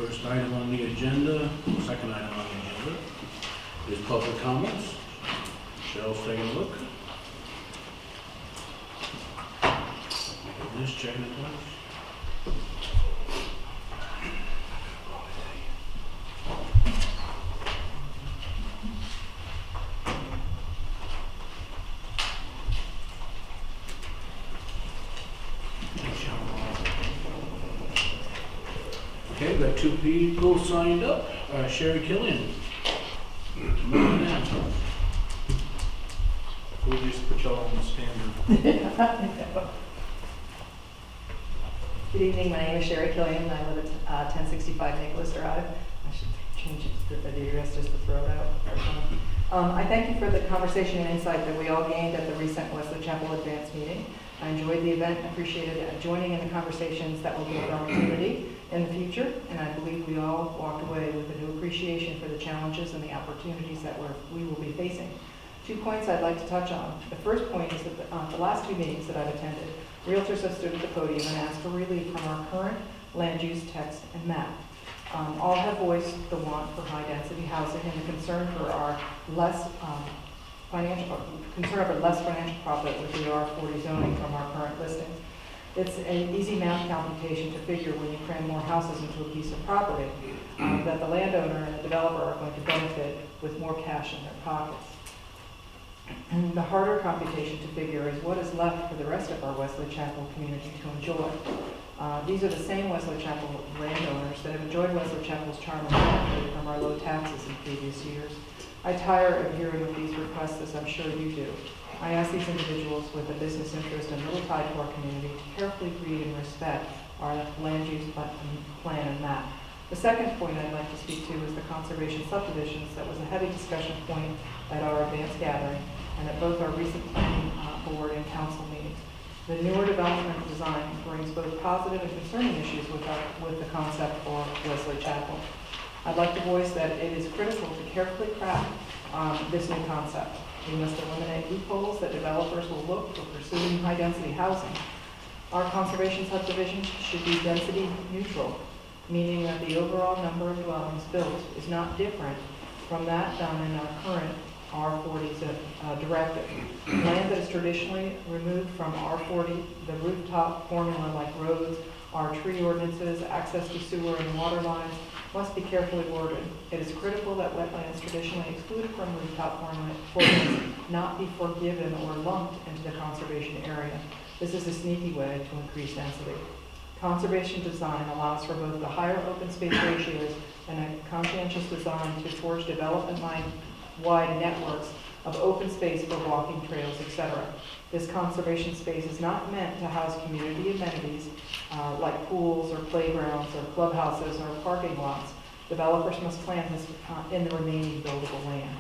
First item on the agenda, second item on the agenda is public comments. Cheryl's taking a look. Just checking it twice. Okay, we got two people signed up. Sherry Killian. Moving down. We'll just put y'all on the standard. Good evening, my name is Sherry Killian, and I live at 1065 Nicholas Drive. I should change it to the address just to throw it out. I thank you for the conversation and insight that we all gained at the recent Wesley Chapel Advance meeting. I enjoyed the event and appreciated joining in the conversations that will build our community in the future, and I believe we all walked away with a new appreciation for the challenges and the opportunities that we will be facing. 2 points I'd like to touch on. The first point is that the last 2 meetings that I've attended, realtors have stood at the podium and asked for relief from our current land use text and map. All have voiced the want for high-density housing and the concern for our less financial profit with the R40 zoning from our current listings. It's an easy math computation to figure when you cram more houses into a piece of property that the landowner and the developer are going to benefit with more cash in their pockets. The harder computation to figure is what is left for the rest of our Wesley Chapel community to enjoy. These are the same Wesley Chapel landowners that have enjoyed Wesley Chapel's charm and benefit from our low taxes in previous years. I tire of hearing of these requests, as I'm sure you do. I ask these individuals with a business interest and little tie to our community to carefully read and respect our land use plan and map. The second point I'd like to speak to is the conservation subdivisions. That was a heavy discussion point at our advanced gathering and at both our recent planning board and council meetings. The newer development design brings both positive and concerning issues with the concept for Wesley Chapel. I'd like to voice that it is critical to carefully craft this new concept. We must eliminate loopholes that developers will look for pursuing high-density housing. Our conservation subdivisions should be density neutral, meaning that the overall number of dwellings built is not different from that done in our current R40 directive. Land that is traditionally removed from R40, the rooftop formula like roads, our tree ordinances, access to sewer and water lines, must be carefully worded. It is critical that wetlands traditionally excluded from rooftop formulas not be forgiven or lumped into the conservation area. This is a sneaky way to increase density. Conservation design allows for both the higher open space ratios and a conscientious design to forge development-wide networks of open space for walking trails, etc. This conservation space is not meant to house community amenities like pools or playgrounds or clubhouses or parking lots. Developers must plant this in the remaining buildable land.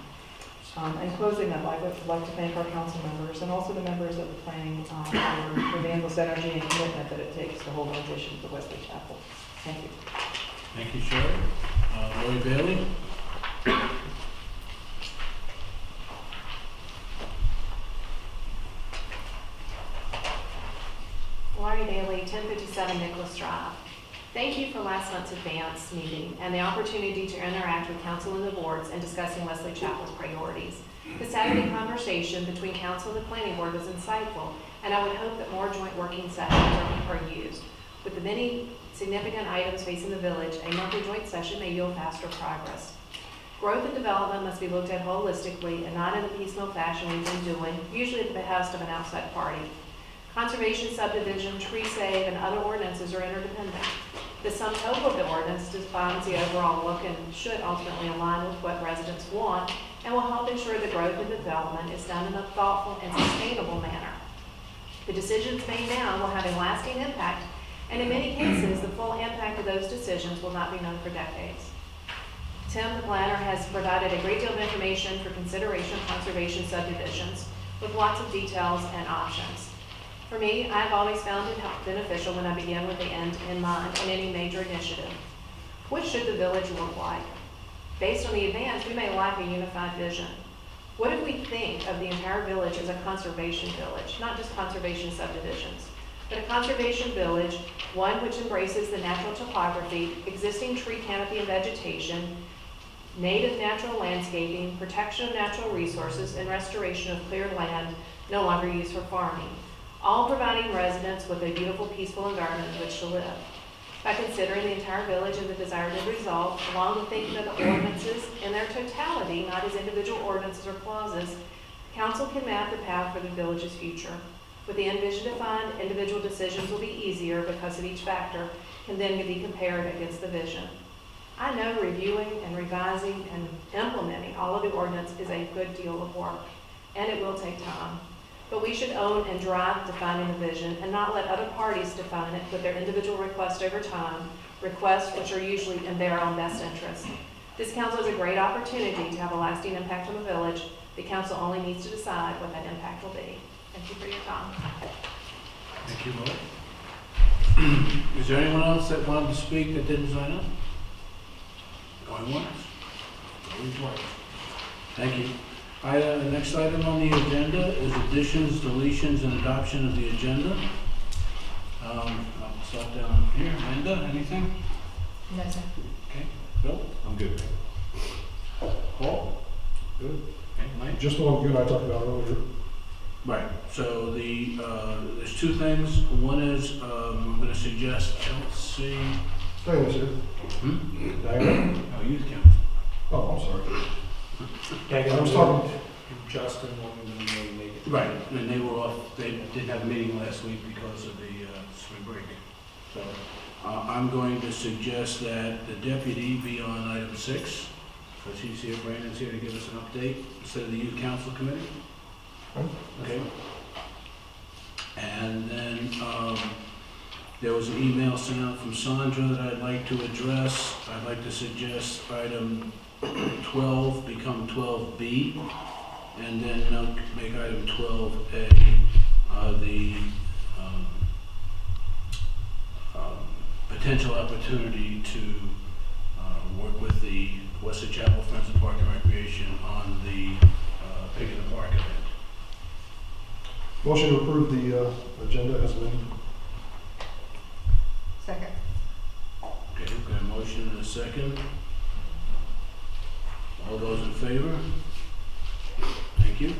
In closing, I'd like to thank our council members and also the members of the planning board for the endless energy and commitment that it takes to hold our vision for Wesley Chapel. Thank you. Thank you, Sherry. Lori Bailey. Lori Bailey, 1057 Nicholas Drive. Thank you for last month's advance meeting and the opportunity to interact with council and the boards in discussing Wesley Chapel's priorities. The Saturday conversation between council and the planning board was insightful, and I would hope that more joint working sessions are used. With the many significant items facing the village, a monthly joint session may yield faster progress. Growth and development must be looked at holistically and not in the piecemeal fashion we've been doing, usually at the behest of an outside party. Conservation, subdivision, tree save, and other ordinances are interdependent. The sum total of the ordinance defines the overall look and should ultimately align with what residents want and will help ensure the growth and development is done in a thoughtful and sustainable manner. The decisions made now will have a lasting impact, and in many cases, the full impact of those decisions will not be known for decades. Tim, the planner, has provided a great deal of information for consideration of conservation subdivisions with lots of details and options. For me, I've always found it beneficial when I begin with the end in mind in any major initiative. What should the village look like? Based on the advance, we may lack a unified vision. What if we think of the entire village as a conservation village, not just conservation subdivisions? but a conservation village, one which embraces the natural topography, existing tree canopy and vegetation, native natural landscaping, protection of natural resources, and restoration of cleared land no longer used for farming, all providing residents with a beautiful, peaceful environment in which to live. By considering the entire village and the desired end result, along with thinking of the ordinances in their totality, not as individual ordinances or clauses, council can map the path for the village's future. With the end vision defined, individual decisions will be easier because of each factor can then be compared against the vision. I know reviewing and revising and implementing all of the ordinance is a good deal of work, and it will take time. But we should own and drive defining the vision and not let other parties define it with their individual requests over time, requests which are usually in their own best interest. This council is a great opportunity to have a lasting impact on the village. The council only needs to decide what that impact will be. Thank you for your time. Thank you, Lloyd. Is there anyone else that wanted to speak that didn't sign up? Going once? Going twice. Thank you. The next item on the agenda is additions, deletions, and adoption of the agenda. I'll start down here. Linda, anything? No, sir. Okay. Bill? I'm good. Paul? Good. Okay, Mike? Just the one you and I talked about earlier. Right, so there's two things. One is, I'm gonna suggest, I don't see, Diana's here. Diana? oh, youth council. Oh, I'm sorry. Yeah, I was talking, Justin wanted to maybe make it. Right, and they were off, they didn't have a meeting last week because of the spring break. So I'm going to suggest that the deputy be on item 6, because he's here, Brandon's here to give us an update instead of the youth council committee. Okay. And then there was an email sent out from Sandra that I'd like to address. I'd like to suggest item 12 become 12B, and then make item 12A the potential opportunity to work with the Wesley Chapel Friends of Park and Recreation on the Pig in the Park event. motion to approve the agenda as amended. Second. Okay, we've got a motion and a second. All those in favor? Thank you.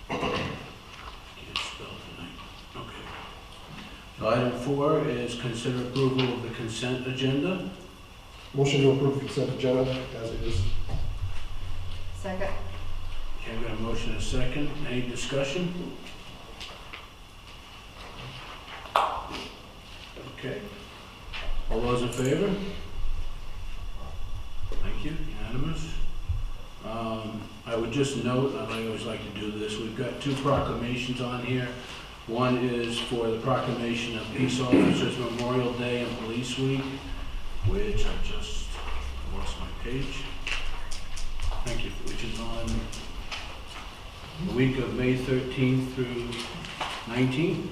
Can't spell tonight. Okay. So item 4 is consider approval of the consent agenda. Motion to approve consent agenda as it is. Second. Okay, I've got a motion and a second. Any discussion? Okay. All those in favor? Thank you, unanimous. I would just note, I always like to do this, we've got 2 proclamations on here. One is for the proclamation of Peace Officers Memorial Day and Police Week, which I just lost my page. Thank you, which is on the week of May 13th through 19th.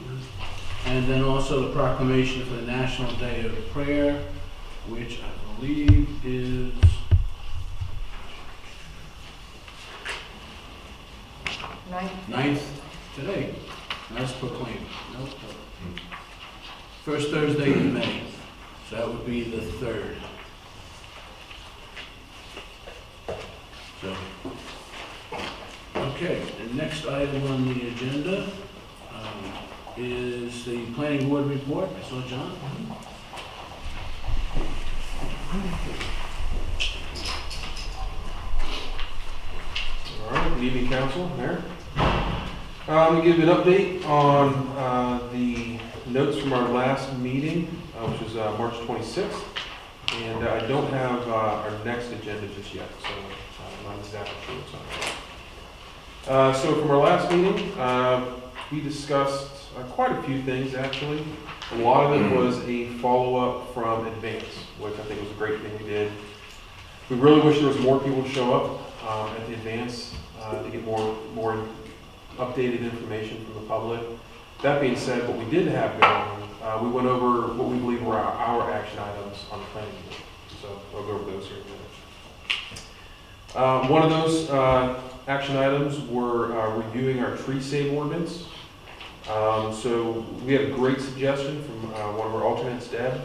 And then also the proclamation for the National Day of Prayer, which I believe is 9th today. That's proclaimed. Nope. First Thursday in May. So that would be the 3rd. So, okay, the next item on the agenda is the planning board report. I saw John. All right, good evening, council, mayor. Let me give you an update on the notes from our last meeting, which was March 26th. And I don't have our next agenda just yet, so I'm not exactly sure what's on it. So from our last meeting, we discussed quite a few things, actually. A lot of it was a follow-up from Advance, which I think was a great thing we did. We really wish there was more people to show up at the Advance to get more updated information from the public. That being said, what we did have going, we went over what we believe were our action items on the planning board. So I'll go over those here in a minute. One of those action items were reviewing our tree save ordinance. So we had a great suggestion from one of our alternates, Deb,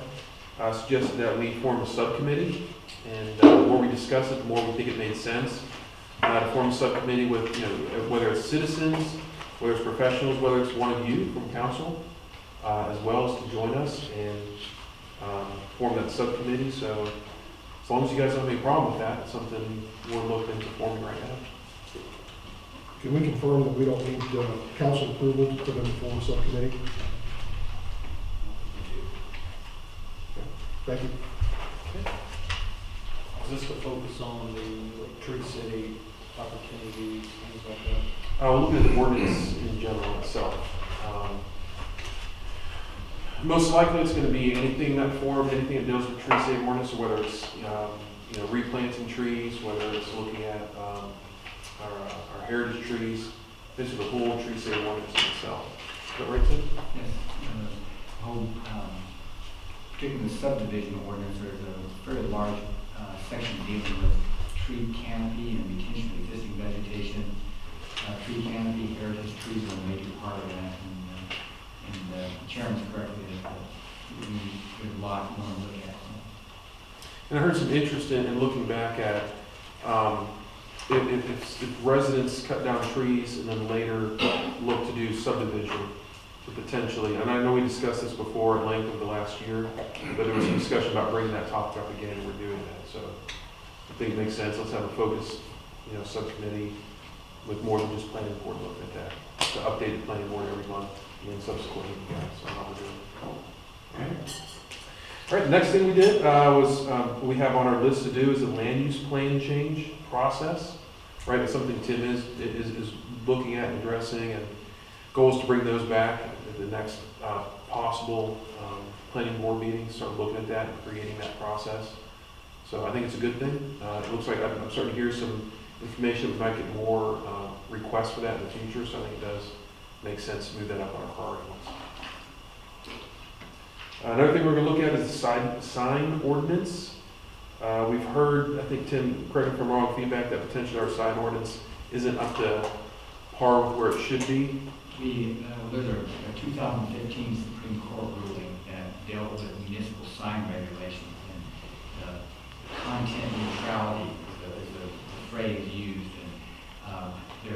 suggested that we form a subcommittee, and the more we discuss it, the more we think it made sense to form a subcommittee with, whether it's citizens, whether it's professionals, whether it's one of you from council, as well as to join us and form that subcommittee. So as long as you guys don't have any problem with that, it's something we're looking into forming right now. Can we confirm that we don't need council approval to put in the form of subcommittee? Thank you. Is this to focus on the tree city opportunities, things like that? We'll look at the ordinance in general itself. Most likely it's going to be anything in that form, anything that deals with tree save ordinance, or whether it's replanting trees, whether it's looking at our heritage trees. This is the whole tree save ordinance itself. Is that right, Tim? Yes, whole, particularly the subdivision ordinance, there's a very large section dealing with tree canopy and retention of existing vegetation. Tree canopy, heritage trees are a major part of that, and the chairman's correctly that there's a lot more to look at. And I heard some interest in looking back at if residents cut down trees and then later look to do subdivision to potentially, and I know we discussed this before at length over the last year, but there was some discussion about bringing that topic up again, and we're doing that. So I think it makes sense. Let's have a focus, subcommittee with more than just planning board looking at that. To update the planning board every month, and then subsequently, so how we're doing. All right, the next thing we did was we have on our list to do is a land use plan change process. Right, that's something Tim is looking at and addressing, and goals to bring those back at the next possible planning board meeting. Start looking at that and creating that process. So I think it's a good thing. It looks like I'm starting to hear some information. We might get more requests for that in the future. So I think it does make sense to move that up on our priority list. Another thing we're going to look at is the sign ordinance. We've heard, I think, Tim, correct me if I'm wrong, feedback that potentially our sign ordinance isn't up to par with where it should be. There's a 2015 Supreme Court ruling that dealt with municipal sign regulations, and content neutrality is the phrase used, and the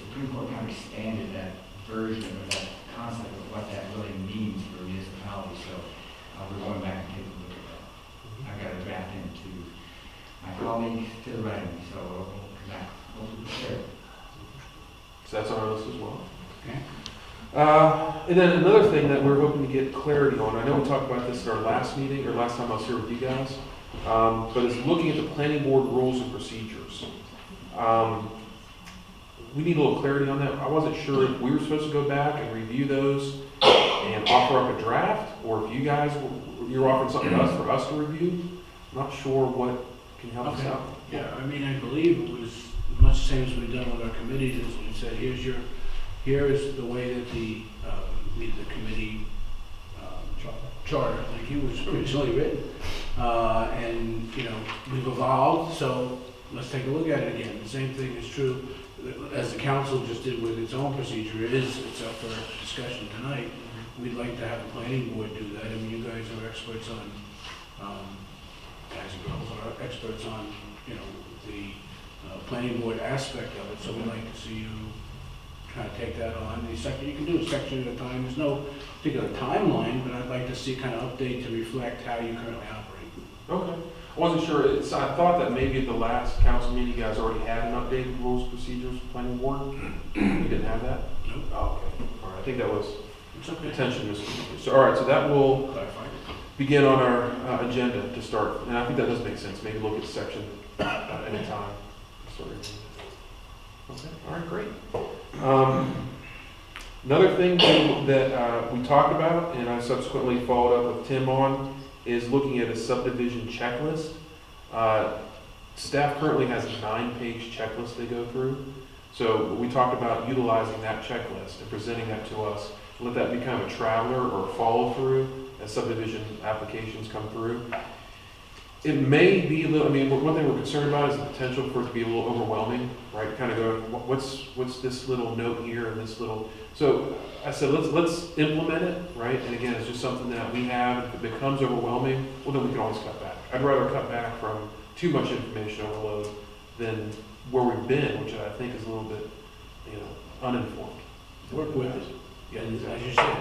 Supreme Court kind of expanded that version of that concept of what that really means for municipalities. So we're going back and taking a look at that. I've got a draft into my colleague to the right of me, so we'll come back. We'll share it. So that's on our list as well. Okay. And then another thing that we're hoping to get clarity on, I know we talked about this at our last meeting, or last time I was here with you guys, but it's looking at the planning board rules and procedures. We need a little clarity on that. I wasn't sure if we were supposed to go back and review those and offer up a draft, or if you guys, you're offering something to us for us to review. I'm not sure what can help us out. Yeah, I mean, I believe it was much the same as we've done with our committees, as we said, here is the way that the committee charter, like it was originally written. And, we've evolved, so let's take a look at it again. The same thing is true as the council just did with its own procedure. It's up for discussion tonight. We'd like to have the planning board do that. I mean, you guys are experts on, guys and girls are experts on, the planning board aspect of it. So we'd like to see you kind of take that on. You can do a section at a time. There's no particular timeline, but I'd like to see kind of update to reflect how you currently operate. Okay. I wasn't sure. I thought that maybe at the last council meeting, you guys already had an updated rules, procedures for planning board. You didn't have that? Nope. Oh, okay. All right. I think that was It's okay. attention miscommunication. So, all right. So that will Clarify. begin on our agenda to start. And I think that does make sense. Maybe look at section at a time. Sorry. Okay. All right. Great. Another thing that we talked about, and I subsequently followed up with Tim on, is looking at a subdivision checklist. Staff currently has a 9-page checklist they go through. So we talked about utilizing that checklist and presenting that to us. Let that become a traveler or a follow through as subdivision applications come through. It may be a little, I mean, one thing we're concerned about is the potential for it to be a little overwhelming, right? Kind of go, what's this little note here and this little, so I said, let's implement it, right? And again, it's just something that we have, if it becomes overwhelming, well, then we can always cut back. I'd rather cut back from too much information overload than where we've been, which I think is a little bit, uninformed. Work with it. And as you said,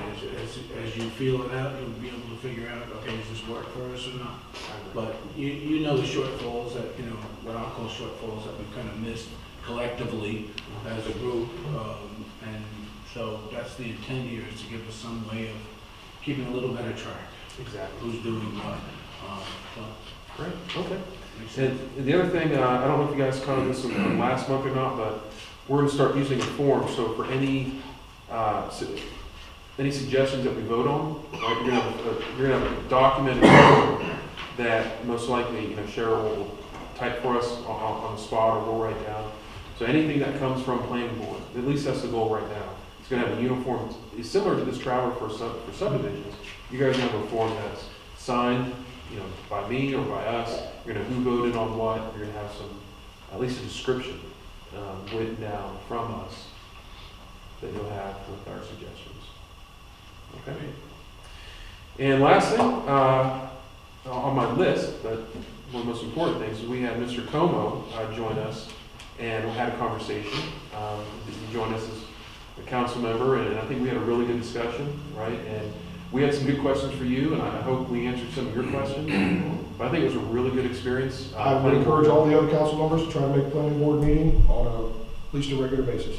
as you feel it out, you'll be able to figure out, okay, does this work for us or not? But you know the shortfalls that, what I'll call shortfalls that we've kind of missed collectively as a group. And so that's the intent here, is to give us some way of keeping a little better track. Exactly. Who's doing what. So, Great, okay. makes sense. And the other thing, I don't know if you guys caught this from last month or not, but we're gonna start using a form, so for any suggestions that we vote on, right, you're gonna have a documented form that most likely, Cheryl will type for us on the spot, or we'll write down. So anything that comes from planning board, at least that's the goal right now. It's gonna have a uniform, it's similar to this travel for subdivisions. You guys have a form that's signed, by me or by us. You're gonna who voted on what. You're gonna have some, at least a description written down from us that you'll have with our suggestions. Okay. And last thing on my list, but one of the most important things, is we had Mr. Como join us, and we had a conversation. He joined us as a council member, and I think we had a really good discussion, right? And we had some good questions for you, and I hope we answered some of your questions. But I think it was a really good experience. I would encourage all the other council members to try to make a planning board meeting on at least a regular basis.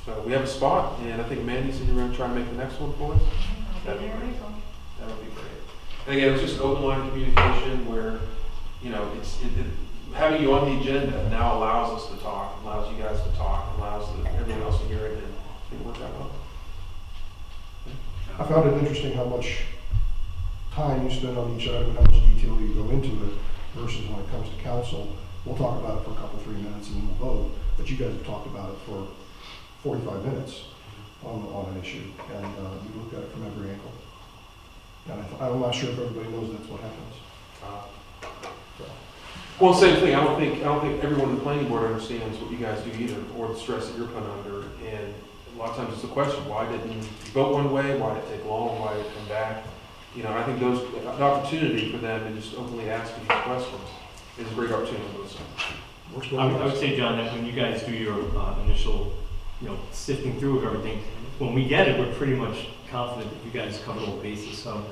So we have a spot, and I think Mandy said you're going to try and make the next one for us. That'd be great. That would be great. And again, it's just an open line of communication where, having you on the agenda now allows us to talk, allows you guys to talk, allows everyone else to hear it, and it worked out well. I found it interesting how much time you spend on each item, how much detail you go into it, versus when it comes to council, we'll talk about it for a couple, 3 minutes, and then we'll vote. But you guys have talked about it for 45 minutes on an issue, and we looked at it from every angle. And I'm not sure if everybody knows that's what happens. Well, same thing. I don't think everyone in the planning board understands what you guys do either, or the stress that you're put under. And a lot of times it's the question: why didn't you vote one way? Why did it take long? Why did it come back? I think the opportunity for them to just openly ask you these questions is a great opportunity on both sides. I would say, John, that when you guys do your initial, sifting through of everything, when we get it, we're pretty much confident that you guys covered all bases. So,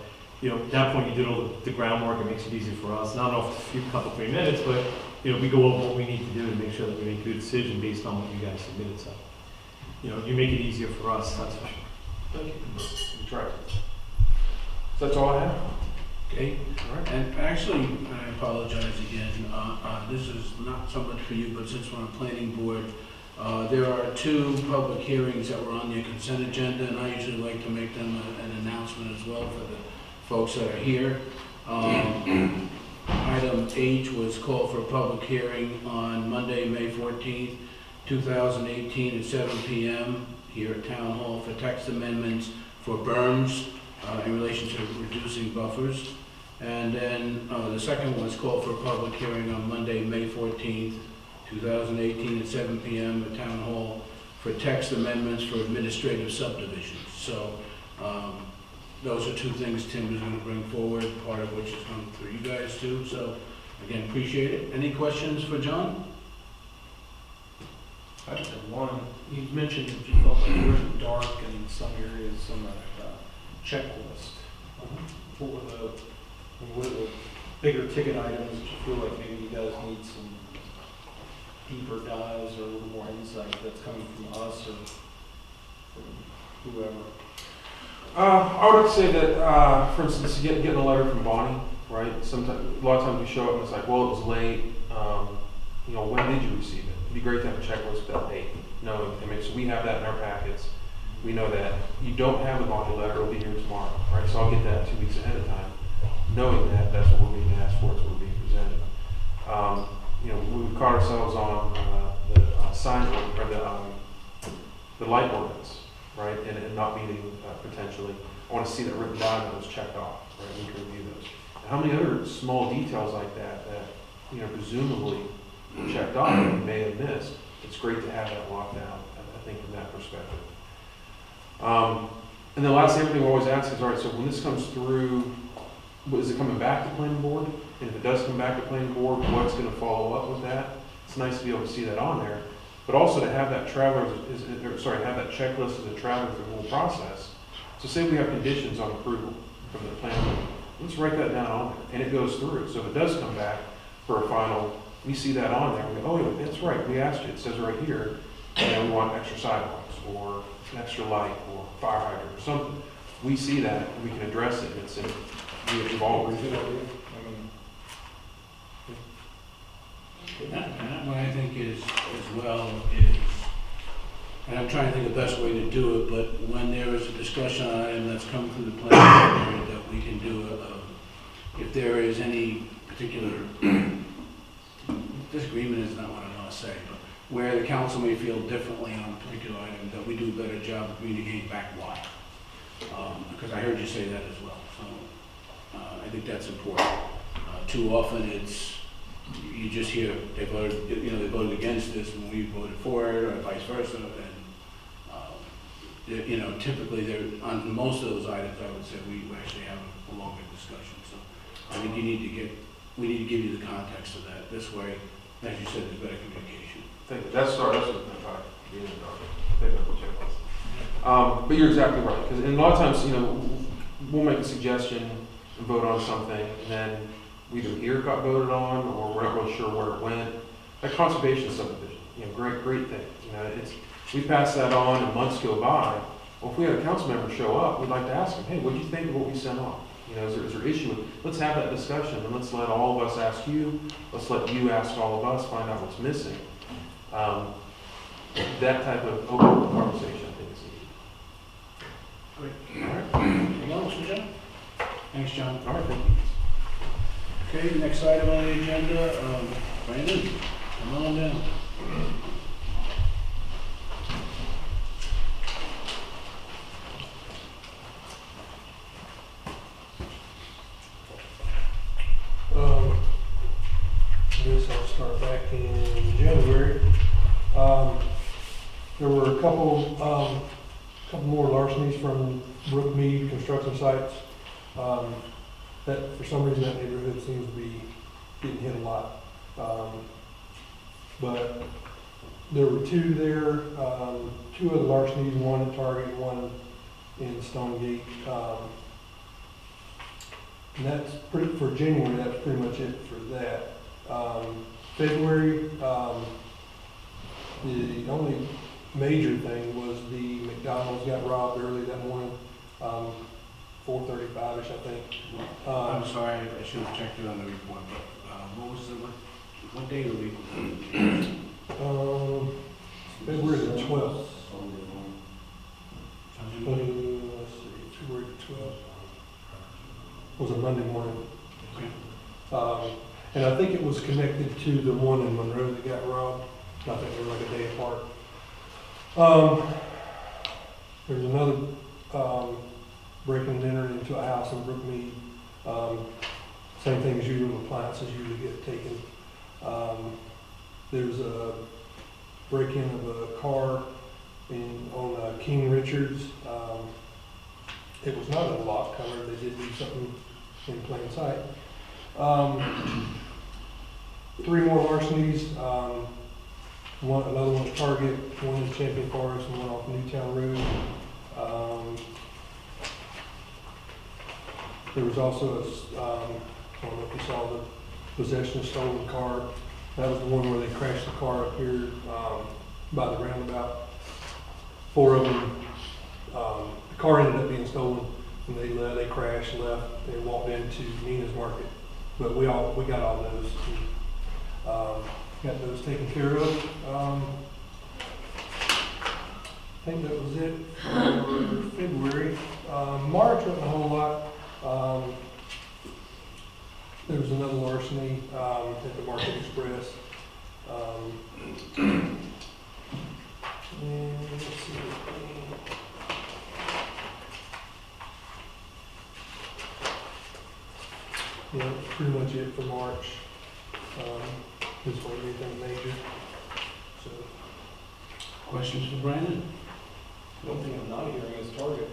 at that point, you did all the groundwork. It makes it easy for us. Not off a couple, 3 minutes, but, we go over what we need to do to make sure that we make a good decision based on what you guys submitted. So, you make it easier for us, that's for sure. Thank you. We tried. So that's all I have. Okay. All right. And actually, I apologize again, this is not so much for you, but since we're on planning board, there are 2 public hearings that were on your consent agenda, and I usually like to make them an announcement as well for the folks that are here. Item H was called for a public hearing on Monday, May 14th, 2018 at 7 p.m. here at Town Hall for text amendments for berms in relation to reducing buffers. And then the second one was called for a public hearing on Monday, May 14th, 2018 at 7 p.m. at Town Hall for text amendments for administrative subdivisions. So those are 2 things Tim is going to bring forward, part of which is coming through you guys too. So again, appreciate it. Any questions for John? I just had one. You mentioned that you felt like you were in the dark in some areas, some checklist. What were the bigger ticket items that you feel like maybe you guys need some deeper dives or a little more insight that's coming from us or from whoever? I would say that, for instance, getting a letter from Bonnie, right? Sometimes, a lot of times we show up and it's like, well, it was late. When did you receive it? It'd be great to have a checklist of that date. So we have that in our packets. We know that you don't have the Bonnie letter, it'll be here tomorrow, right? So I'll get that 2 weeks ahead of time, knowing that that's what we're being asked for, it's what we're being presented. We've caught ourselves on the sign or the light ordinance, right? And not meeting potentially. I want to see that written down and those checked off, right? We can review those. How many other small details like that, you know, presumably checked off and we may have missed? It's great to have that locked out, I think, from that perspective. And the last thing we always ask is, all right, so when this comes through, is it coming back to planning board? And if it does come back to planning board, what's going to follow up with that? It's nice to be able to see that on there, but also to have that traveler, have that checklist as a traveler through the whole process. So say we have conditions on approval from the planning board, let's write that down on there, and it goes through. So if it does come back for a final, we see that on there, we go, oh yeah, that's right, we asked you, it says right here, and we want extra sidewalks, or an extra light, or fire hydrant, or something. We see that, and we can address it, and it's in, we've all reviewed it. And what I think is, as well, is, and I'm trying to think of the best way to do it, but when there is a discussion item that's come through the planning board, that we can do if there is any particular disagreement is not what I want to say, but where the council may feel differently on a particular item, that we do a better job of communicating back why. Because I heard you say that as well, so I think that's important. Too often you just hear they voted against this when we voted for it, or vice versa, and typically on most of those items, I would say we actually have a longer discussion. So I think we need to give you the context of that. This way, as you said, there's better communication. Thank you. That's what I'm trying to but you're exactly right, because a lot of times, we'll make a suggestion and vote on something, and then we either here got voted on, or we're not really sure where it went. That conservation subdivision, great thing. We pass that on and months go by. Well, if we had a council member show up, we'd like to ask them, hey, what do you think of what we sent off? Is there issue with, let's have that discussion, and let's let all of us ask you, let's let you ask all of us, find out what's missing. That type of open conversation, I think, is needed. Great. All right. Anything else, John? Thanks, John. All right, thank you. Okay, next item on the agenda, Brandon, come on down. I guess I'll start back in January. There were a couple more larcenies from Brookmead construction sites. That for some reason that neighborhood seems to be getting hit a lot. But there were two there, two other larcenies, one at Target, one in Stonegate. And that's for January, that's pretty much it for that. February, the only major thing was the McDonald's got robbed early that morning, 4:35ish, I think. I'm sorry, I should have checked it on the report, but what day of the week? February the 12th. Let's see, February the 12th. Was a Monday morning. Okay. And I think it was connected to the one in Monroe that got robbed. I think they were like a day apart. There's another breaking and entering into a house in Brookmead. Same thing as usual, appliances usually get taken. There's a break-in of a car on King Richards. It was not a lock cover, they did do something in plain sight. 3 more larcenies, another one at Target, one in Champion Forest, and one off Newtown Road. There was also I don't know if you saw the possession of stolen car. That was the one where they crashed the car up here by the roundabout. 4 of them, the car ended up being stolen, and they crashed, left, and walked into Nina's Market. But we got all those. Got those taken care of. I think that was it for February. March wasn't a whole lot. There was another larceny at the Market Express. And let's see. Yeah, that's pretty much it for March. This won't be anything major. So, Questions for Brandon? One thing I'm not hearing is Target.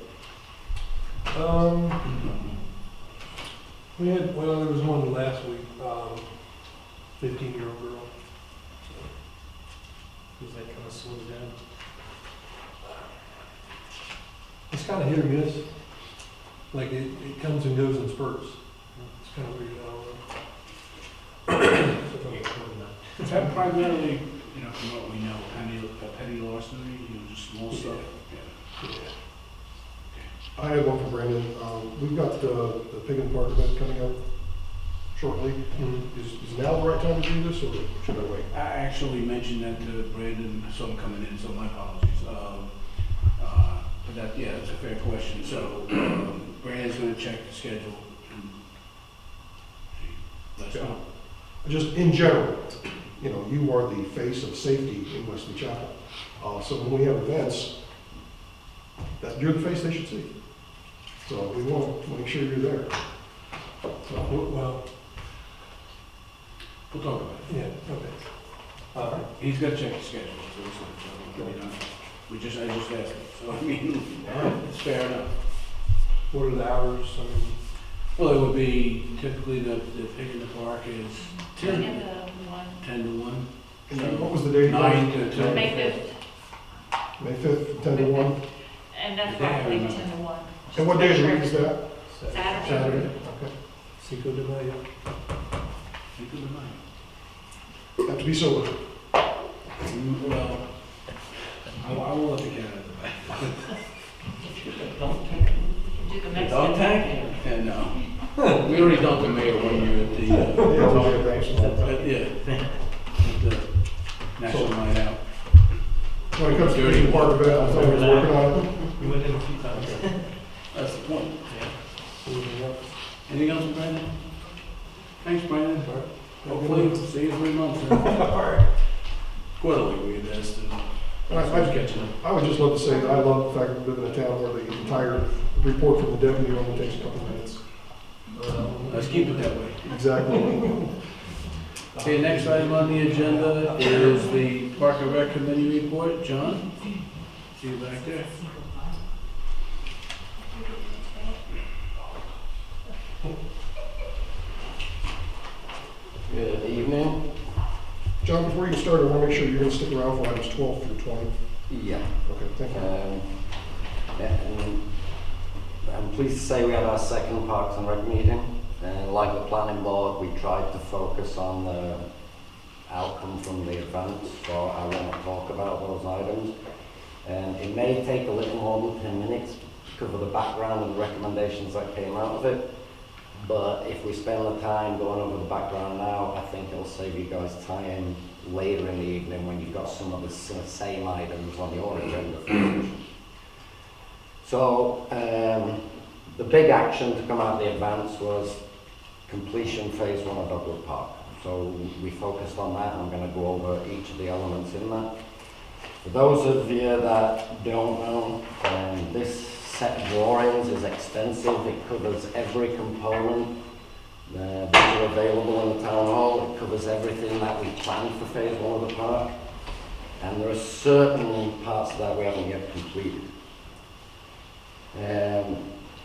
we had, well, there was one last week, 15-year-old girl. Does that kind of slow down? It's kind of hit or miss. Like it comes and goes in spurts. It's kind of weird. I don't know. Is that primarily, from what we know, petty larceny, just small stuff? Yeah. I had one for Brandon. We've got the Pig in the Park event coming up shortly. Mhm. Is now the right time to do this, or should I wait? I actually mentioned that to Brandon, I saw him coming in, so my apologies. But that, yeah, that's a fair question. So Brandon's gonna check the schedule and see. Let us know. Just in general, you are the face of safety in Wesley Chapel. So when we have events, you're the face they should see. So we want to make sure you're there. So, Well, We'll talk about it. yeah, okay. All right. He's got to check the schedule, so I just asked him. So, I mean, it's fair enough. What are the hours? I mean, Well, it would be typically the Pig in the Park is 10 to 1. and then what was the date? 9 to 10. May 5th, May 5th, 10 to 1. and that's Yeah, probably I 10 to 1. And what day of the week is that? Saturday. Saturday. Okay. Cinco de Mayo. Think of the night. Have to be sober. Well, I will let the cat out of the bag. Do the The next dog one. tank? Yeah, no. We already dumped the mayor 1 year at the, Yeah, we'll get back to that. yeah, at the National Night Out. When it comes to Pig in the Park event, I thought we were working on it. We went in a few times. That's the point. Anything else? Anything else, Brandon? Thanks, Brandon. All right. Hopefully, we'll see you in 3 months. Quarterly, we invest in. I Catching up. I would just love to say that I love the fact that we live in a town where the entire report from the deputy only takes a couple minutes. Let's keep it that way. Exactly. Okay, next item on the agenda is the Park and Rec Committee report. John? See you back there. Good evening. John, before you start, I want to make sure you're going to stick around for items 12 through 20. Yeah. Okay, thank you. And I'm pleased to say we had our second Parks and Rec meeting. And like the planning board, we tried to focus on the outcome from the event, so I want to talk about those items. And it may take a little more than 10 minutes to cover the background and the recommendations that came out of it. But if we spend the time going over the background now, I think it'll save you guys time later in the evening when you've got some of the same items on your agenda. So the big action to come out of the advance was completion phase 1 of Dogwood Park. So we focused on that. I'm going to go over each of the elements in that. For those of you that don't know, this set of drawings is extensive. It covers every component. These are available in the town hall. It covers everything that we planned for phase 1 of the park. And there are certain parts of that we haven't yet completed.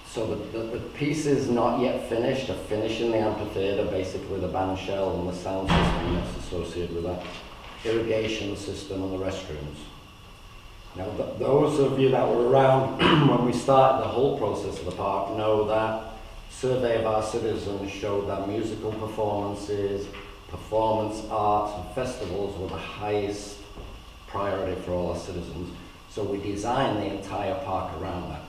So the pieces not yet finished are finishing the amphitheater, basically the band shell and the sound system that's associated with that, irrigation system and the restrooms. Now those of you that were around when we started the whole process of the park know that survey of our citizens showed that musical performances, performance arts and festivals were the highest priority for all our citizens. So we designed the entire park around that.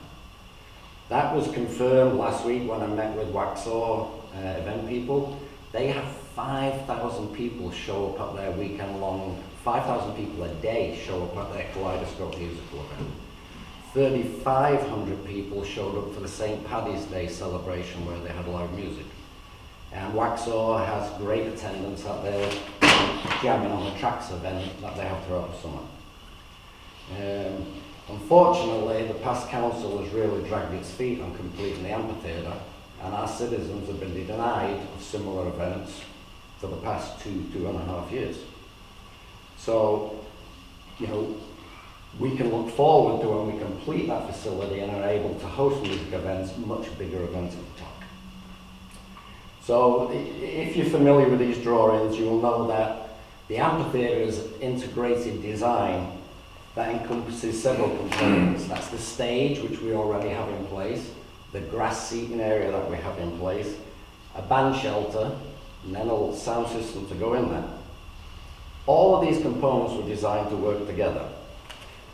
That was confirmed last week when I met with Waxhaw event people. They have 5,000 people show up at their weekend-long, 5,000 people a day show up at their Kaleidoscope musical event. 3,500 people showed up for the St. Paddy's Day celebration where they had live music. And Waxhaw has great attendance at their jamming on the tracks event that they have throughout the summer. Unfortunately, the past council has really dragged its feet on completing the amphitheatre, and our citizens have been denied of similar events for the past 2.5 years. So, you know, we can look forward to when we complete that facility and are able to host music events, much bigger events at the top. So if you're familiar with these drawings, you'll know that the amphitheatre is integrated design that encompasses several components. That's the stage, which we already have in place, the grass seating area that we have in place, a band shelter, and then a sound system to go in there. All of these components were designed to work together.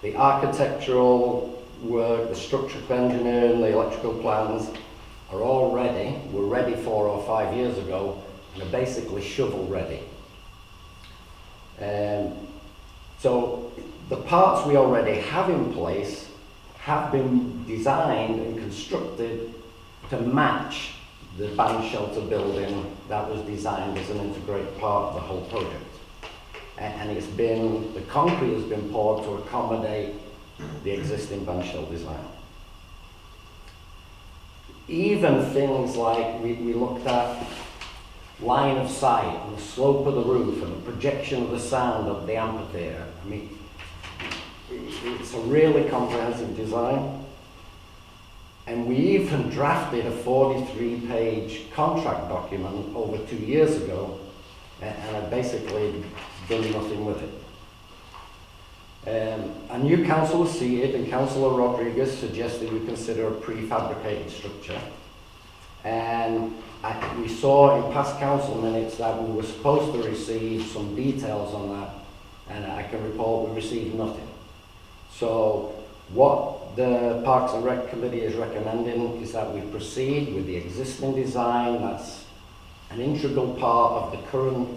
The architectural work, the structural engineering, the electrical plans are all ready. Were ready 4 or 5 years ago and are basically shovel ready. So the parts we already have in place have been designed and constructed to match the band shelter building that was designed as an integrated part of the whole project. And it's been, the concrete has been poured to accommodate the existing band shell design. Even things like we looked at line of sight and the slope of the roof and the projection of the sound of the amphitheatre. I mean, it's a really comprehensive design. And we even drafted a 43-page contract document over 2 years ago, and I basically done nothing with it. A new council was seated, and Councillor Rodriguez suggested we consider a prefabricated structure. And we saw in past council minutes that we were supposed to receive some details on that, and I can report we received nothing. So what the Parks and Rec Committee is recommending is that we proceed with the existing design. That's an integral part of the current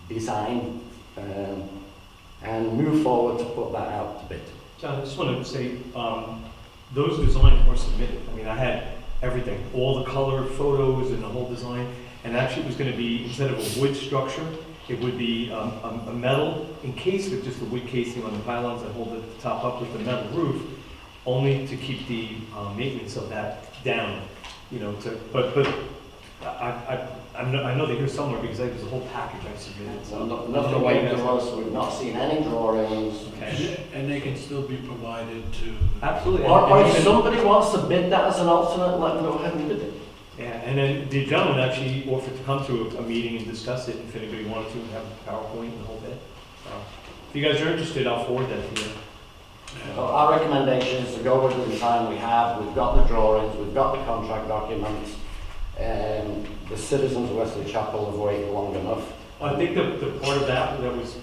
design, and move forward to put that out to bid. John, I just want to say, those designs were submitted. I mean, I had everything, all the color photos and the whole design, and actually it was going to be, instead of a wood structure, it would be a metal encased with just a wood casing on the pylons that hold the top up with the metal roof, only to keep the maintenance of that down, you know, but I know they're here somewhere because there's a whole package I submitted. So Nothing waiting to us. We've not seen any drawings. Okay. And they can still be provided to. Absolutely. Or if somebody wants to bid that as an alternate, let them go ahead and bid it. Yeah, and then the gentleman actually offered to come to a meeting and discuss it if anybody wanted to, and have a PowerPoint and the whole bit. If you guys are interested, I'll forward that to you. So our recommendation is to go with the design we have. We've got the drawings, we've got the contract documents. The citizens of Wesley Chapel have waited long enough. I think the part of that was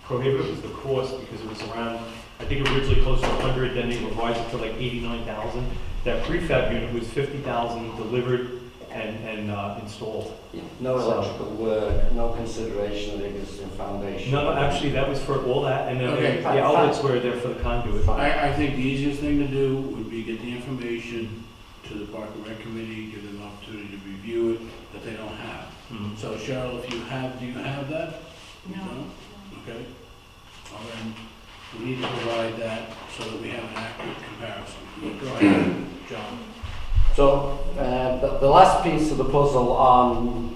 prohibitive was the cost, because it was around, I think originally close to 100, then they revised it to like 89,000. That prefab unit was 50,000 delivered and installed. No electrical work, no consideration of the existing foundation. No, actually that was for all that, and then Okay. the outlets were there for the conduit. I think the easiest thing to do would be get the information to the Park and Rec Committee, give them an opportunity to review it, that they don't have. Mhm. So Cheryl, if you have, do you have that? You No. don't? Okay. Well then, we need to provide that so that we have an accurate comparison. Go ahead, John. So the last piece of the puzzle on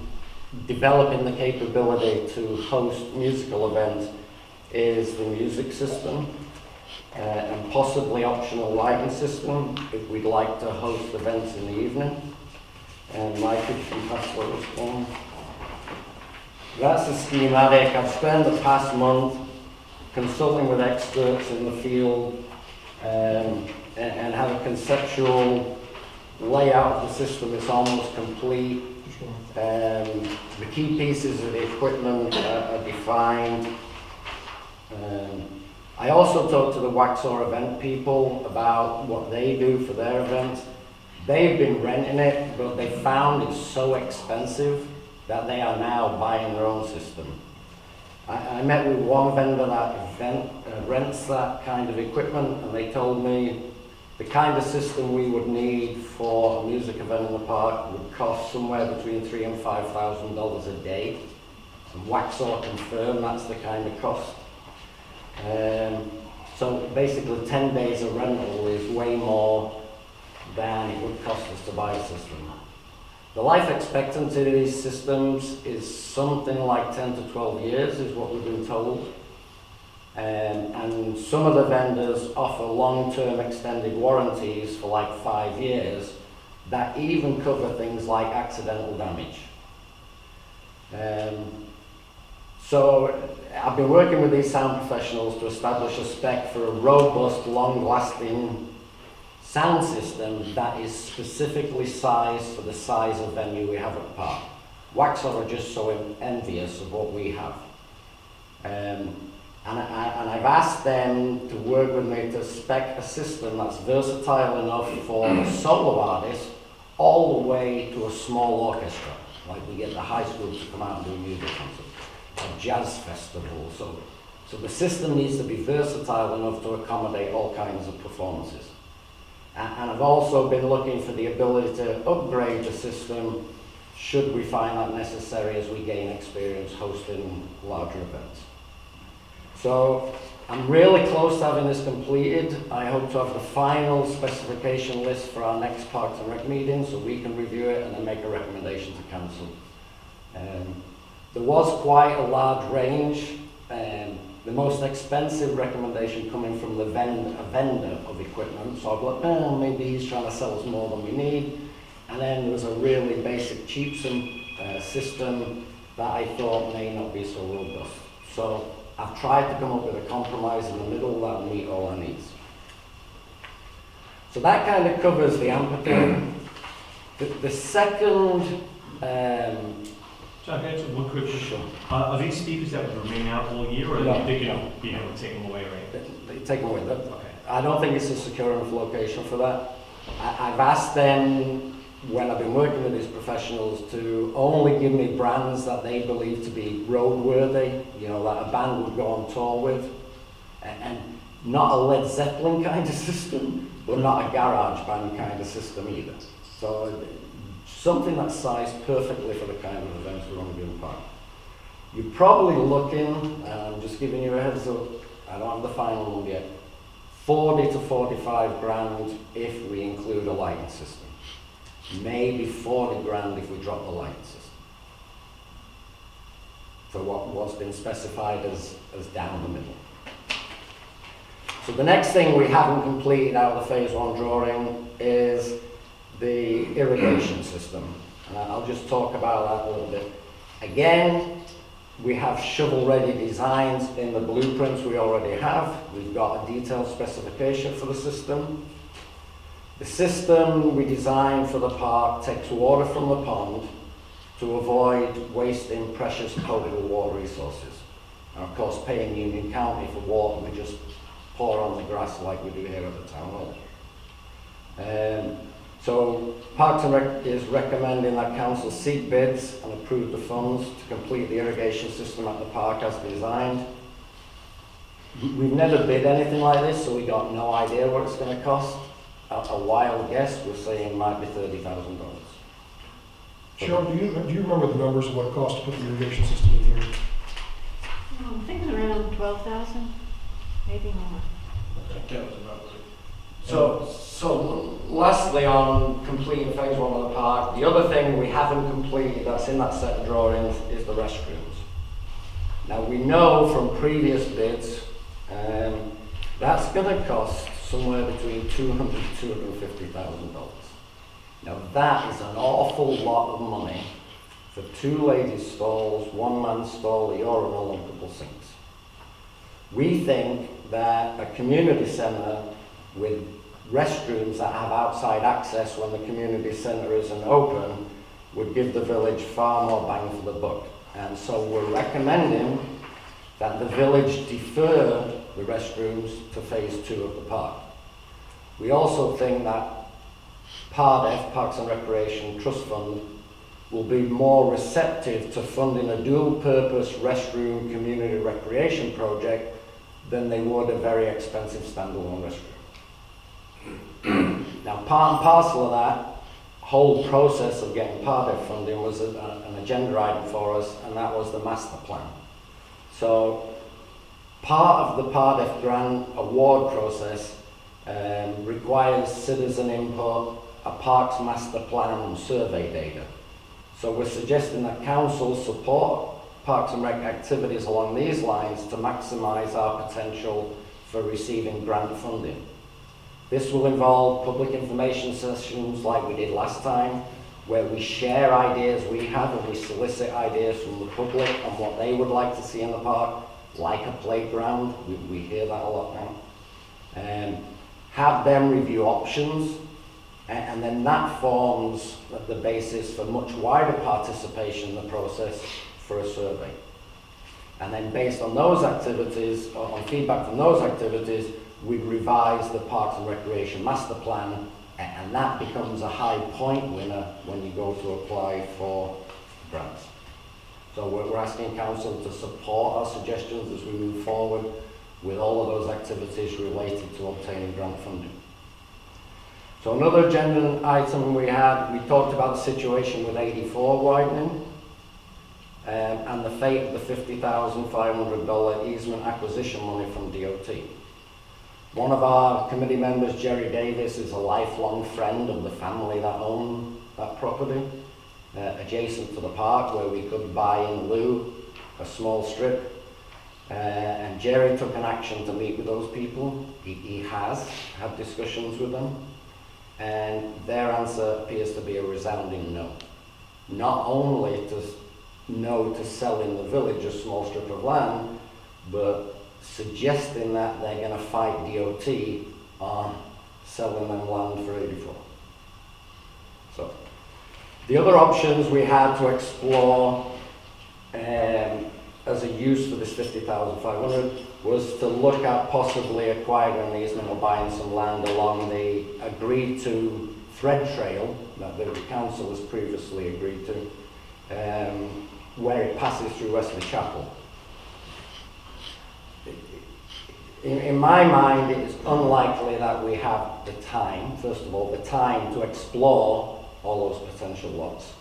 developing the capability to host musical events is the music system. And possibly optional lighting system if we'd like to host events in the evening. And Mike, if you can pass what was on. That's the schematic. I've spent the past month consulting with experts in the field and have a conceptual layout of the system. It's almost complete. The key pieces of the equipment are defined. I also talked to the Waxhaw event people about what they do for their events. They've been renting it, but they found it's so expensive that they are now buying their own system. I met with one vendor that rents that kind of equipment, and they told me the kind of system we would need for a music event in the park would cost somewhere between $3,000 and $5,000 a day. And Waxhaw confirmed that's the kind of cost. So basically 10 days of rental is way more than it would cost us to buy a system. The life expectancy of these systems is something like 10 to 12 years, is what we've been told. And some of the vendors offer long-term extended warranties for like 5 years that even cover things like accidental damage. So I've been working with these sound professionals to establish a spec for a robust, long-lasting sound system that is specifically sized for the size of venue we have at the park. Waxhaw are just so envious of what we have. And I've asked them to work with me to spec a system that's versatile enough for a solo artist all the way to a small orchestra. Like we get the high schools to come out and do a music concert, a jazz festival. So the system needs to be versatile enough to accommodate all kinds of performances. And I've also been looking for the ability to upgrade the system should we find that necessary as we gain experience hosting larger events. So I'm really close to having this completed. I hope to have the final specification list for our next Parks and Rec meeting so we can review it and then make a recommendation to council. There was quite a large range. The most expensive recommendation coming from a vendor of equipment. So I thought, oh, maybe he's trying to sell us more than we need. And then there was a really basic cheapsome system that I thought may not be so robust. So I've tried to come up with a compromise in the middle that will meet all our needs. So that kind of covers the amphitheater. The second... John, can I ask you one quick question? Sure. Are these speakers that would remain out all year, or No, are you thinking no. of being able to take them away, right? They take them away. Okay. I don't think it's a secure enough location for that. I've asked them, when I've been working with these professionals, to only give me brands that they believe to be roadworthy, you know, that a band would go on tour with. And not a Led Zeppelin kind of system, but not a garage band kind of system either. So something that's sized perfectly for the kind of events we want to do in the park. You're probably looking, I'm just giving you a heads up, I don't have the final number yet, 40 to 45 grand if we include a lighting system. Maybe 40 grand if we drop the lighting system. For what's been specified as down the middle. So the next thing we haven't completed out of the phase 1 drawing is the irrigation system. And I'll just talk about that a little bit. Again, we have shovel-ready designs in the blueprints we already have. We've got a detailed specification for the system. The system we designed for the park takes water from the pond to avoid wasting precious potable water resources. And of course, paying Union County for water, we just pour on the grass like we do here at the town hall. So Parks and Rec is recommending that council seek bids and approve the funds to complete the irrigation system at the park as designed. We've never bid anything like this, so we got no idea what it's going to cost. A wild guess, we're saying might be $30,000. Cheryl, do you remember the numbers of what it cost to put the irrigation system in here? I think it was around 12,000, maybe more. That was about right. So lastly on completing phase 1 of the park, the other thing we haven't completed that's in that set of drawings is the restrooms. Now we know from previous bids that's going to cost somewhere between $200,000 to $250,000. Now that is an awful lot of money for 2 ladies' stalls, 1 man's stall, a urinal and a couple sinks. We think that a community centre with restrooms that have outside access when the community centre isn't open would give the village far more bang for the buck. And so we're recommending that the village defer the restrooms to phase 2 of the park. We also think that PARDEF, Parks and Recreation Trust Fund, will be more receptive to funding a dual-purpose restroom community recreation project than they would a very expensive standalone restroom. Now, part and parcel of that whole process of getting PARDEF funding was an agenda item for us, and that was the master plan. So, part of the PARDEF grant award process requires citizen input, a parks master plan and survey data. So we're suggesting that council support Parks and Rec activities along these lines to maximise our potential for receiving grant funding. This will involve public information sessions like we did last time, where we share ideas we have and we solicit ideas from the public on what they would like to see in the park, like a playground. We hear that a lot now. Have them review options, and then that forms the basis for much wider participation in the process for a survey. And then based on those activities, or on feedback from those activities, we revise the Parks and Recreation Master Plan, and that becomes a high point winner when you go to apply for grants. So we're asking council to support our suggestions as we move forward with all of those activities related to obtaining grant funding. So another agenda item we talked about the situation with 84 widening, and the fate of the $50,500 easement acquisition money from DOT. One of our committee members, Jerry Davis, is a lifelong friend of the family that own that property, adjacent to the park, where we could buy in lieu a small strip. And Jerry took an action to meet with those people. He has had discussions with them, and their answer appears to be a resounding no. Not only no to sell in the village a small strip of land, but suggesting that they're going to fight DOT on selling them land for 84. So the other options we had to explore as a use for this $50,500 was to look at possibly acquiring an easement or buying some land along the agreed to thread trail that the council has previously agreed to, where it passes through Wesley Chapel. In my mind, it is unlikely that we have the time, first of all, the time to explore all those potential lots,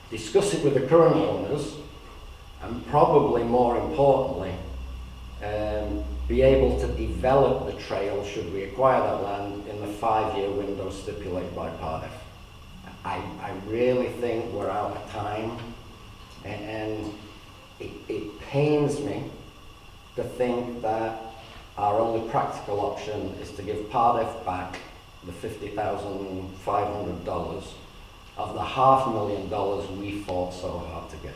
discuss it with the current owners, and probably more importantly, be able to develop the trail should we acquire that land in the 5-year window stipulated by Part F. I really think we're out of time, and it pains me to think that our only practical option is to give Part F back the $50,500 of the $500,000 we fought so hard to get.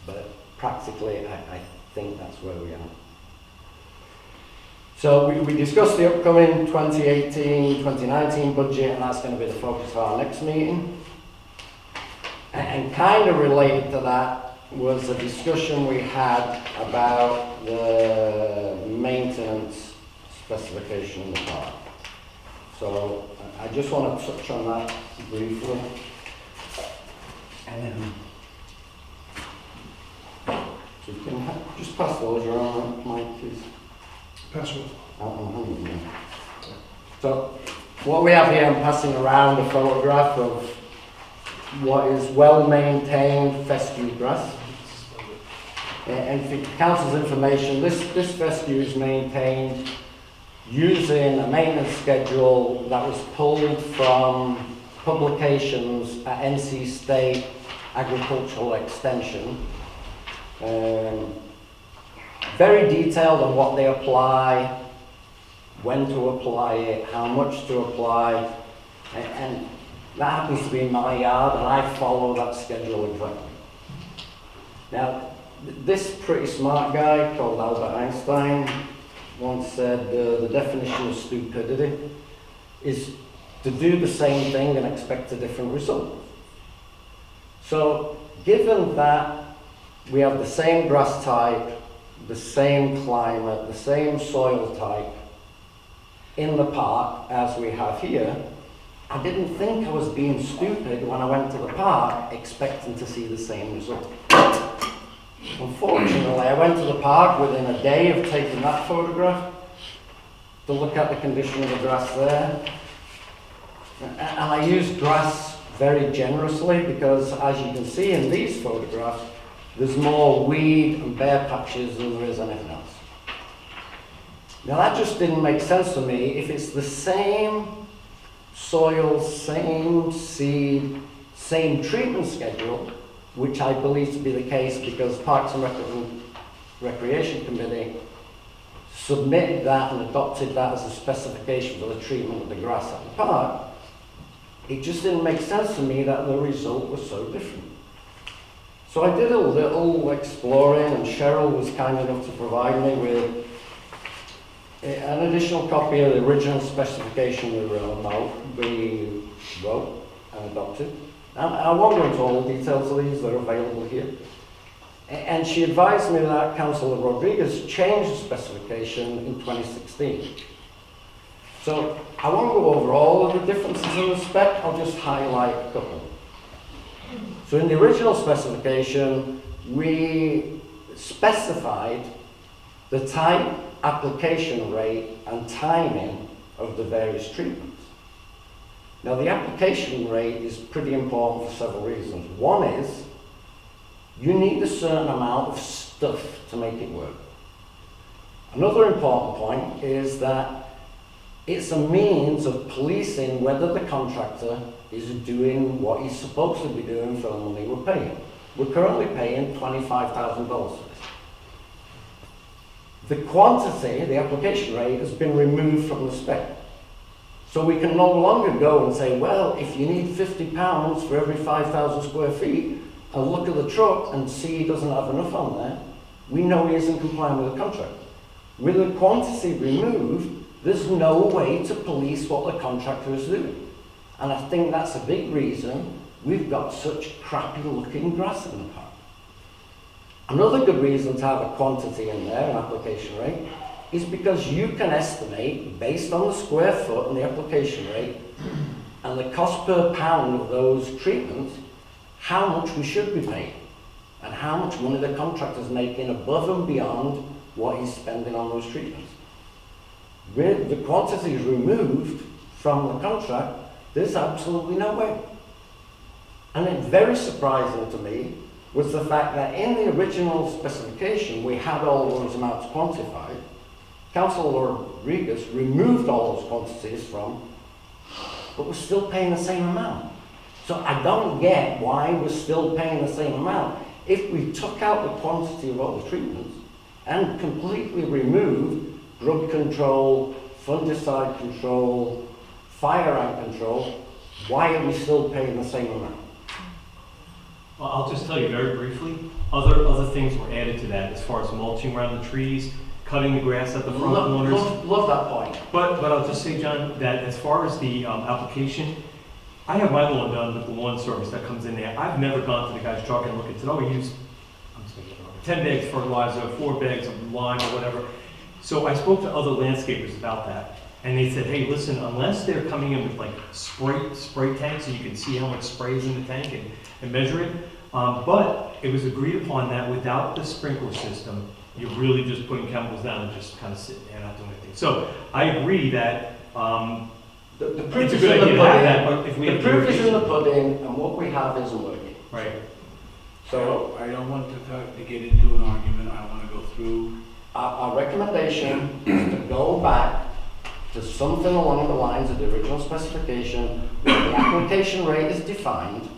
But practically, I think that's where we are. So we discussed the upcoming 2018-2019 budget, and that's going to be the focus of our next meeting. And kind of related to that was a discussion we had about the maintenance specification in the park. So I just want to touch on that briefly. So you can just pass those around, Mike, please. Pass it. So what we have here, I'm passing around a photograph of what is well-maintained fescue grass. And for council's information, this fescue is maintained using a maintenance schedule that was pulled from publications at NC State Agricultural Extension. Very detailed on what they apply, when to apply it, how much to apply, and that happens to be in my yard, and I follow that schedule exactly. Now, this pretty smart guy called Albert Einstein once said the definition of stupidity is to do the same thing and expect a different result. So, given that we have the same grass type, the same climate, the same soil type in the park as we have here, I didn't think I was being stupid when I went to the park expecting to see the same result. Unfortunately, I went to the park within a day of taking that photograph to look at the condition of the grass there. And I used grass very generously because, as you can see in these photographs, there's more weed and bare patches than there is anything else. Now that just didn't make sense to me. If it's the same soil, same seed, same treatment schedule, which I believe to be the case because Parks and Recreation Committee submitted that and adopted that as a specification for the treatment of the grass at the park, it just didn't make sense to me that the result was so different. So I did a little exploring, and Cheryl was kind enough to provide me with an additional copy of the original specification we wrote and adopted. And I won't go into all the details of these, they're available here. And she advised me that Councillor Rodriguez changed the specification in 2016. So I won't go over all of the differences in the spec, I'll just highlight a couple. So in the original specification, we specified the type, application rate, and timing of the various treatments. Now the application rate is pretty important for several reasons. One is, you need a certain amount of stuff to make it work. Another important point is that it's a means of policing whether the contractor is doing what he's supposed to be doing for the money we're paying. We're currently paying $25,000 for this. The quantity, the application rate, has been removed from the spec. So we can no longer go and say, well, if you need £50 for every 5,000 square feet, and look at the truck and see he doesn't have enough on there, we know he isn't complying with the contract. With the quantity removed, there's no way to police what the contractor is doing. And I think that's a big reason we've got such crappy looking grass in the park. Another good reason to have a quantity in there, an application rate, is because you can estimate, based on the square foot and the application rate, and the cost per pound of those treatments, how much we should be paying, and how much money the contractor's making above and beyond what he's spending on those treatments. With the quantities removed from the contract, there's absolutely no way. And it's very surprising to me was the fact that in the original specification we had all those amounts quantified. Councillor Rodriguez removed all those quantities from, but we're still paying the same amount. So I don't get why we're still paying the same amount. If we took out the quantity of all the treatments and completely removed drug control, fungicide control, fire ant control, why are we still paying the same amount? Well, I'll just tell you very briefly, other things were added to that as far as mulching around the trees, cutting the grass at the front corners. Love that point. But I'll just say, John, that as far as the application, I have my lawn done with the lawn service that comes in there. I've never gone to the guy's truck and looked and said, oh, we use 10 bags of fertilizer, 4 bags of lime or whatever. So I spoke to other landscapers about that. And they said, hey, listen, unless they're coming in with like spray tanks and you can see how much spray is in the tank and measure it. But it was agreed upon that without the sprinkler system, you're really just putting chemicals down and just kind of sitting there not doing anything. So I agree that The proof it's a is good in the idea to have pudding. that, but if we The have proof is in the irrigation- pudding, and what we have isn't working. Right. So I don't want to get into an argument, I want to go through. our recommendation is to go back to something along the lines of the original specification where the application rate is defined.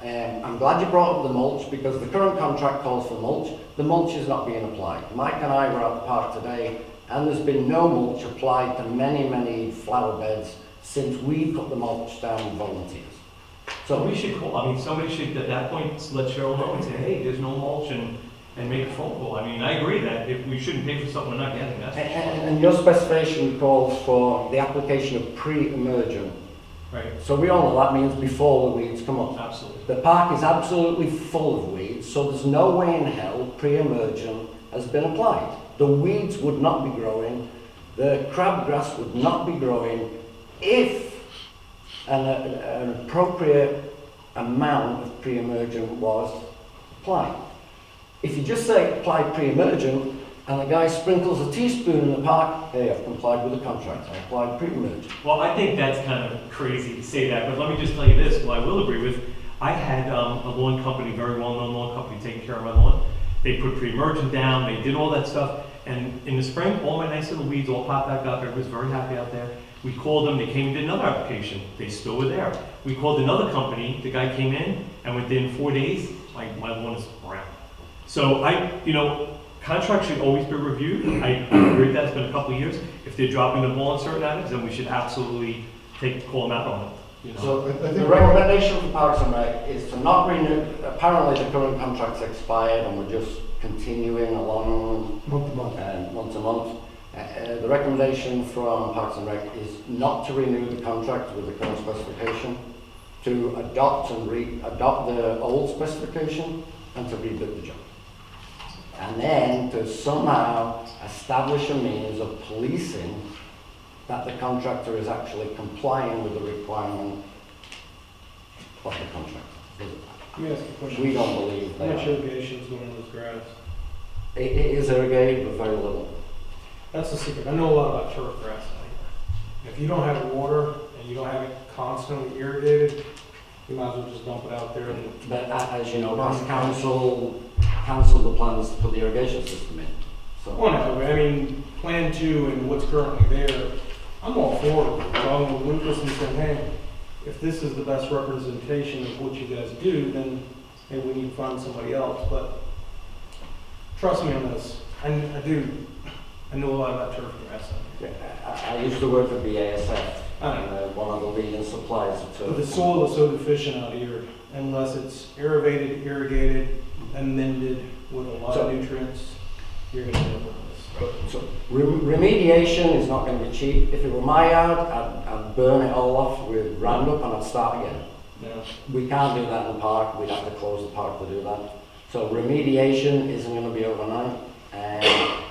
I'm glad you brought up the mulch because the current contract calls for mulch. The mulch is not being applied. Mike and I were at the park today and there's been no mulch applied to many, many flower beds since we put the mulch down with volunteers. So we should call, I mean, somebody should at that point let Cheryl know and say, hey, there's no mulch and make a phone call. I mean, I agree that if we shouldn't pay for something we're not getting, that's for sure. And your specification calls for the application of pre-emergent. Right, So we all know that means before the weeds come up. absolutely. The park is absolutely full of weeds, so there's no way in hell pre-emergent has been applied. The weeds would not be growing, the crabgrass would not be growing if an appropriate amount of pre-emergent was applied. If you just say apply pre-emergent and the guy sprinkles a teaspoon in the park, hey, I've complied with the contract, I applied pre-emergent. Well, I think that's kind of crazy to say that, but let me just tell you this, what I will agree with. I had a lawn company, very well-known lawn company, taking care of my lawn. They put pre-emergent down, they did all that stuff. And in the spring, all my nice little weeds all popped back up. Everybody's very happy out there. We called them, they came and did another application. They still were there. We called another company, the guy came in, and within 4 days, my lawn is brown. So contracts should always be reviewed. I agree with that, it's been a couple of years. If they're dropping the ball on certain items, then we should absolutely call them out on it. So I the think recommendation for Parks and Rec is to not renew, apparently the current contract's expired and we're just continuing along month to month. month to month. The recommendation from Parks and Rec is not to renew the contract with the current specification, to adopt the old specification and to rebid the job. And then to somehow establish a means of policing that the contractor is actually complying with the requirement of the contract. Let me ask you a question. We don't believe How they much are. irrigation is going on this grass? It is irrigated, but very little. That's the secret. I know a lot about turf grass out here. If you don't have water and you don't have it constantly irrigated, you might as well just dump it out there. But as you know, council the plans to put the irrigation system in. So Well, no, I mean, Plan 2 and what's currently there, I'm all for it. Along with Lucas and saying, hey, if this is the best representation of what you guys do, then maybe we need to find somebody else. But trust me on this. I know a lot about turf grass out here. I used to work for BASF, I know. and one of the leading suppliers of But the turf. soil is so deficient out here, unless it's irrigated, amended with a lot of nutrients, you're gonna end up with this. So remediation is not going to be cheap. If it were my yard, I'd burn it all off with Roundup and I'd start again. Now, We can't do that in the park. We'd have to close the park to do that. So remediation isn't going to be overnight, and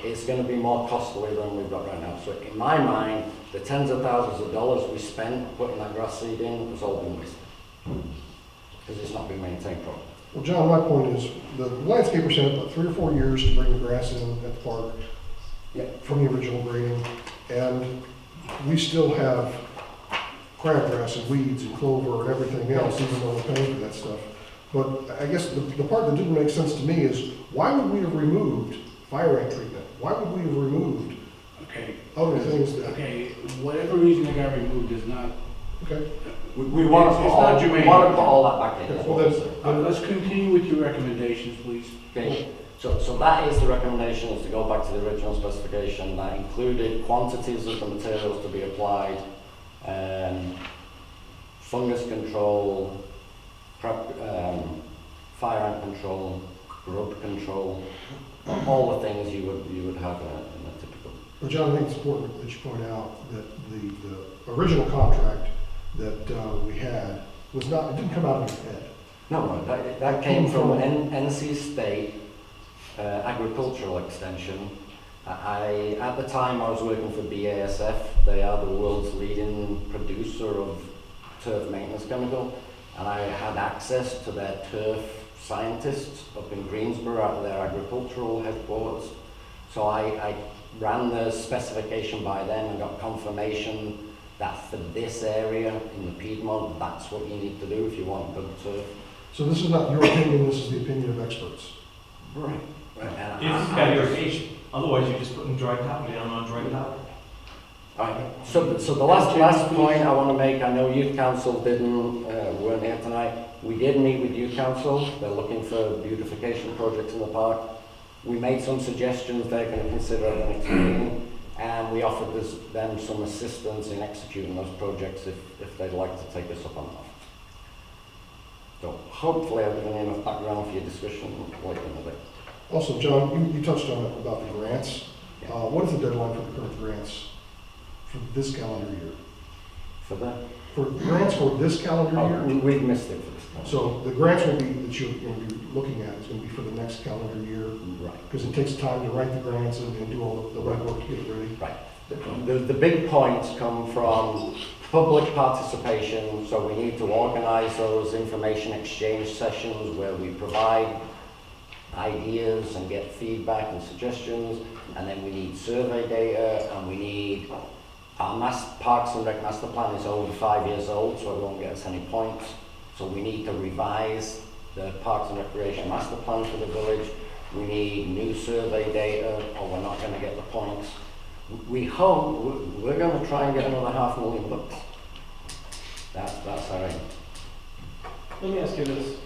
it's going to be more costly than we've got right now. So in my mind, the tens of thousands of dollars we spent putting that grass seed in was all been wasted because it's not been maintained properly. Well, John, my point is, the landscaper sent about 3 or 4 years to bring the grass in at the park. Yeah. From the original grading, and we still have crabgrass and weeds and clover and everything else, even though we're paying for that stuff. But I guess the part that didn't make sense to me is, why would we have removed fire ant treatment? Why would we have removed Okay, other things that, okay, whatever reason it got removed is not, okay? We want to It's put not all, germane. we want to put all that back in. Well, then- let's continue with your recommendations, please. Okay, so that is the recommendation, is to go back to the original specification that included quantities of the materials to be applied, fungus control, fire ant control, grub control, all the things you would have in a typical. But John, I think it's important that you point out that the original contract that we had was not, it didn't come out of your head. No, that came from NC State Agricultural Extension. At the time I was working for BASF. They are the world's leading producer of turf maintenance chemical, and I had access to their turf scientists up in Greensboro at their agricultural headquarters. So I ran the specification by them and got confirmation that for this area in the Piedmont, that's what you need to do if you want good turf. So this is not your opinion, this is the opinion of experts. Right. If you've got irrigation, otherwise you're just putting dry powder down on dry powder. Alright, so the last point I want to make, I know youth council weren't here tonight. We did meet with youth council. They're looking for beautification projects in the park. We made some suggestions they're going to consider at the next meeting, and we offered them some assistance in executing those projects if they'd like to take us up on that. So hopefully I've given you enough background for your discussion later in the day. Also, John, you touched on it about the grants. Yeah. What is the deadline for the current grants for this calendar year? For that? For grants for this calendar Oh, year? we've missed it for this time. So the grants that you're going to be looking at is going to be for the next calendar year, Right. because it takes time to write the grants and do all the legwork to get it ready. Right. The big points come from public participation, so we need to organise those information exchange sessions where we provide ideas and get feedback and suggestions, and then we need survey data, and we need our Parks and Rec master plan is over 5 years old, so it won't get us any points. So we need to revise the Parks and Recreation master plan for the village. we need new survey data, or we're not gonna get the points. We hope, we're gonna try and get another $500,000. That's our aim. Let me ask you this.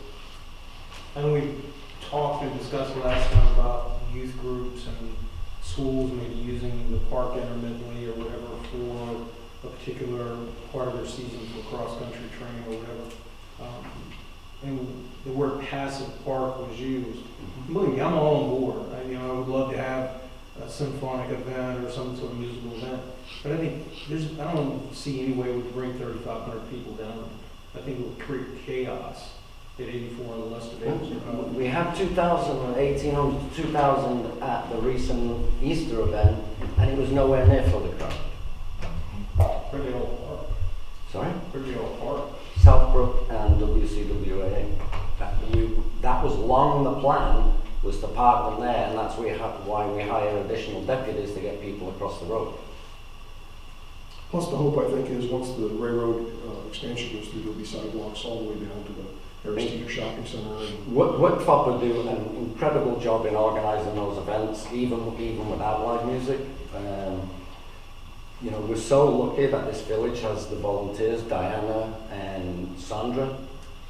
I know we talked and discussed last time about youth groups and schools maybe using the park intermittently or whatever for a particular part of their season for cross-country training or whatever. And the word passive park was used. Believe me, I'm all on board. I would love to have a symphonic event or some sort of musical event. But I think I don't see any way we could bring 3,500 people down. I think it would create chaos at 84 on the West of We had 1,800 to 2,000 at the recent Easter event, and it was nowhere near fully crowded. Pretty old park. Sorry? Pretty old park. Southbrook and WCWA. That was long the plan, was to park them there, and that's why we hire additional deputies to get people across the road. Plus, the hope, I think, is once the railroad expansion goes through, there'll be sidewalks all the way down to the Harris Teeter Shopping Center. And Woodfop would do an incredible job in organising those events, even without live music. We're so lucky that this village has the volunteers, Diana and Sandra.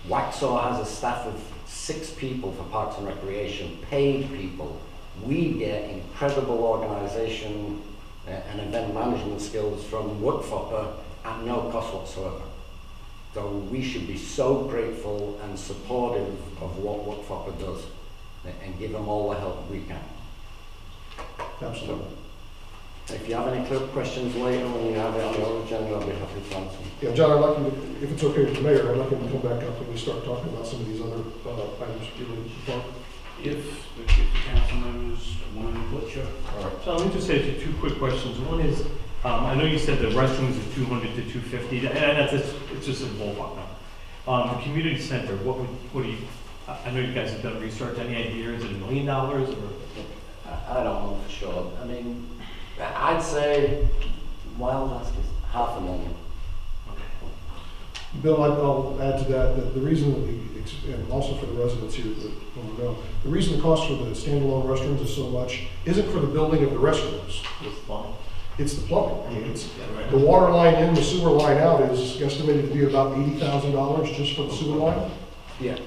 Waxhaw has a staff of 6 people for Parks and Recreation, paid people. We get incredible organisation and event management skills from Woodfopper at no cost whatsoever. So we should be so grateful and supportive of what Woodfopper does and give them all the help we can. absolutely. If you have any questions later when you have it on your agenda, I'll be happy to answer. Yeah, John, I'd like you to, if it's okay with the mayor, I'd like him to come back up and we start talking about some of these other items related to the park. If the council members want to put your, So let me just say 2 quick questions. One is, I know you said the restrooms are 200 to 250, and it's just a ballpark number. The community center, what do you, I know you guys have done research, any idea, is it $1 million or? I don't know for sure. I mean, I'd say wild ask is $500,000. Bill, I'll add to that the reason that and also for the residents here that want to know, the reason the cost for the standalone restrooms is so much isn't for the building of the restrooms. It's the plumbing. I mean, it's the water line in, the sewer line out is estimated to be about $80,000 just for the sewer line. Yeah.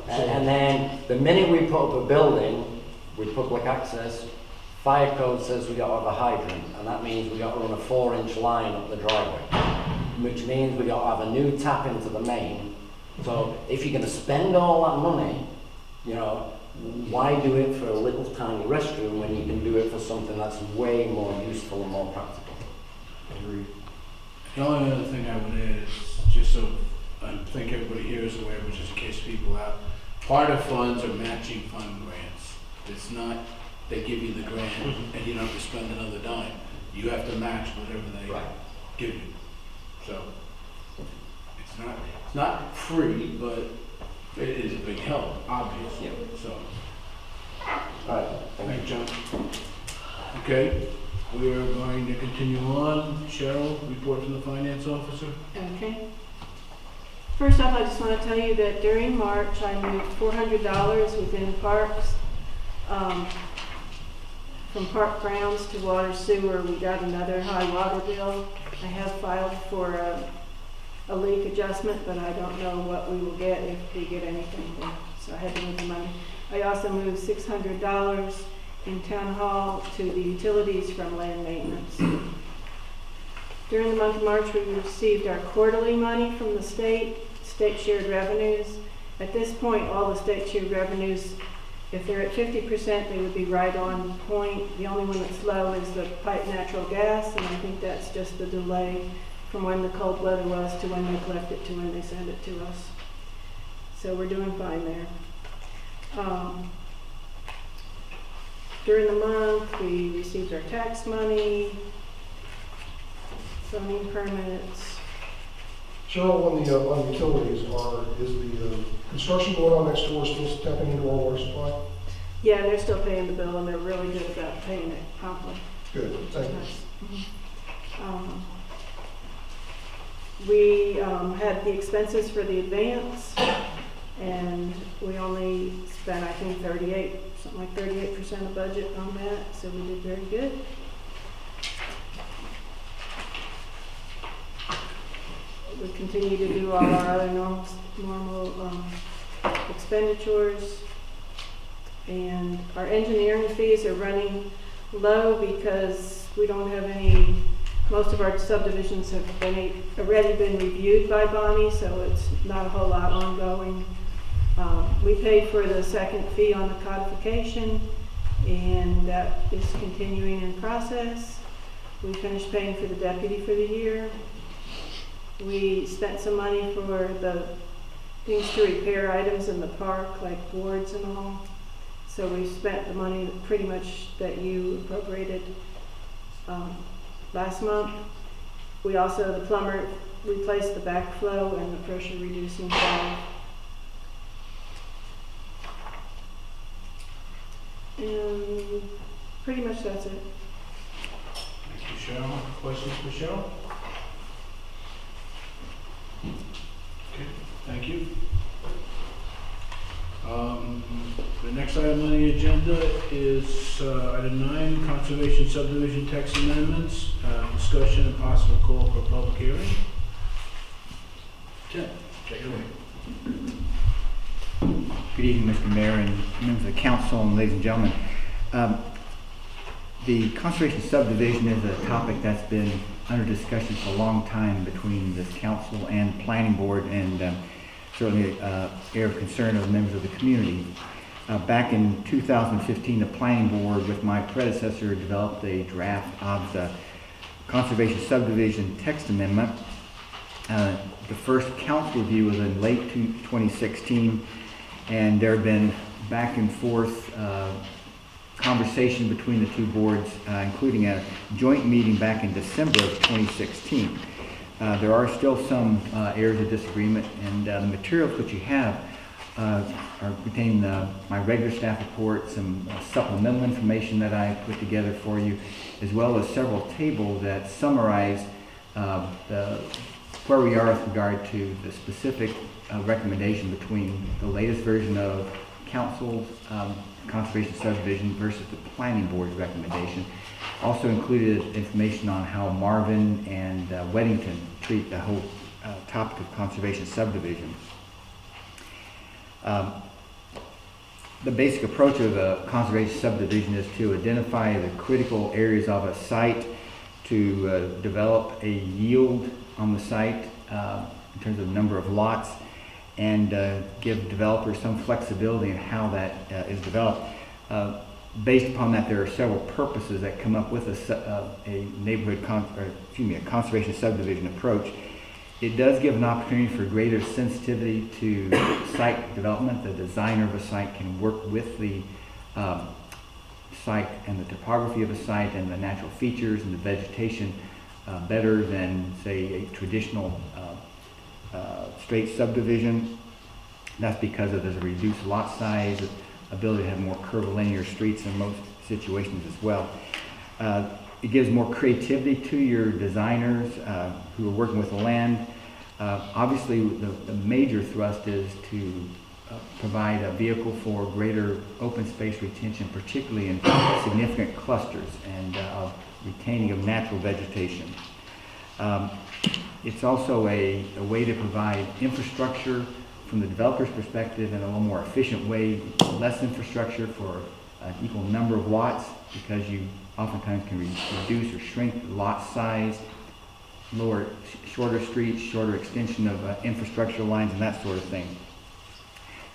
And then the minute we put up a building with public access, fire code says we got to have a hydrant, and that means we got to run a 4-inch line up the driveway, which means we got to have a new tap into the main. So if you're going to spend all that money, why do it for a little tiny restroom when you can do it for something that's way more useful and more practical? Agreed. The only other thing I would add is, just so I think everybody here is aware, but just in case people out, part of funds are matching fund grants. It's not they give you the grant and you don't have to spend another dime. You have to match whatever they give you. So it's not free, but it is a big help, obviously. Yeah. So, All right. thank you, John. Okay, we are going to continue on. Cheryl, report from the finance officer. Okay. First off, I just want to tell you that during March, I moved $400 within parks, from park grounds to water sewer. We got another high water bill. I have filed for a leak adjustment, but I don't know what we will get if we get anything. So I had to move the money. I also moved $600 in town hall to the utilities from land maintenance. During the month of March, we received our quarterly money from the state shared revenues. At this point, all the state shared revenues, if they're at 50%, they would be right on point. The only one that's low is the pipe natural gas, and I think that's just the delay from when the cold weather was to when they collect it to when they send it to us. So we're doing fine there. During the month, we received our tax money, zoning permits. Cheryl, on the utilities, is the construction going on next door still stepping into our water supply? Yeah, they're still paying the bill, and they're really good about paying it promptly. Good, thank you. Nice. We had the expenses for the advance. And we only spent, I think, 38% of budget on that, so we did very good. We continue to do all our other normal expenditures. And our engineering fees are running low because we don't have any, most of our subdivisions have already been reviewed by Bonnie, so it's not a whole lot ongoing. We paid for the second fee on the codification, and that is continuing in process. We finished paying for the deputy for the year. We spent some money for the things to repair items in the park, like boards and all. So we spent the money pretty much that you appropriated last month. We also, the plumber replaced the backflow and the pressure reducing valve. And pretty much that's it. Thank you, Cheryl. Questions for Cheryl? Okay, thank you. The next item on the agenda is item 9, Conservation Subdivision Text Amendments, discussion and possible call for a public hearing. Tim, take it away. Good evening, Mr. Mayor and members of the council and ladies and gentlemen. The conservation subdivision is a topic that's been under discussion for a long time between this council and planning board, and certainly area of concern of members of the community. Back in 2015, the planning board with my predecessor developed a draft of the conservation subdivision text amendment. The first council review was in late 2016, and there have been back and forth conversation between the two boards, including a joint meeting back in December of 2016. There are still some areas of disagreement, and the materials that you have contain my regular staff report, some supplemental information that I put together for you, as well as several tables that summarize where we are with regard to the specific recommendation between the latest version of council's conservation subdivision versus the planning board's recommendation. Also included information on how Marvin and Weddington treat the whole topic of conservation subdivision. The basic approach of a conservation subdivision is to identify the critical areas of a site, to develop a yield on the site in terms of number of lots, and give developers some flexibility in how that is developed. Based upon that, there are several purposes that come up with a conservation subdivision approach. It does give an opportunity for greater sensitivity to site development. The designer of a site can work with the site and the topography of a site and the natural features and the vegetation better than, say, a traditional straight subdivision. That's because there's a reduced lot size, ability to have more curvilinear streets in most situations as well. It gives more creativity to your designers who are working with the land. Obviously, the major thrust is to provide a vehicle for greater open space retention, particularly in significant clusters and retaining of natural vegetation. It's also a way to provide infrastructure from the developer's perspective in a little more efficient way, less infrastructure for an equal number of lots, because you oftentimes can reduce or shrink the lot size, shorter streets, shorter extension of infrastructure lines, and that sort of thing.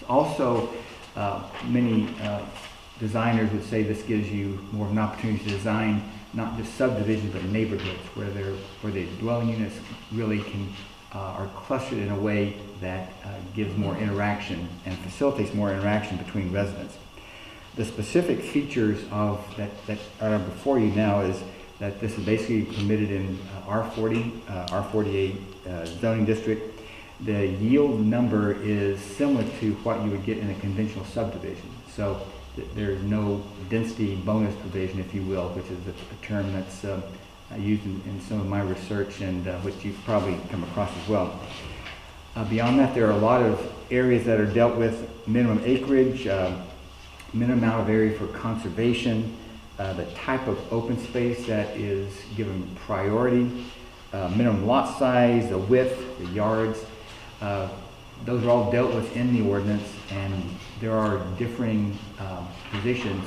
Also, many designers would say this gives you more of an opportunity to design not just subdivisions but neighborhoods where the dwelling units really are clustered in a way that gives more interaction and facilitates more interaction between residents. The specific features of that are before you now is that this is basically permitted in R40, R48 zoning district. The yield number is similar to what you would get in a conventional subdivision. So there's no density bonus provision, if you will, which is a term that's used in some of my research and which you've probably come across as well. Beyond that, there are a lot of areas that are dealt with: minimum acreage, minimum amount of area for conservation, the type of open space that is given priority, minimum lot size, the width, the yards. Those are all dealt with in the ordinance, and there are differing positions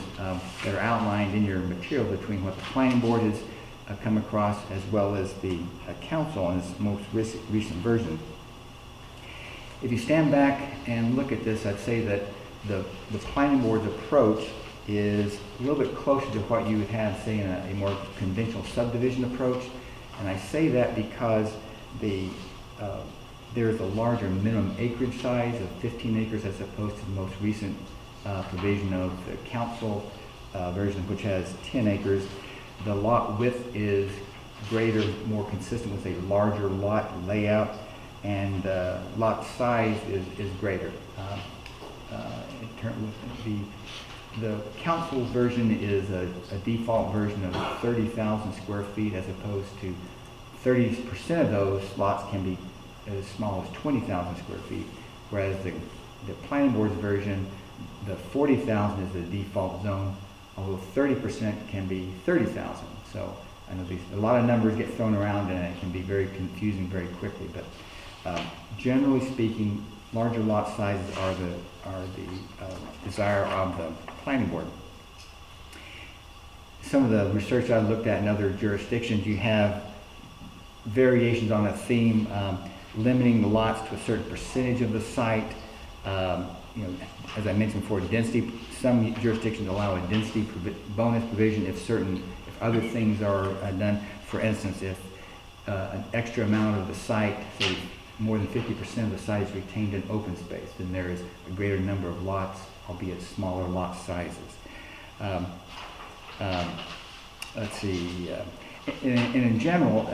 that are outlined in your material between what the planning board has come across as well as the council in its most recent version. If you stand back and look at this, I'd say that the planning board's approach is a little bit closer to what you would have, say, in a more conventional subdivision approach. And I say that because there's a larger minimum acreage size of 15 acres as opposed to the most recent provision of the council version, which has 10 acres. The lot width is greater, more consistent with a larger lot layout, and lot size is greater. The council version is a default version of 30,000 square feet, as opposed to 30% of those lots can be as small as 20,000 square feet, whereas the planning board's version, the 40,000 is the default zone, although 30% can be 30,000. So I know a lot of numbers get thrown around and it can be very confusing very quickly, but generally speaking, larger lot sizes are the desire of the planning board. Some of the research I looked at in other jurisdictions, you have variations on a theme, limiting the lots to a certain percentage of the site. As I mentioned before, density. Some jurisdictions allow a density bonus provision if other things are done. For instance, if an extra amount of the site, say more than 50% of the site is retained in open space, then there is a greater number of lots, albeit smaller lot sizes. Let's see. In general,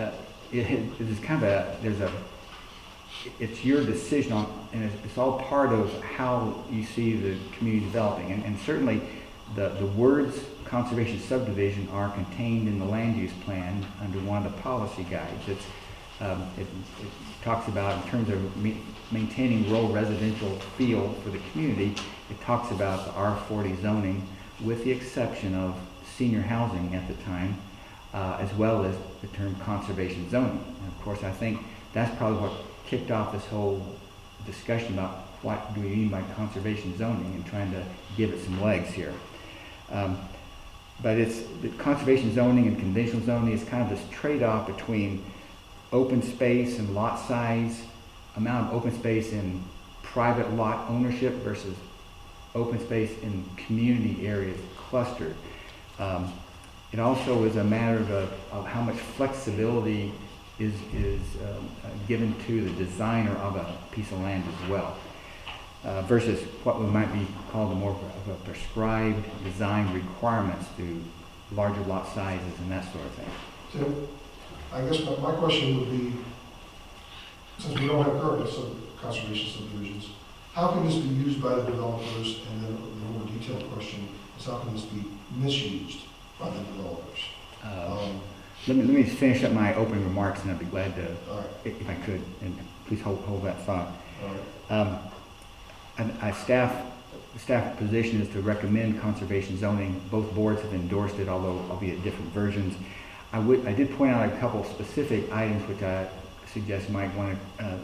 it's your decision on, and it's all part of how you see the community developing. And certainly the words conservation subdivision are contained in the land use plan under one of the policy guides. It talks about, in terms of maintaining rural residential feel for the community, it talks about the R40 zoning with the exception of senior housing at the time, as well as the term conservation zoning. And of course, I think that's probably what kicked off this whole discussion about what do we mean by conservation zoning and trying to give it some legs here. But it's the conservation zoning and conventional zoning is kind of this trade-off between open space and lot size, amount of open space in private lot ownership versus open space in community areas clustered. It also is a matter of how much flexibility is given to the designer of a piece of land as well, versus what we might be called more of a prescribed design requirements to larger lot sizes and that sort of thing. Tim, I guess my question would be, since we don't have current conservation subdivisions, how can this be used by the developers? And then the more detailed question is, how can this be misused by the developers? Let me finish up my opening remarks, and I'd be glad to, All right. if I could, and please hold that thought. All right. The staff position is to recommend conservation zoning. Both boards have endorsed it, although albeit different versions. I did point out a couple specific items which I suggest you might want to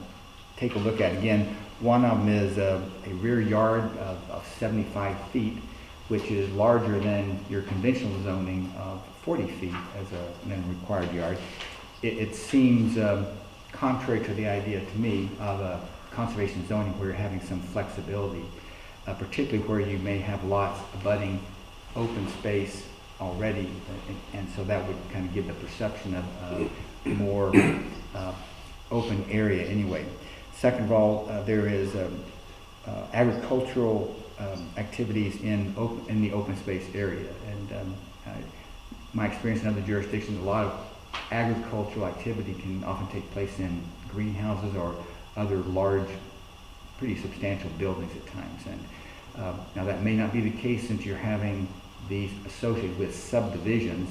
take a look at. Again, one of them is a rear yard of 75 feet, which is larger than your conventional zoning of 40 feet as a minimum required yard. It seems contrary to the idea to me of a conservation zoning where you're having some flexibility, particularly where you may have lots abutting open space already, and so that would kind of give the perception of more open area anyway. Second of all, there is agricultural activities in the open space area, and my experience in other jurisdictions, a lot of agricultural activity can often take place in greenhouses or other large, pretty substantial buildings at times. And now that may not be the case since you're having these associated with subdivisions,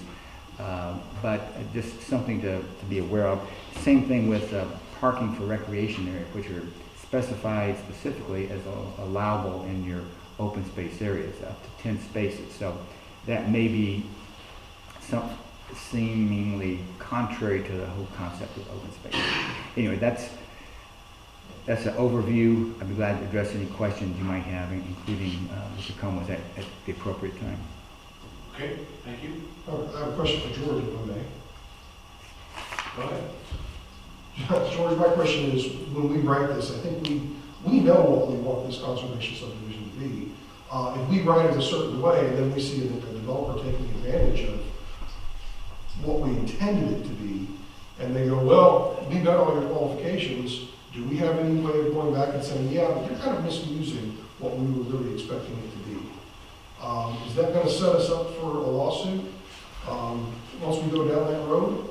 but just something to be aware of. Same thing with parking for recreation area, which are specified specifically as allowable in your open space areas, up to 10 spaces. So that may be some seemingly contrary to the whole concept of open space. Anyway, that's an overview. I'd be glad to address any questions you might have, including Mr. Combs at the appropriate time. Okay, thank you. I have a question for George, if I may. Go ahead. George, my question is, when we write this, I think we know what we want this conservation subdivision to be. If we write it a certain way, and then we see a developer taking advantage of what we intended it to be, and they go, well, we got all your qualifications, do we have any way of going back and saying, yeah, but you're kind of misusing what we were really expecting it to be? Is that going to set us up for a lawsuit once we go down that road?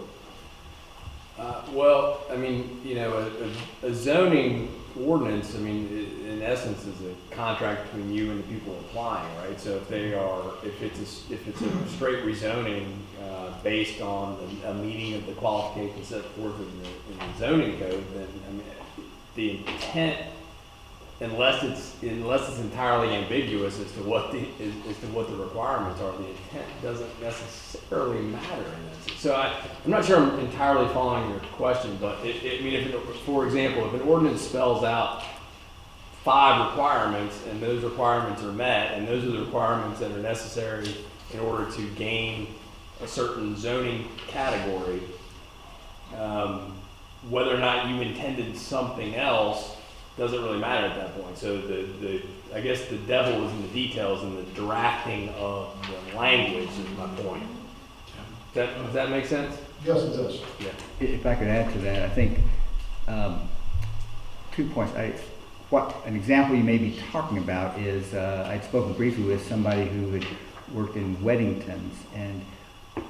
Well, I mean, you know, a zoning ordinance, I mean, in essence, is a contract between you and the people applying, right? So if it's a straight rezoning based on a meeting of the qualifications set forth in the zoning code, then I mean, the intent, unless it's entirely ambiguous as to what the requirements are, the intent doesn't necessarily matter in this. So I'm not sure I'm entirely following your question, but I mean, for example, if an ordinance spells out 5 requirements and those requirements are met, and those are the requirements that are necessary in order to gain a certain zoning category, whether or not you intended something else doesn't really matter at that point. So I guess the devil is in the details and the drafting of the language is my point. Does that make sense? Yes, it does. Yeah. If I could add to that, I think 2 points. An example you may be talking about is I'd spoken briefly with somebody who had worked in Weddingtons, and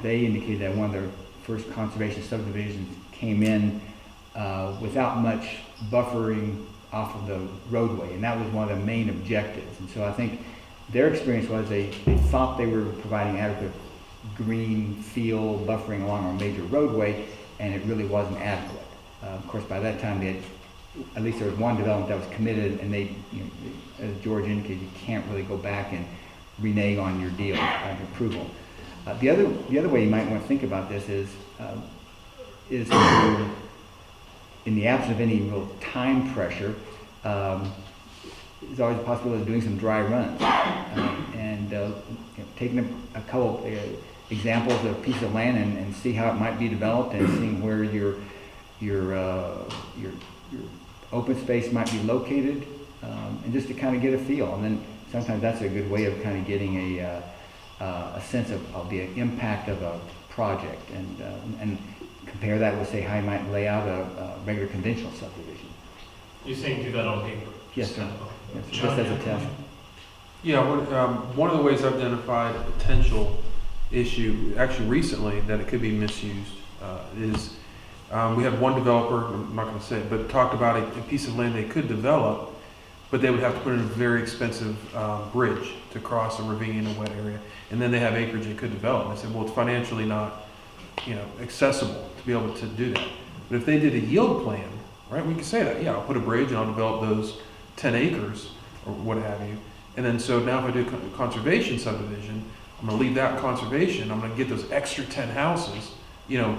they indicated that one of their first conservation subdivisions came in without much buffering off of the roadway, and that was one of the main objectives. And so I think their experience was they thought they were providing adequate green field buffering along a major roadway, and it really wasn't adequate. Of course, by that time, at least there was one development that was committed, and they, you know, as George indicated, you can't really go back and renege on your deal of approval. The other way you might want to think about this is to, in the absence of any real time pressure, there's always a possibility of doing some dry runs and you know, taking a couple examples of a piece of land and see how it might be developed, and seeing where your open space might be located, and just to kind of get a feel. And then sometimes that's a good way of kind of getting a sense of the impact of a project, and compare that with, say, how you might lay out a regular conventional subdivision. You're saying do that on paper? Yes, sir. Okay. Yes, just as a test. Yeah, one of the ways I've identified a potential issue, actually recently, that it could be misused, is we had one developer, I'm not going to say it, but talked about a piece of land they could develop, but they would have to put in a very expensive bridge to cross a ravine in a wet area, and then they have acreage they could develop. And I said, well, it's financially not, accessible to be able to do that. But if they did a yield plan, right, we could say that, yeah, I'll put a bridge and I'll develop those 10 acres or what have you. And then so now if I do a conservation subdivision, I'm going to leave that conservation. I'm going to get those extra 10 houses,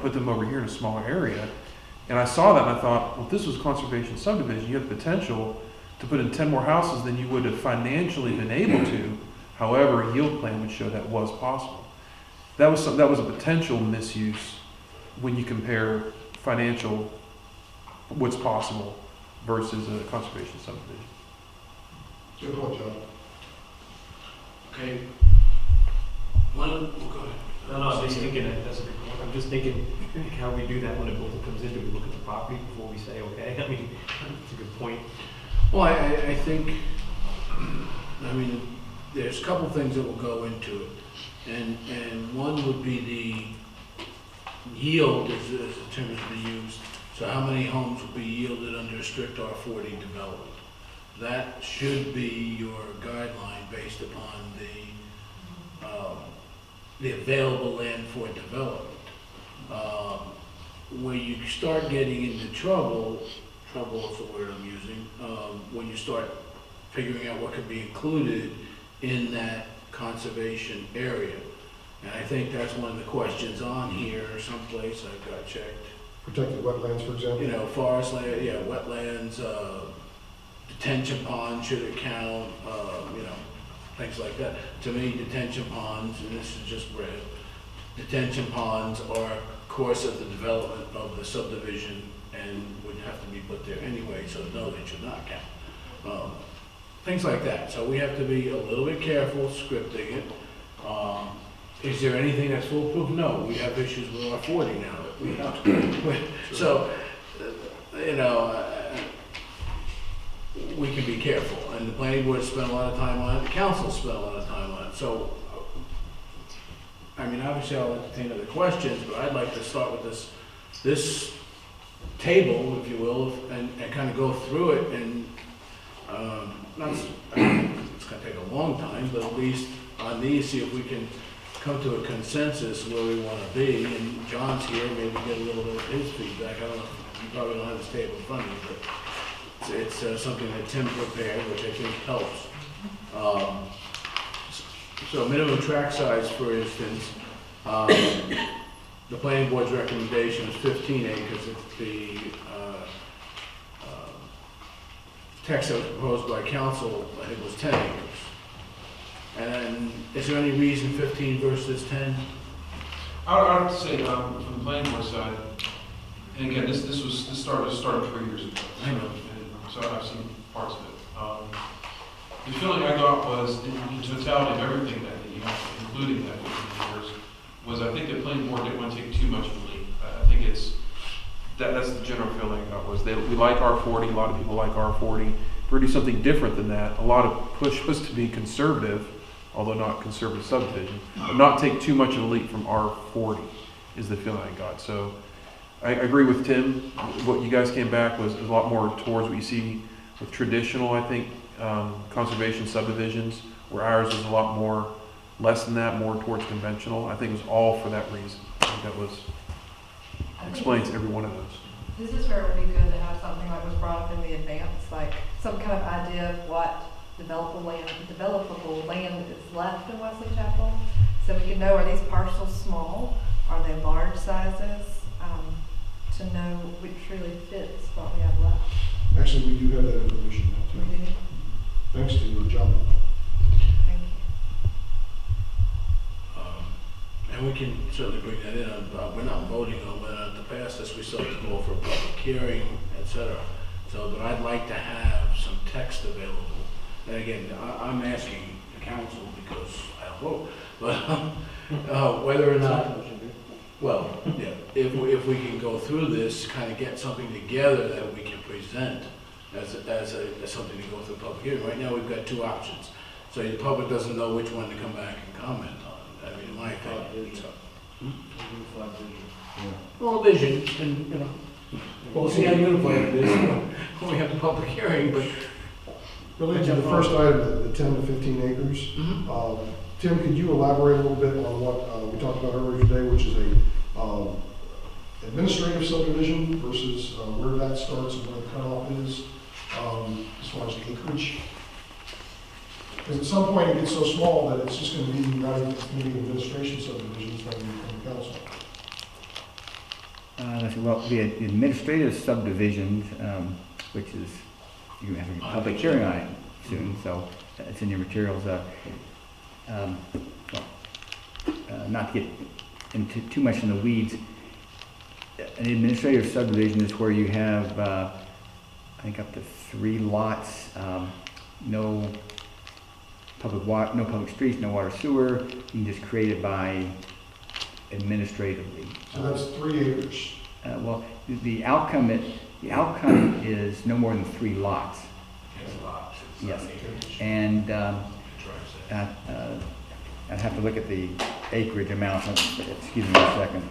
put them over here in a smaller area. And I saw that and I thought, well, if this was conservation subdivision, you have the potential to put in 10 more houses than you would have financially been able to. However, a yield plan would show that was possible. That was a potential misuse when you compare financial, what's possible, versus a conservation subdivision. Good point, John. Okay. Go ahead. No, I'm just thinking that's a good point. I'm just thinking how we do that when a builder comes in. Do we look at the property before we say okay? I mean, it's a good point. Well, I think, there's a couple things that will go into it. And one would be the yield, as the term has been used. So how many homes will be yielded under a strict R40 development? That should be your guideline based upon the available land for development. Where you start getting into trouble trouble is the word I'm using, when you start figuring out what could be included in that conservation area. And I think that's one of the questions on here, someplace I've got checked. Protected wetlands, for example. You know, forest land, yeah, wetlands, detention ponds, should it count, you know, things like that. To me, detention ponds, and this is just red, detention ponds are course of the development of the subdivision and would have to be put there anyway, so no, they should not count. Things like that. So we have to be a little bit careful scripting it. Is there anything that's foolproof? No, we have issues with our 40 now that we have to. So, you know, we can be careful. And the planning board spent a lot of time on it, the council spent a lot of time on it. So, I mean, obviously I'll entertain other questions, but I'd like to start with this table, if you will, and kind of go through it and, not, it's gonna take a long time, but at least on these, see if we can come to a consensus where we want to be. And John's here, maybe get a little bit of his feedback. I don't know, you probably don't have this table in front of you, but it's something that Tim prepared, which I think helps. So minimum tract size, for instance, the planning board's recommendation is 15 acres. The text that was proposed by council, I think, was 10 acres. And then, is there any reason 15 versus 10? I would have to say, from the planning board side, and again, this started 3 years ago. I know. So I've seen parts of it. The feeling I got was, in totality of everything that you have, including that 15 years, was I think the planning board didn't want to take too much of a leap. I think that's the general feeling I got, was we like R40, a lot of people like R40. If we're doing something different than that, a lot of push was to be conservative, although not conservative subdivision, but not take too much of a leap from R40 is the feeling I got. So I agree with Tim. What you guys came back was a lot more towards what you see with traditional, I think, conservation subdivisions, where ours is a lot more, less than that, more towards conventional. I think it was all for that reason. I think that explains every one of those. This is where it would be good to have something like was brought up in the advance, like some kind of idea of what developable land is left in Wesley Chapel. So we can know, are these parcels small? Are they large sizes? To know which really fits what we have left. Actually, we do have that information now, We too. do. Thanks to John. Thank you. And we can certainly bring that in. We're not voting on whether to pass this. We still have to go for a public hearing, et cetera. So, but I'd like to have some text available. And again, I'm asking the council because I don't vote, but whether or not, well, yeah, if we can go through this, kind of get something together that we can present as something to go through public hearing. Right now, we've got two options. So the public doesn't know which one to come back and comment on. I mean, in my opinion. So. Well, vision, and, you know, we'll see how unified it is when we have the public hearing, but. Related to the first item, the 10 to 15 acres, Mm-hmm. Tim, could you elaborate a little bit on what we talked about earlier today, which is a administrative subdivision versus where that starts and where the cutoff is, as far as acreage? Because at some point it gets so small that it's just going to be rather than administration subdivisions than the council. Let's see, well, the administrative subdivisions, which is, you have a public hearing on it soon, so it's in your materials. Not to get into too much in the weeds, an administrative subdivision is where you have, I think, up to 3 lots, no public water, no public streets, no water sewer. You can just create it by administratively. So that's 3 acres. Well, the outcome is no more than 3 lots. Yes, and I'd have to look at the acreage amount. Excuse me a second.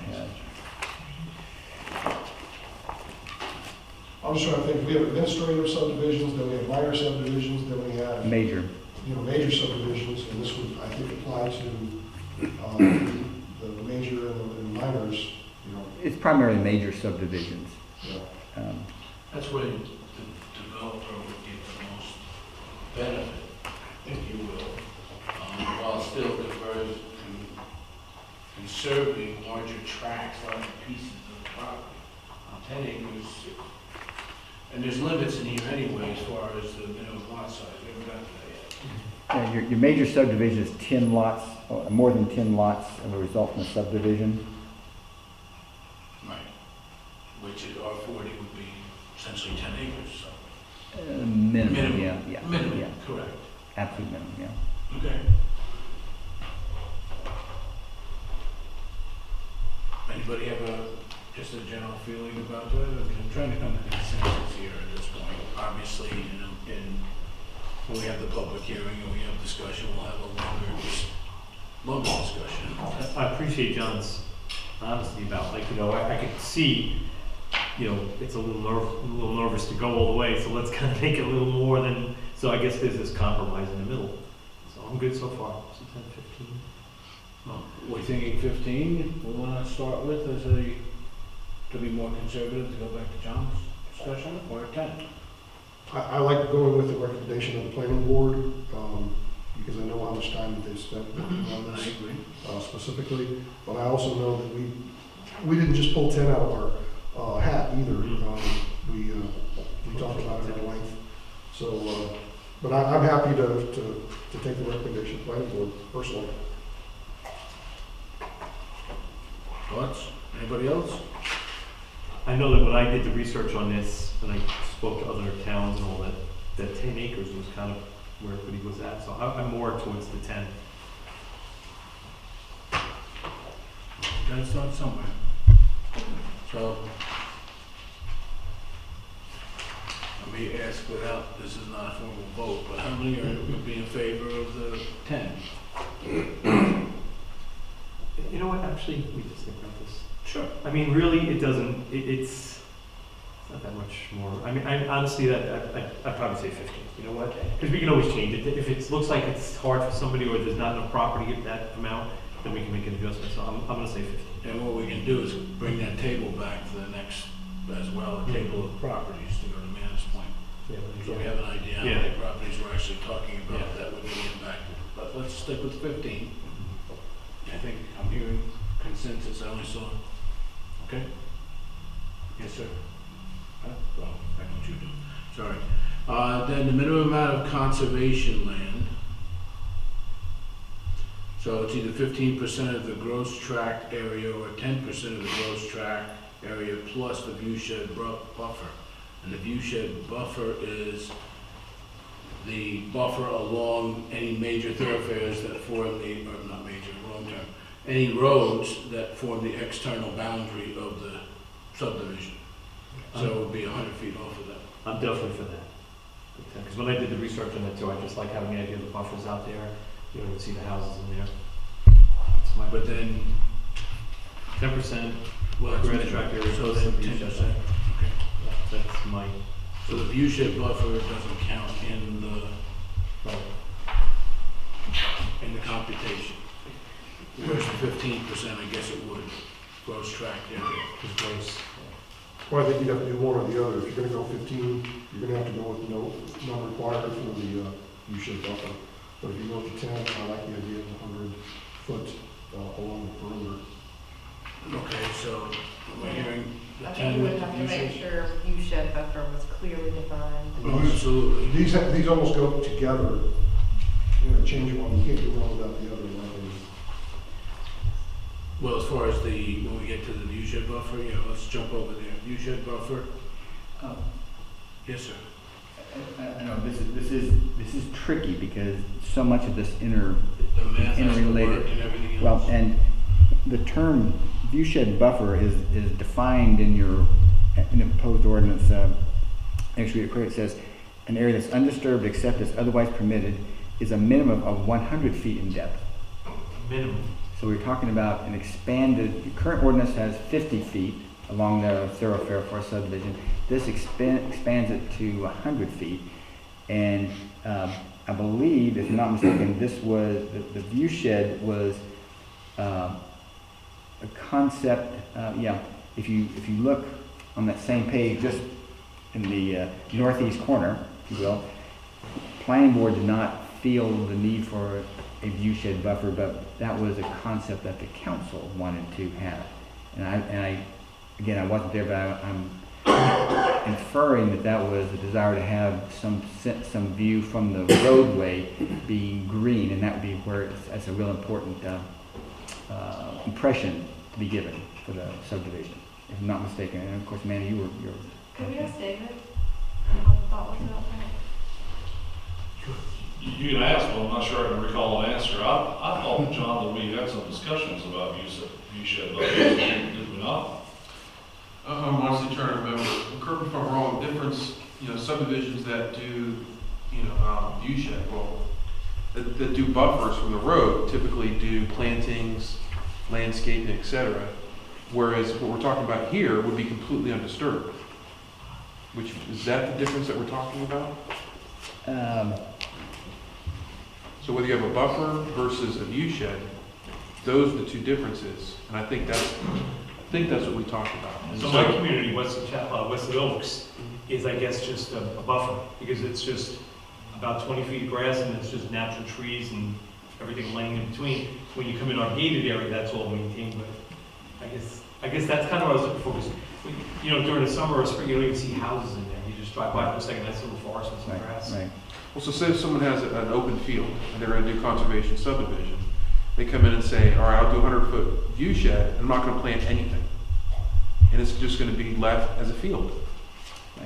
I'm just trying to think, we have administrative subdivisions, then we have minor subdivisions, then we have Major. Major subdivisions, and this would, I think, apply to the major and the minors, It's primarily major subdivisions. Yeah. That's where the developer would get the most benefit, if you will, while still conserving larger tracts, larger pieces of the property. 10 acres, and there's limits in here anyway as far as the minimum lot size, we haven't got to that yet. Your major subdivision is 10 lots, or more than 10 lots as a result from a subdivision. Right. Which at R40 would be essentially 10 acres, so. Minimum, Minimum. yeah. Minimum, Yeah, correct. absolute minimum, yeah. Okay. Anybody have just a general feeling about that? I'm trying to come to consensus here at this point. Obviously, when we have the public hearing and we have discussion, we'll have a longer discussion. I appreciate John's honesty about, like, I could see, it's a little nervous to go all the way, so let's kind of make it a little more than, so I guess there's this compromise in the middle. So I'm good so far, so 10, 15. We're thinking 15, we want to start with to be more conservative, to go back to John's discussion, or 10? I like going with the recommendation of the planning board, because I know how much time that they spent working on I this agree. specifically. But I also know that we didn't just pull 10 out of our hat either. We talked about it at length. So, but I'm happy to take the recommendation of the planning board personally. Thoughts? Anybody else? I know that when I did the research on this, and I spoke to other towns and all that, that 10 acres was kind of where everybody was at, so I'm more towards the 10. You gotta start somewhere. So, let me ask without, this is not a formal vote, but how many would be in favor of the 10? You know what, actually, we just think about this. Sure. I mean, really, it doesn't, it's not that much more. I mean, honestly, I'd probably say 15, you know what? Because we can always change it. If it looks like it's hard for somebody or there's not enough property at that amount, then we can make an adjustment, so I'm gonna say 15. And what we can do is bring that table back for the next, as well, a table of properties to go to Manus Point. Yeah, So we have an idea how Yeah. many properties we're actually talking about Yeah. that would be impacted. But let's stick with 15. I think I'm hearing consensus, I only saw, okay? Yes, sir. Well, I know what you do, sorry. Then the minimum amount of conservation land. So it's either 15% of the gross tract area or 10% of the gross tract area plus the viewshed buffer. And the viewshed buffer is the buffer along any major thoroughfares that form the, or not major, wrong term, any roads that form the external boundary of the subdivision. So it would be 100 feet off of that. I'm definitely for that. Because when I did the research on that too, I just like having the idea of the buffers out there. You know, you can see the houses in there. That's my, But then, 10%, well, that's Granite tract area, so then plus the 10%. viewshed. Okay. That's my, So the viewshed buffer doesn't count in the computation. Whereas the 15%, I guess it would, gross tract area. is gross. Well, I think you'd have to do one or the other. If you're gonna go 15, you're gonna have to go with no required for the U-shaped buffer. But if you go to 10, I like the idea of the 100-foot along the perimeter. Okay, so we're hearing the I 10 think we with would the have to make viewshed? sure viewshed buffer was clearly defined. Oh, absolutely. These almost go together, change one, you can't do one without the other. Well, as far as when we get to the viewshed buffer, yeah, let's jump over there. Viewshed buffer? Yes, sir. I know this is tricky because so much of this The math has to interrelated. work and everything else. Well, and the term viewshed buffer is defined in the proposed ordinance. Actually, it says an area that's undisturbed except as otherwise permitted is a minimum of 100 feet in depth. Minimum. So we're talking about an expanded, the current ordinance has 50 feet along the thoroughfare for a subdivision. This expands it to 100 feet. And I believe, if I'm not mistaken, this was, the viewshed was a concept, if you look on that same page, just in the northeast corner, if you will. Planning board did not feel the need for a view shed buffer, but that was a concept that the council wanted to have. And I again, I wasn't there, but I'm inferring that that was a desire to have some view from the roadway being green, and that would be where that's a real important impression to be given for the subdivision, if I'm not mistaken. And of course, Manny, you're. Could we ask David what the thought was about that? You can ask, but I'm not sure I can recall an answer. I thought, John, that we had some discussions about view shed buffers, did we not? I'm honestly trying to remember, correct me if I'm wrong, difference, subdivisions that do, view shed, well, that do buffers from the road typically do plantings, landscaping, et cetera. Whereas what we're talking about here would be completely undisturbed. Which, is that the difference that we're talking about? So whether you have a buffer versus a view shed, those are the two differences. And I think that's what we talked about. And So my community, Wesley Oaks, is I guess just a buffer, because it's just about 20 feet of grass and it's just natural trees and everything laying in between. When you come in our gated area, that's all maintained, but I guess that's kind of what I was looking for, because, during the summer or spring, you don't even see houses in there. You just drive by for a second, nice little forest with some grass. Right. Well, so say if someone has an open field and they're gonna do conservation subdivision, they come in and say, all right, I'll do a 100-foot view shed, and I'm not gonna plant anything. And it's just gonna be left as a field.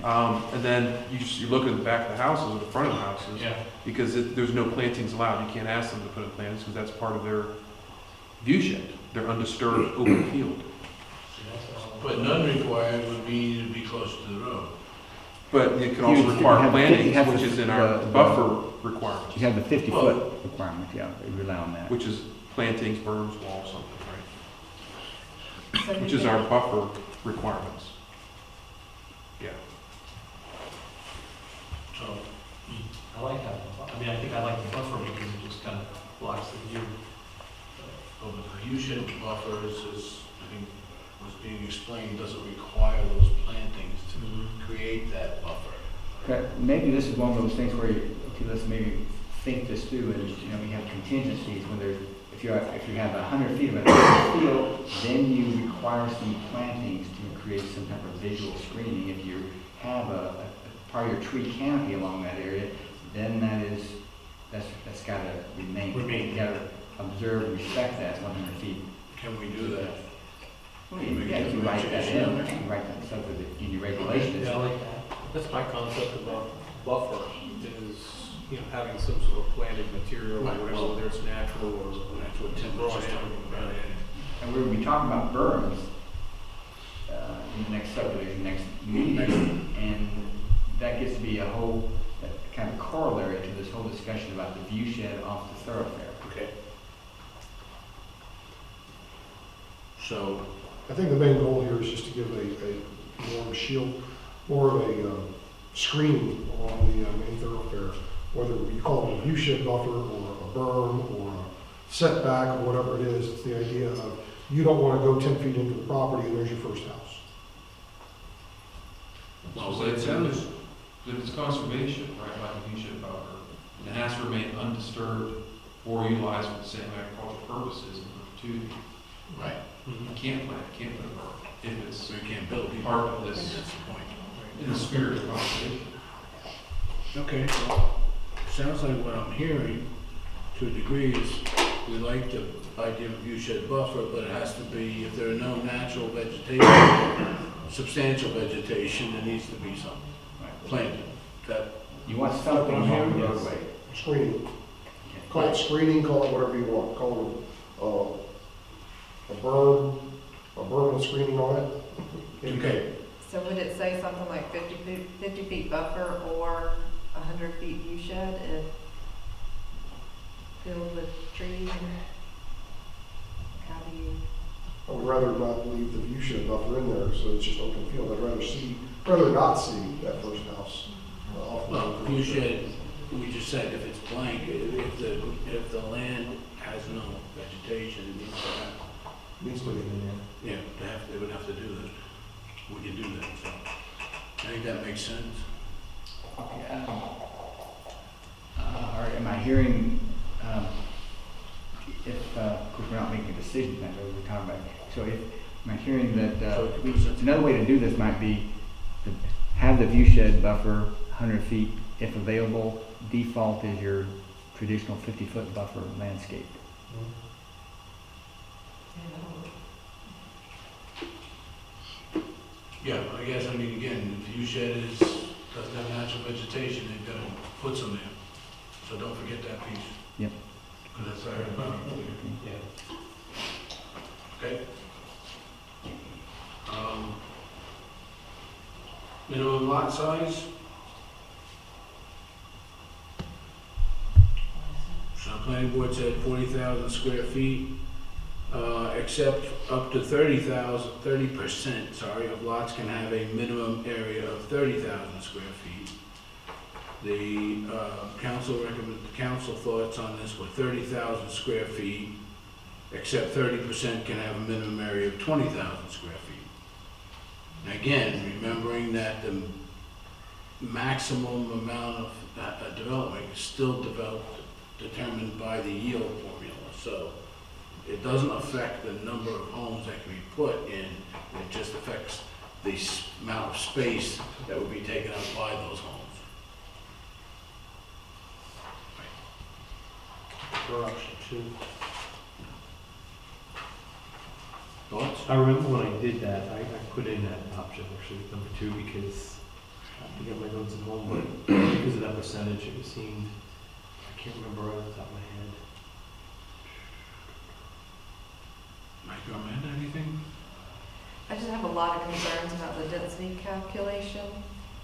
And then you look at the back of the houses or the front of the houses, Yeah. because there's no plantings allowed. You can't ask them to put in plantings because that's part of their view shed, their undisturbed open field. But none required would be to be close to the road. But it can also You require have plantings, the- which is in our buffer requirements, You have the 50-foot requirement, yeah, they rely on that. which is plantings, berms, walls, something, right? So Which you is think- our buffer requirements. Yeah. So, I like that. I think I like the buffer because it just kind of blocks the view. but the view shed buffers, as I think was being explained, doesn't require those plantings to create that buffer. Okay, maybe this is one of those things where let's maybe think this through, and we have contingencies when there's, if you have 100 feet of a field, then you require some plantings to create some type of visual screening. If you have a part of your tree canopy along that area, then that's got to remain. You got to observe and respect that 100 feet. Can we do that? Yeah, if you write that in, you write that stuff in your regulations. Yeah, I like that. That's my concept about buffer, is, having some sort of planted material, or Right, whatever, well, whether it's natural or That's what Tim was just talking about. And we're going to be talking about berms in the next subdivision, next meeting, and that gets to be a whole kind of corollary to this whole discussion about the view shed off the thoroughfare. Okay. So, I think the main goal here is just to give a more of a shield, more of a screening along the main thoroughfare, whether you call it a view shed buffer or a berm or a setback or whatever it is. It's the idea of you don't want to go 10 feet into the property and there's your first house. well, So it it's sounds, if it's conservation, right, like a view shed buffer, it has to remain undisturbed or utilized for the same agricultural purposes in perpetuity. right, You can't plant, can't put a berm if it's so you can't build either. part of That's this, the point. in the spirit of conservation. Okay, well, sounds like what I'm hearing, to a degree, is we like the idea of view shed buffer, but it has to be, if there are no natural vegetation, substantial vegetation, there needs to be some planted. That, You want something along the roadway. Screening. Call it screening, call it whatever you want. Call it a berm with screening on it. okay, So would it say something like 50 feet buffer or 100 feet view shed if filled with trees? How do you? I would rather not leave the view shed buffer in there, so it's just open field. I'd rather not see that first house. well, view shed, we just said if it's blank, if the land has no vegetation, it needs to have, Needs to be in there. yeah, they would have to do that. We can do that, so. I think that makes sense. Okay, all right, am I hearing, if, of course, we're not making a decision tonight, but we're talking about, so if, am I hearing that, another way to do this might be to have the view shed buffer 100 feet if available, default is your traditional 50-foot buffer landscape. Yeah, I guess, I mean, again, the view shed doesn't have natural vegetation, they've got to put some there. So don't forget that piece. Yep. Because that's our, Yeah. okay? Minimum lot size? So planning board said 40,000 square feet, except up to 30% of lots can have a minimum area of 30,000 square feet. The council thoughts on this were 30,000 square feet, except 30% can have a minimum area of 20,000 square feet. And again, remembering that the maximum amount of development is still determined by the yield formula. So it doesn't affect the number of homes that can be put in, it just affects the amount of space that would be taken up by those homes. For option 2. Thoughts? I remember when I did that, I put in that option, actually, number 2, because I have to get my notes at home, but because of that percentage, it seemed, I can't remember right off the top of my head. Mike, you want to add anything? I just have a lot of concerns about the density calculation,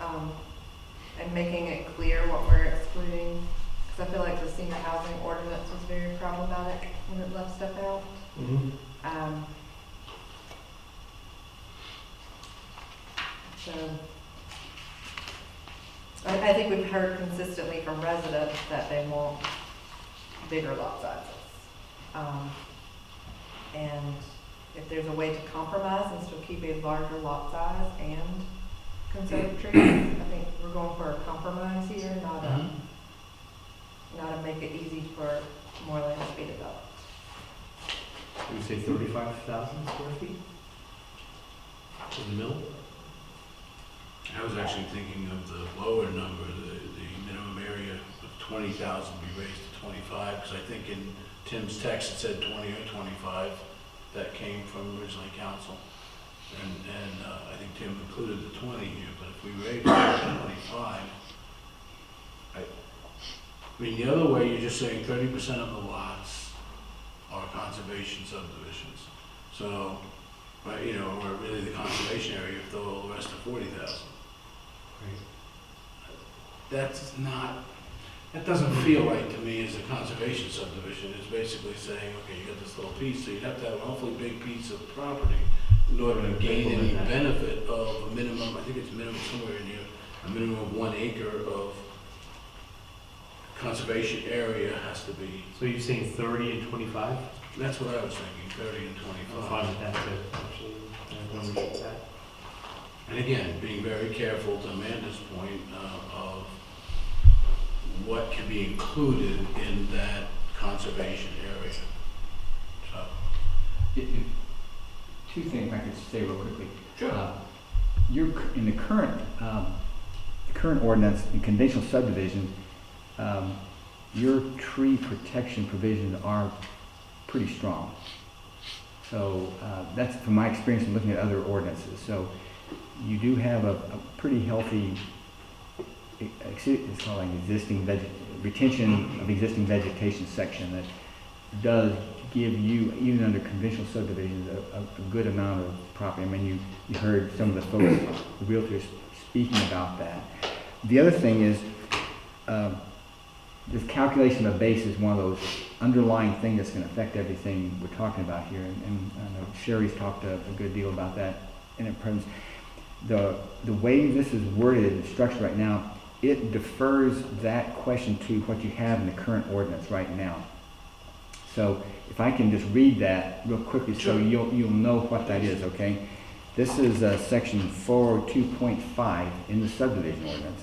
and making it clear what we're excluding. Because I feel like the senior housing ordinance was very problematic when it left stuff out. So, I think we've heard consistently from residents that they want bigger lot sizes. And if there's a way to compromise and still keep a larger lot size and conserve trees, I think we're going for a compromise here, not to make it easy for more land to be developed. Would you say 35,000 square feet? In the middle? I was actually thinking of the lower number, the minimum area of 20,000 be raised to 25, because I think in Tim's text it said 20 or 25. That came from originally council. And I think Tim included the 20 here, but if we raise it to 25, I mean, the other way, you're just saying 30% of the lots are conservation subdivisions. So, right, you know, or really the conservation area, if the rest are 40,000. That's not, that doesn't feel right to me as a conservation subdivision. It's basically saying, okay, you got this little piece, so you'd have to have an awfully big piece of property in order to gain any benefit of a minimum, I think it's minimum somewhere in here, a minimum of 1 acre of conservation area has to be. So you're saying 30 and 25? That's what I was thinking, 30 and I'm 25. fine with that too, actually. I don't know that. And again, being very careful to Amanda's point of what can be included in that conservation area. So, Two things I could say real quickly. Sure. In the current ordinance, in conventional subdivision, your tree protection provisions are pretty strong. So that's from my experience in looking at other ordinances. So you do have a pretty healthy, it's called like retention of existing vegetation section that does give you, even under conventional subdivisions, a good amount of property. I mean, you heard some of the folks, the realtors, speaking about that. The other thing is, this calculation of base is one of those underlying things that's going to affect everything we're talking about here. And I know Sherry's talked a good deal about that in her presence. The way this is worded and structured right now, it defers that question to what you have in the current ordinance right now. So if I can just read that real quickly so you'll know what that is, okay? This is section 402.5 in the subdivision ordinance.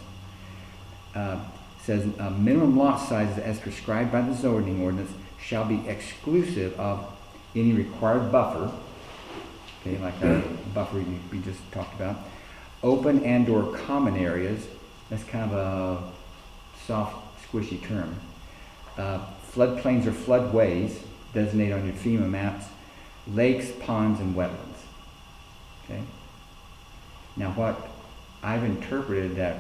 Says minimum lot sizes as prescribed by the zoning ordinance shall be exclusive of any required buffer, okay, like our buffer we just talked about, open and or common areas, that's kind of a soft, squishy term, floodplains or floodways designated on your FEMA maps, lakes, ponds, and wetlands. Okay. Now, what I've interpreted that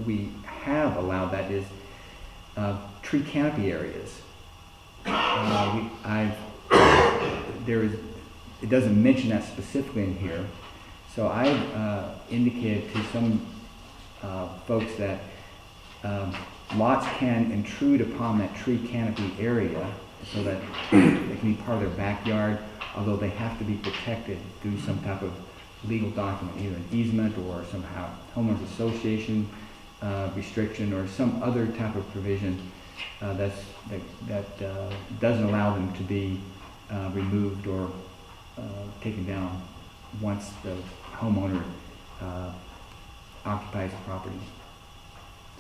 we have allowed that is tree canopy areas. It doesn't mention that specifically in here, so I've indicated to some folks that lots can intrude upon that tree canopy area so that it can be part of their backyard, although they have to be protected through some type of legal document, either an easement or somehow homeowners association restriction or some other type of provision that doesn't allow them to be removed or taken down once the homeowner occupies the property.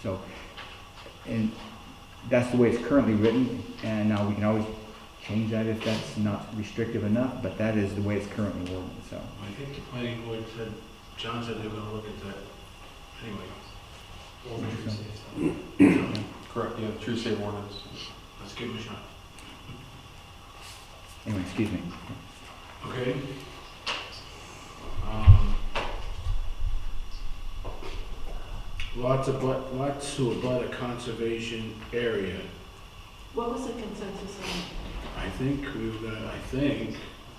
So, and that's the way it's currently written, and now we can always change that if that's not restrictive enough, but that is the way it's currently worded, so. I think the planning board said, John said they were gonna look at that anyway. Correct, yeah, true safe ordinance. Let's give it a shot. Anyway, excuse me. Okay. Lots to abut a conservation area. What was the consensus on? I think we were gonna,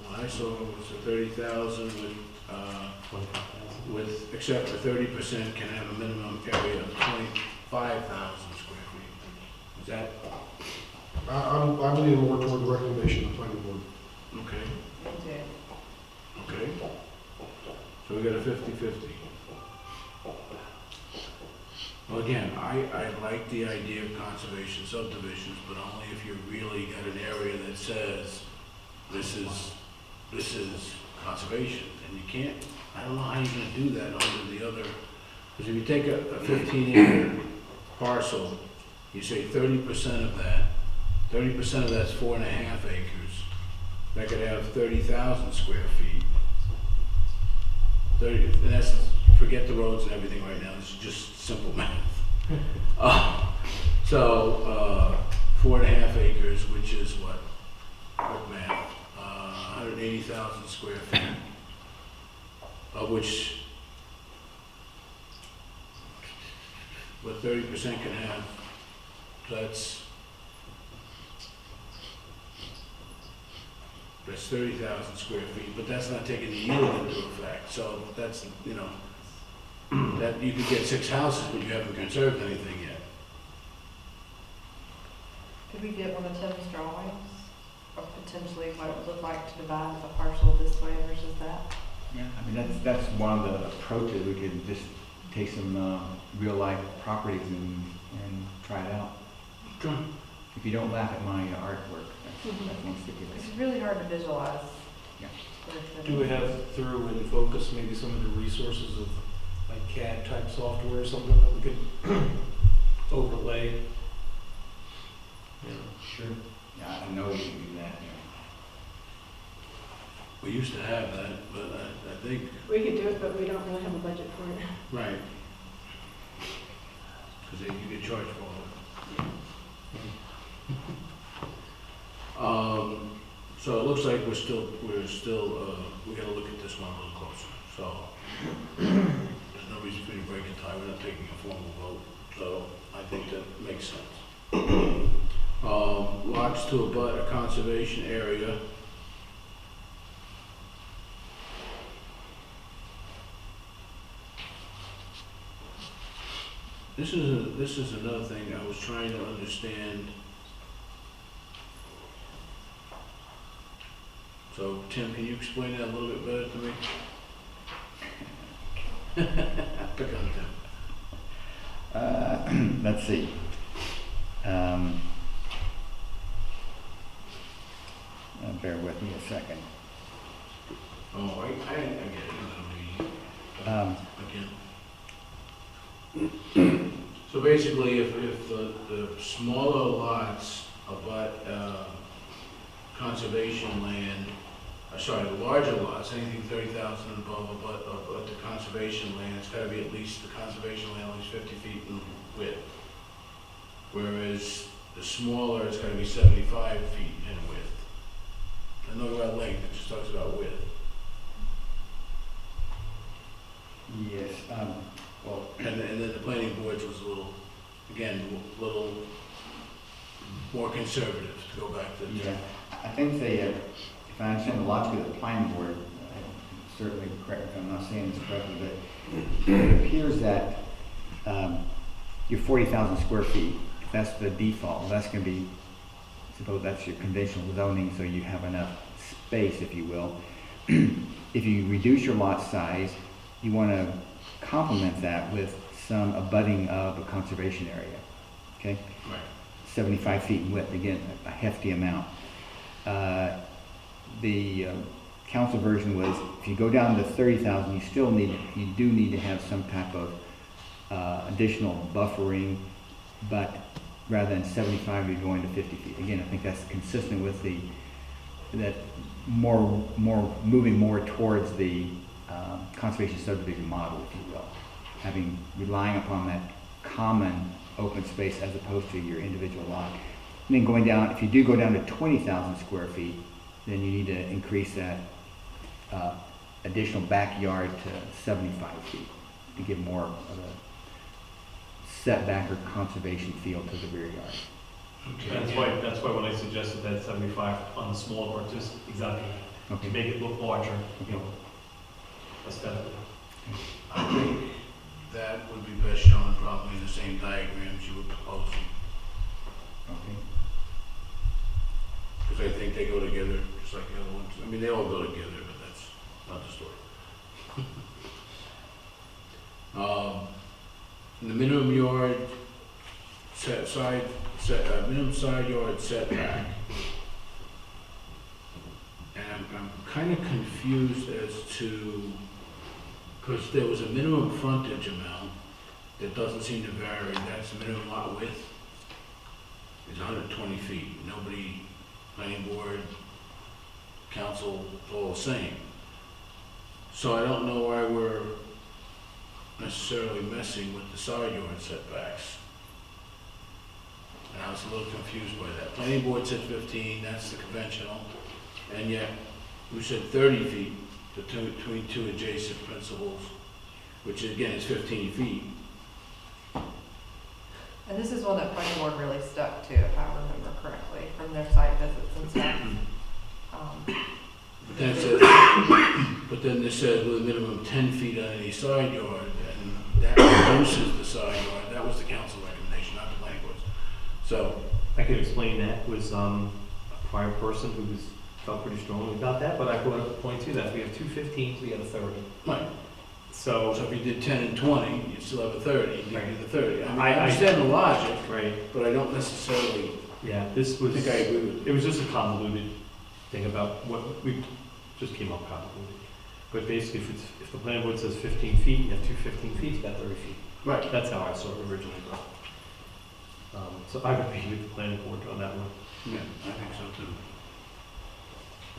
what I saw was a 30,000 with, except for 30% can have a minimum area of 25,000 square feet. Is that, I'm leaning more toward the recommendation of the planning board. okay? Okay. So we got a 50-50. Well, again, I like the idea of conservation subdivisions, but only if you really got an area that says this is conservation, and you can't, I don't know how you're gonna do that under the other, because if you take a 15-acre parcel, you say 30% of that, 30% of that's 4.5 acres, that could have 30,000 square feet. 30, and that's, forget the roads and everything right now, this is just simple math. 4.5 acres, which is what math? 180,000 square feet, of which, what 30% can have, that's 30,000 square feet, but that's not taking the yield into effect, so that's, that you could get 6 houses, but you haven't conserved anything yet. Could we get one of Tim's drawings of potentially what it would look like to divide a parcel this way versus that? Yeah, I mean, that's one of the approaches. We could just take some real life properties and try it out. Sure. If you don't laugh at my artwork, that's one stipulation. It's really hard to visualize. Yeah. Do we have through in focus maybe some of the resources of like CAD type software or something that we could overlay? Yeah, sure. Yeah, I know you can do that. We used to have that, but I think, We could do it, but we don't really have a budget for it. right. Because you get charged for all of it. So it looks like we're still, we gotta look at this one a little closer. So there's no reason for you to break a tie. We're not taking a formal vote. So I think that makes sense. Lots to abut a conservation area. This is another thing I was trying to understand. So, Tim, can you explain that a little bit better to me? Pick on Tim. Let's see. Bear with me a second. Oh, I get it. Um, Again. So basically, if the smaller lots abut conservation land, the larger lots, anything 30,000 and above, abut the conservation land, it's gotta be at least, the conservation land at least 50 feet in width. Whereas the smaller, it's gotta be 75 feet in width. I know about length, it just talks about width. yes, well, And then the planning board was a little more conservative, to go back to the. yeah, I think if I understand the logic of the planning board, certainly correct me if I'm not saying this correctly, but it appears that your 40,000 square feet, if that's the default, that's going to be, suppose that's your conventional zoning, so you have enough space, if you will. If you reduce your lot size, you want to complement that with some abutting of a conservation area, okay? Right. 75 feet in width, again, a hefty amount. The council version was, if you go down to 30,000, you do need to have some type of additional buffering, but rather than 75, you're going to 50 feet. Again, I think that's consistent with moving more towards the conservation subdivision model, if you will, relying upon that common open space as opposed to your individual lot. And then going down, if you do go down to 20,000 square feet, then you need to increase that additional backyard to 75 feet to give more of a setback or conservation feel to the rear yard. Okay. That's why when I suggested that 75 on the smaller part, just exactly, to make it look larger, aesthetically. I think that would be best shown probably in the same diagrams you were proposing, Okay. because I think they go together just like the other ones. I mean, they all go together, but that's not the story. The minimum yard minimum side yard setback. And I'm kind of confused as to, because there was a minimum frontage amount that doesn't seem to vary. That's the minimum lot width is 120 feet. Nobody, planning board, council, it's all the same. So I don't know why we're necessarily messing with the side yard setbacks. And I was a little confused by that. Planning board said 15, that's the conventional, and yet we said 30 feet between two adjacent principals, which again is 15 feet. And this is one that planning board really stuck to, if I remember correctly, from their site visits and stuff. But then it says, but then this says with a minimum 10 feet on any side yard, and that reduces the side yard. That was the council recommendation, not the planning board's. So, I could explain that was a prior person who felt pretty strongly about that, but I brought up the point too, that we have two 15s, we have a 30. right. So, So if you did 10 and 20, you'd still have a 30, you'd Right. do the 30. I mean, I I understand the logic, right, but I don't necessarily yeah, this was, think I agree with it. it was just a convoluted thing about what we just came up convoluted. But basically, if the planning board says 15 feet, you have two 15 feet, you got 30 feet. Right. That's how I saw it originally, but, so I would be with the planning board on that one. Yeah, I think so too.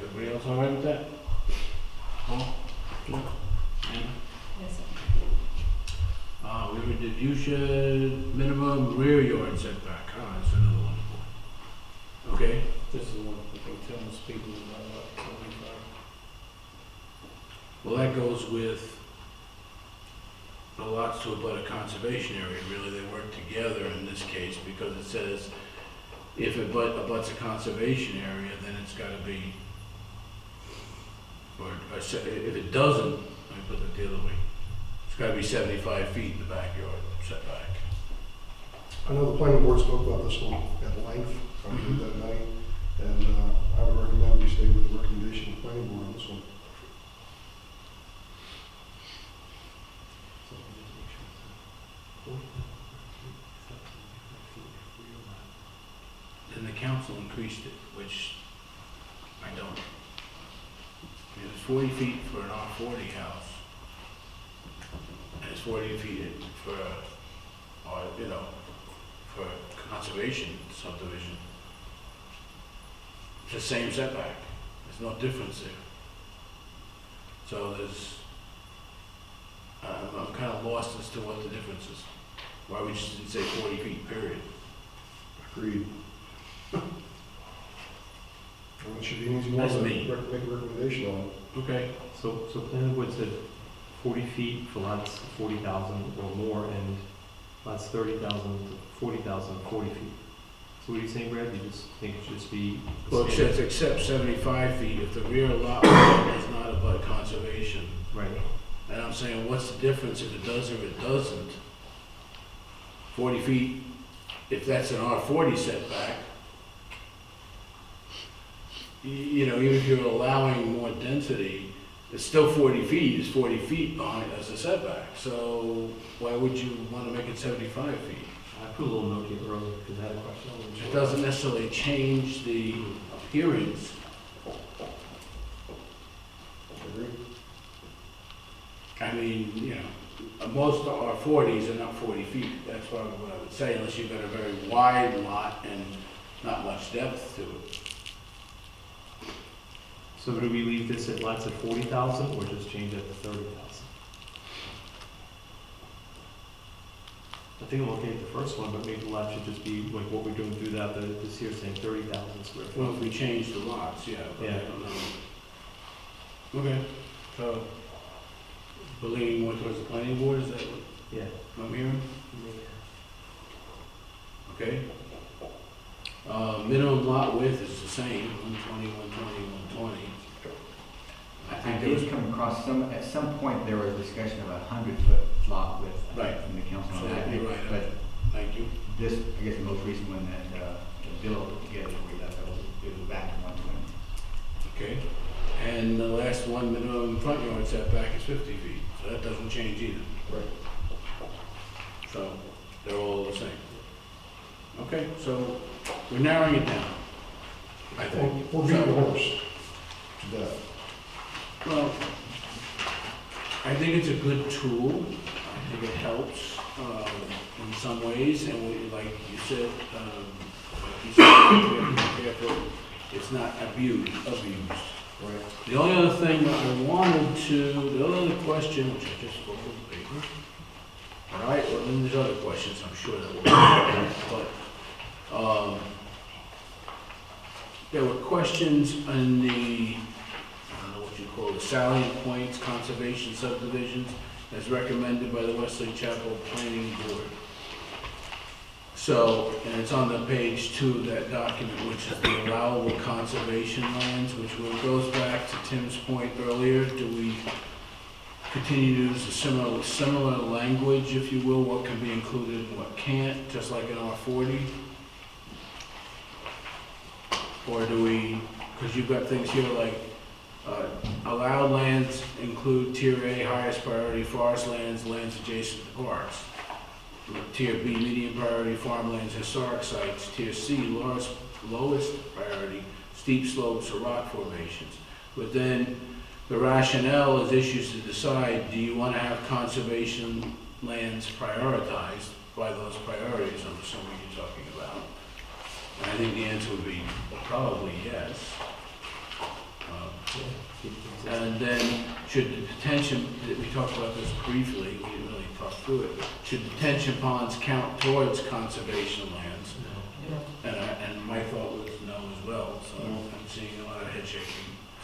Everybody else all right with that? Paul? No? Anna? Yes, sir. We did view shed, minimum rear yard setback. That's another one. Okay, This is the one we can tell most people about 75. well, that goes with the lots to abut a conservation area. Really, they work together in this case because it says if it abuts a conservation area, then it's gotta be, or if it doesn't, let me put it the other way, it's gotta be 75 feet in the backyard setback. I know the planning board spoke about this one at length, that night, and I would recommend we stay with the recommendation of the planning board on this one. Then the council increased it, which I don't. It's 40 feet for an R40 house. And it's 40 feet for, for conservation subdivision. It's the same setback. There's no difference there. So I'm kind of lost as to what the difference is. Why we just didn't say 40 feet, period. Agreed. Well, it should be an easy one That's to me. make a recommendation on it. Okay. So planning board said 40 feet for lots 40,000 or more, and lots 30,000 to 40,000, 40 feet. So what are you saying, Brad? You just think it should just be? Well, it says except 75 feet if the rear lot line is not abut conservation. Right. And I'm saying, what's the difference if it does or it doesn't? 40 feet, if that's an R40 setback, even if you're allowing more density, it's still 40 feet, is 40 feet behind as a setback. So why would you want to make it 75 feet? I put a little note here earlier because I had a question. It doesn't necessarily change the appearance. Agreed. I mean, most R40s are not 40 feet. That's probably what I would say, unless you've got a very wide lot and not much depth to it. So do we leave this at lots of 40,000 or just change it to 30,000? I think I'm okay with the first one, but maybe the lot should just be like what we're doing through that, this here saying 30,000 square feet. Well, if we change the lots, yeah, but I Yeah. don't know. Okay, so we're leaning more towards the planning board, is that what Yeah. I'm hearing? Okay. Minimum lot width is the same, 120, 120, 120. I I think there was, did come across at some point there was discussion of 100-foot lot width Right. from the council So on that. you're right. But thank you. this, I guess the most recent one that the bill put together, where that it was back to 120. Okay. And the last one, minimum front yard setback is 50 feet, so that doesn't change either. Right. So they're all the same. Okay, so we're narrowing it down, I think. We're beating the horse to death. Well, I think it's a good tool. I think it helps in some ways, and like you said, we have to be careful it's not abused. Right. The only other thing that I wanted to, the other question, which I just spoke on the paper. All right, well, then there's other questions I'm sure that we'll but there were questions in the, I don't know what you call it, salient points, conservation subdivisions, as recommended by the Wesley Chapel Planning Board. So, and it's on the page 2 of that document, which is the allowable conservation lands, which goes back to Tim's point earlier. Do we continue to use a similar language, if you will, what can be included and what can't, just like in R40? Or do we, because you've got things here like allowed lands include Tier A, highest priority forest lands, lands adjacent to parks. Tier B, medium priority farmlands, historic sites. Tier C, lowest priority, steep slopes or rock formations. But then the rationale is issues to decide, do you want to have conservation lands prioritized by those priorities, I'm assuming you're talking about. And I think the answer would be probably yes. And then should the detention, we talked about this briefly, we didn't really talk through it, should detention ponds count towards conservation lands? And my thought was no as well, so I'm seeing a lot of head shaking,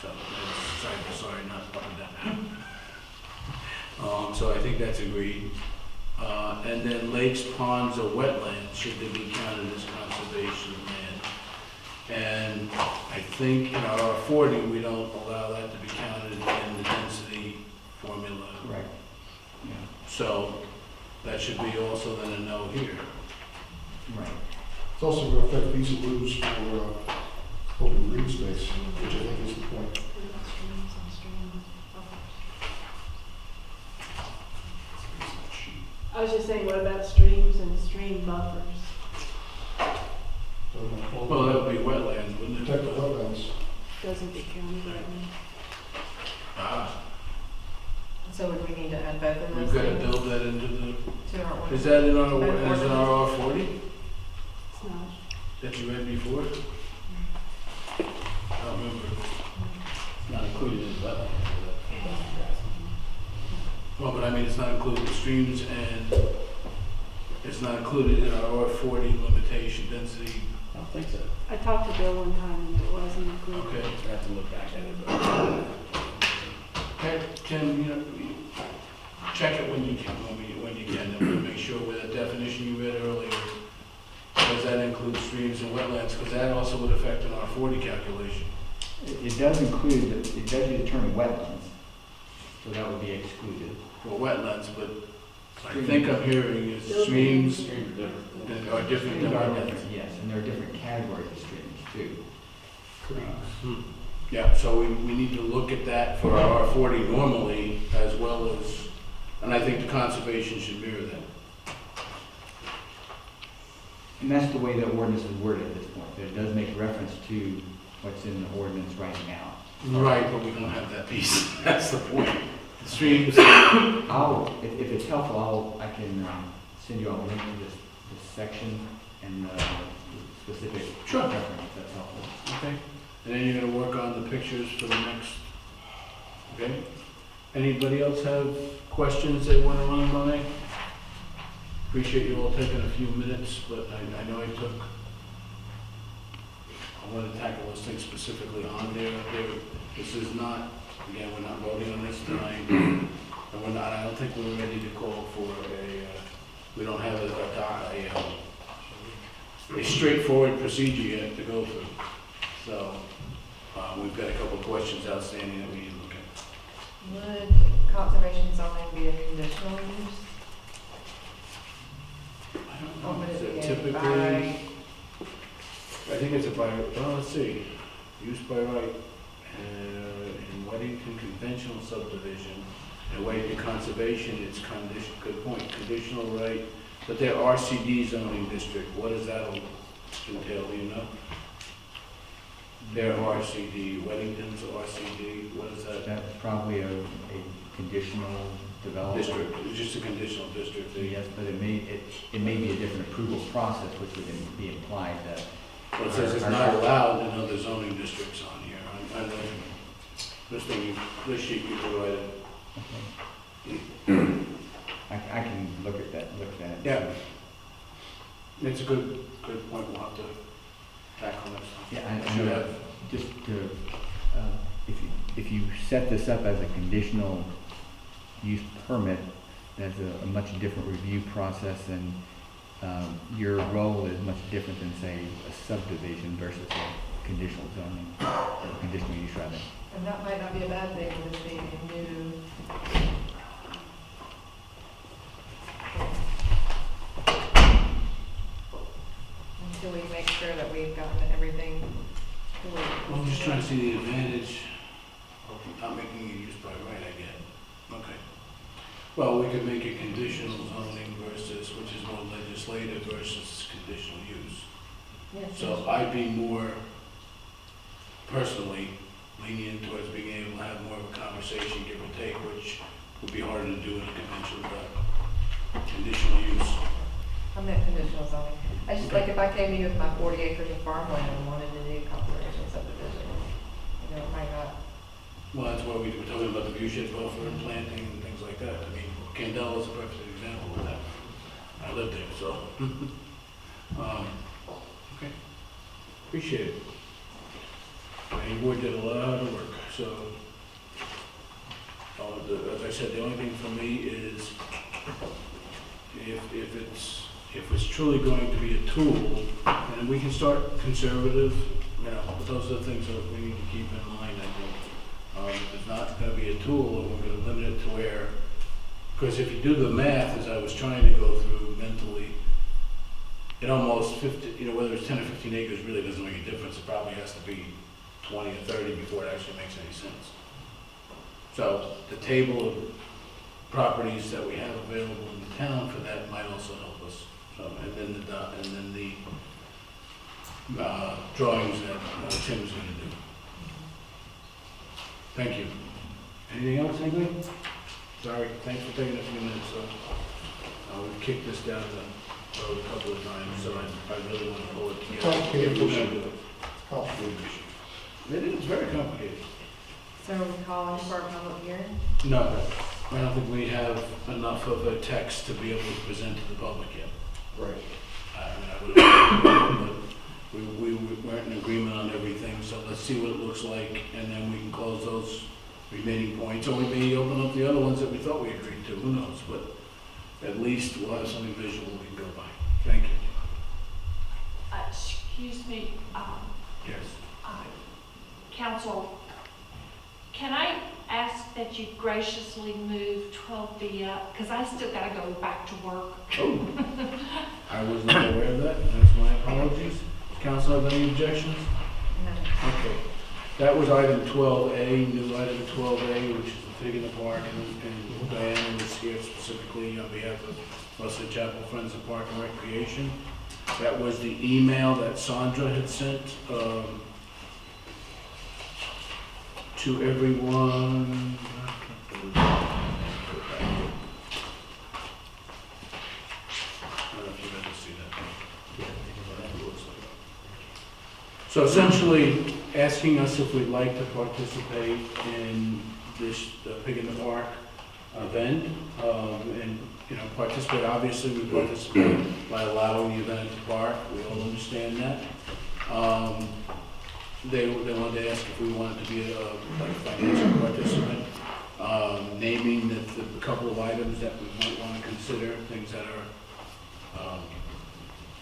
so that's side to side, not up and down. So I think that's agreed. And then lakes, ponds, or wetlands, should they be counted as conservation land? And I think in our R40, we don't allow that to be counted in the density formula. Right. Yeah. So that should be also then a no here. Right. It's also going to affect fees and lieu for open green space, which I think is the point. I was just saying, what about streams and stream buffers? Well, that would be wetlands, wouldn't it? Protect the wetlands. Doesn't get counted right now. add both of We've those got to things build that into the, to our ordinance. is that in our, Both as in our R40 It's not. that you read before? I don't remember. Not included in wetlands. Well, but I mean, it's not included in streams and it's not included in our R40 limitation density. I don't think so. I talked to Bill one time and it wasn't included. Okay. I have to look back at it, but. Okay, Tim, you know, check it when you can, when you can, and we'll make sure with the definition you read earlier, does that include streams and wetlands? Because that also would affect an R40 calculation. It does include, it does use the term wetlands, so that would be excluded. For wetlands, but I think I'm hearing is streams that are different than There are wetlands. different, yes, and there are different categories of streams too. Yeah, so we need to look at that for our R40 normally, as well as, and I think the conservation should mirror that. And that's the way the ordinance is worded at this point. It does make reference to what's in the ordinance right now. Right, but we don't have that piece, that's the point. The streams, If it's helpful, I can send you all a link to this section and specific Sure. reference, if that's helpful. okay? And then you're gonna work on the pictures for the next, okay? Anybody else have questions they wanna run by? Appreciate you all taking a few minutes, but I know I want to tackle those things specifically on there. This is not, again, we're not voting on this tonight, and we're not, I don't think we're ready to call for we don't have a straightforward procedure yet to go through. So, we've got a couple of questions outstanding that we need to look at. Would conservation zoning be a conditional use? I don't Or know, would is it it be a typically, by? I think it's a by, well, let's see, use by right, in Weddington conventional subdivision, and Weddington conservation, it's condition, good point, conditional right, but they're RCD zoning district, what does that entail, do you know? They're RCD, Weddington's RCD, what is that? That's probably a conditional development. District, it's just a conditional district. Yes, but it may be a different approval process, which would be implied that. Well, it says it's not allowed in other zoning districts on here, I know, this sheet you provided. Okay. I can look at that, Yeah. It's a good point, we'll have to tackle next time. Yeah, I Should know, have. just to, if you set this up as a conditional use permit, that's a much different review process, and your role is much different than, say, a subdivision versus a conditional zoning, or conditional use rather. And that might not be a bad thing with being a new. Until we make sure that we've gotten everything. Well, I'm just trying to see the advantage of not making it use by right, I get. Okay. Well, we could make it conditional zoning versus, which is more legislative versus conditional use. Yes. So I'd be more personally lenient towards being able to have more of a conversation, give or take, which would be harder to do in a conventional, conditional use. I'm not conditional zoning. I just, like, if I came to you with my 40 acres of farmland and wanted to do conservation subdivision, you know, it might not. Well, that's why we were talking about the viewshed buffer and planting and things like that. I mean, Candela is a perfect example of that. I lived there, so. Okay. Appreciate it. The board did a lot of work, so. As I said, the only thing for me is if it's truly going to be a tool, and we can start conservative, you know, but those are the things that we need to keep in mind, I think. If it's not gonna be a tool, and we're gonna limit it to where, because if you do the math, as I was trying to go through mentally, it almost 50, you know, whether it's 10 or 15 acres really doesn't make a difference. It probably has to be 20 or 30 before it actually makes any sense. So the table of properties that we have available in the town for that might also help us. So, and then the drawings that Tim's going to do. Thank you. Anything else, anybody? Sorry, thanks for taking a few minutes, we've kicked this down the road a couple of times, so I really want to pull it together. Complicated If we're issue. gonna do it. Complicated issue. It is very complicated. So we call for a public hearing? No, I don't think we have enough of a text to be able to present to the public yet. Right. I mean, I would, but we weren't in agreement on everything, so let's see what it looks like, and then we can close those remaining points, or we may open up the other ones that we thought we agreed to, who knows, but at least we'll have something visual we can go by. Thank you. Excuse me, Yes. Council, can I ask that you graciously move 12B up? Because I still got to go back to work. Oh, I was not aware of that, that's my apologies. Does council have any objections? No. Okay, that was item 12A, new item 12A, which is the pig in the park, and Diana was here specifically on behalf of Wesley Chapel Friends of Park and Recreation. That was the email that Sandra had sent to everyone. I don't know if you got to see that. So essentially, asking us if we'd like to participate in this Pig in the Park event, and, you know, participate, obviously, we participate by allowing the event at the park, we all understand that. They wanted to ask if we wanted to be like a financial participant, naming a couple of items that we might want to consider, things that are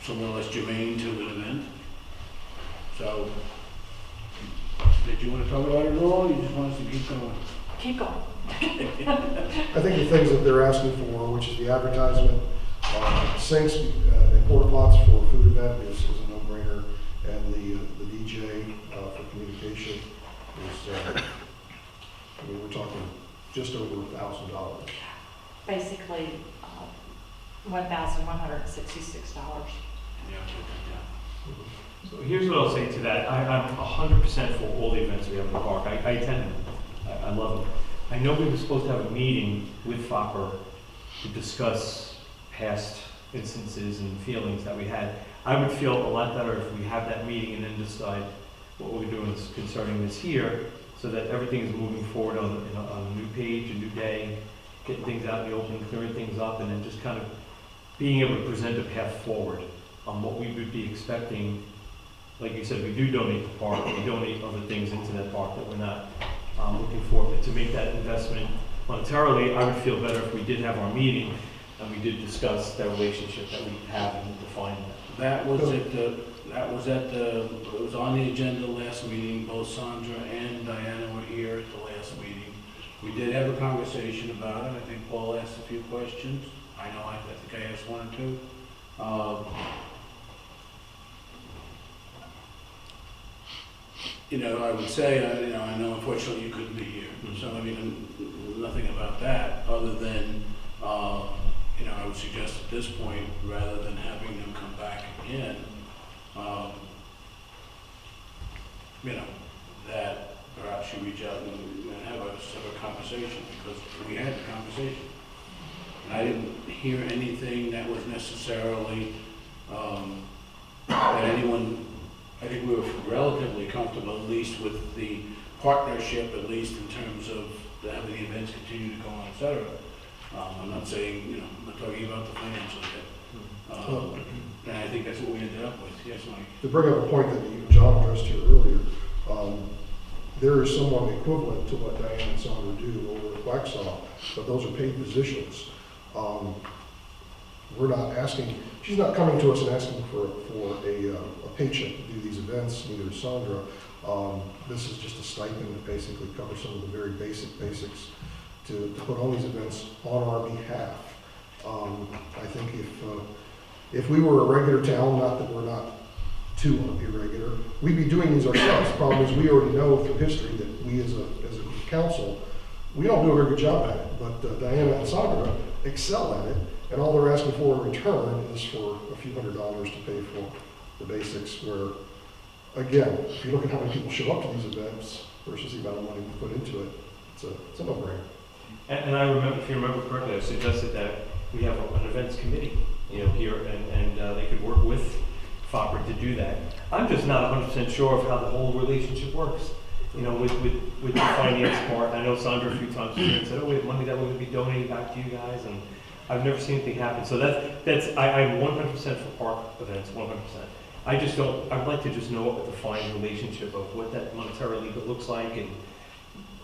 somewhat less germane to an event. So, did you want to talk about it at all, or you just want us to keep going? Keep going. I think the things that they're asking for, which is the advertisement, sinks and porta pots for a food event is a no-brainer, and the DJ for communication is, I mean, we're talking just over $1,000. Basically, $1,166. Yeah. So here's what I'll say to that. I'm 100% for all the events we have in the park. I attend them. I love them. I know we were supposed to have a meeting with FOPR to discuss past instances and feelings that we had. I would feel a lot better if we have that meeting and then decide what we're doing concerning this here, so that everything is moving forward on a new page, a new day, getting things out in the open, clearing things up, and then just kind of being able to present a path forward on what we would be expecting. Like you said, we do donate the park, we donate other things into that park that we're not looking for, but to make that investment monetarily, I would feel better if we did have our meeting and we did discuss that relationship that we have and define that. That was it was on the agenda last meeting, both Sandra and Diana were here at the last meeting. We did have a conversation about it, I think Paul asked a few questions, I think I asked one or two. You know, I would say, I know unfortunately you couldn't be here, so I mean, nothing about that, other than, I would suggest at this point, rather than having them come back again, that perhaps you reach out and have a conversation, because we had the conversation. And I didn't hear anything that was necessarily, that anyone, I think we were relatively comfortable, at least with the partnership, at least in terms of having the events continue to go on, et cetera. I'm not saying, I'm not talking about the financial yet. And I think that's what we ended up with. Yes, Mike? To bring up a point that even John addressed here earlier, there is somewhat equivalent to what Diane and Sandra do over at Waxaw, but those are paid positions. We're not asking, she's not coming to us and asking for a paycheck to do these events, neither is Sandra. This is just a stipend that basically covers some of the very basics to put on these events on our behalf. I think if we were a regular town, not that we're not too irregular, we'd be doing these ourselves. The problem is we already know through history that we as a council, we don't do a very good job at it, but Diana and Sandra excel at it, and all they're asking for in return is for a few $100s to pay for the basics, where, again, if you look at how many people show up to these events versus the amount of money we put into it, it's a no-brainer. And I remember, if you remember correctly, I suggested that we have an events committee, here, and they could work with FOPR to do that. I'm just not 100% sure of how the whole relationship works, with the finance part. I know Sandra a few times said, oh, we have money that we're gonna be donating back to you guys, and I've never seen anything happen. So I'm 100% for park events, 100%. I'd like to just know what the defined relationship of what that monetarily looks like and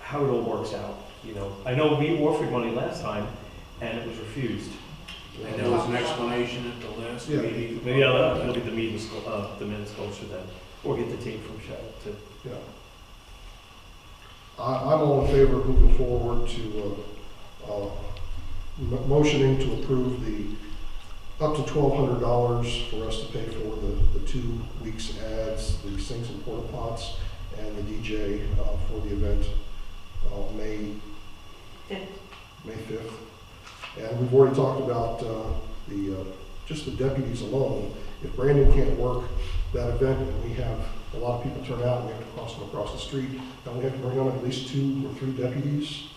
how it all works out, I know we offered money last time, and it was refused. And there was an explanation at the last Yeah. meeting. Maybe I'll look at the minutes closer then, or get the tape from Shell too. Yeah. I'm all in favor of moving forward to, motioning to approve the up to $1,200 for us to pay for the 2 weeks ads, the sinks and porta pots, and the DJ for the event, May 5th. And we've already talked about just the deputies alone. If Brandon can't work that event and we have a lot of people turn out and we have to cross them across the street, then we have to bring on at least 2 or 3 deputies.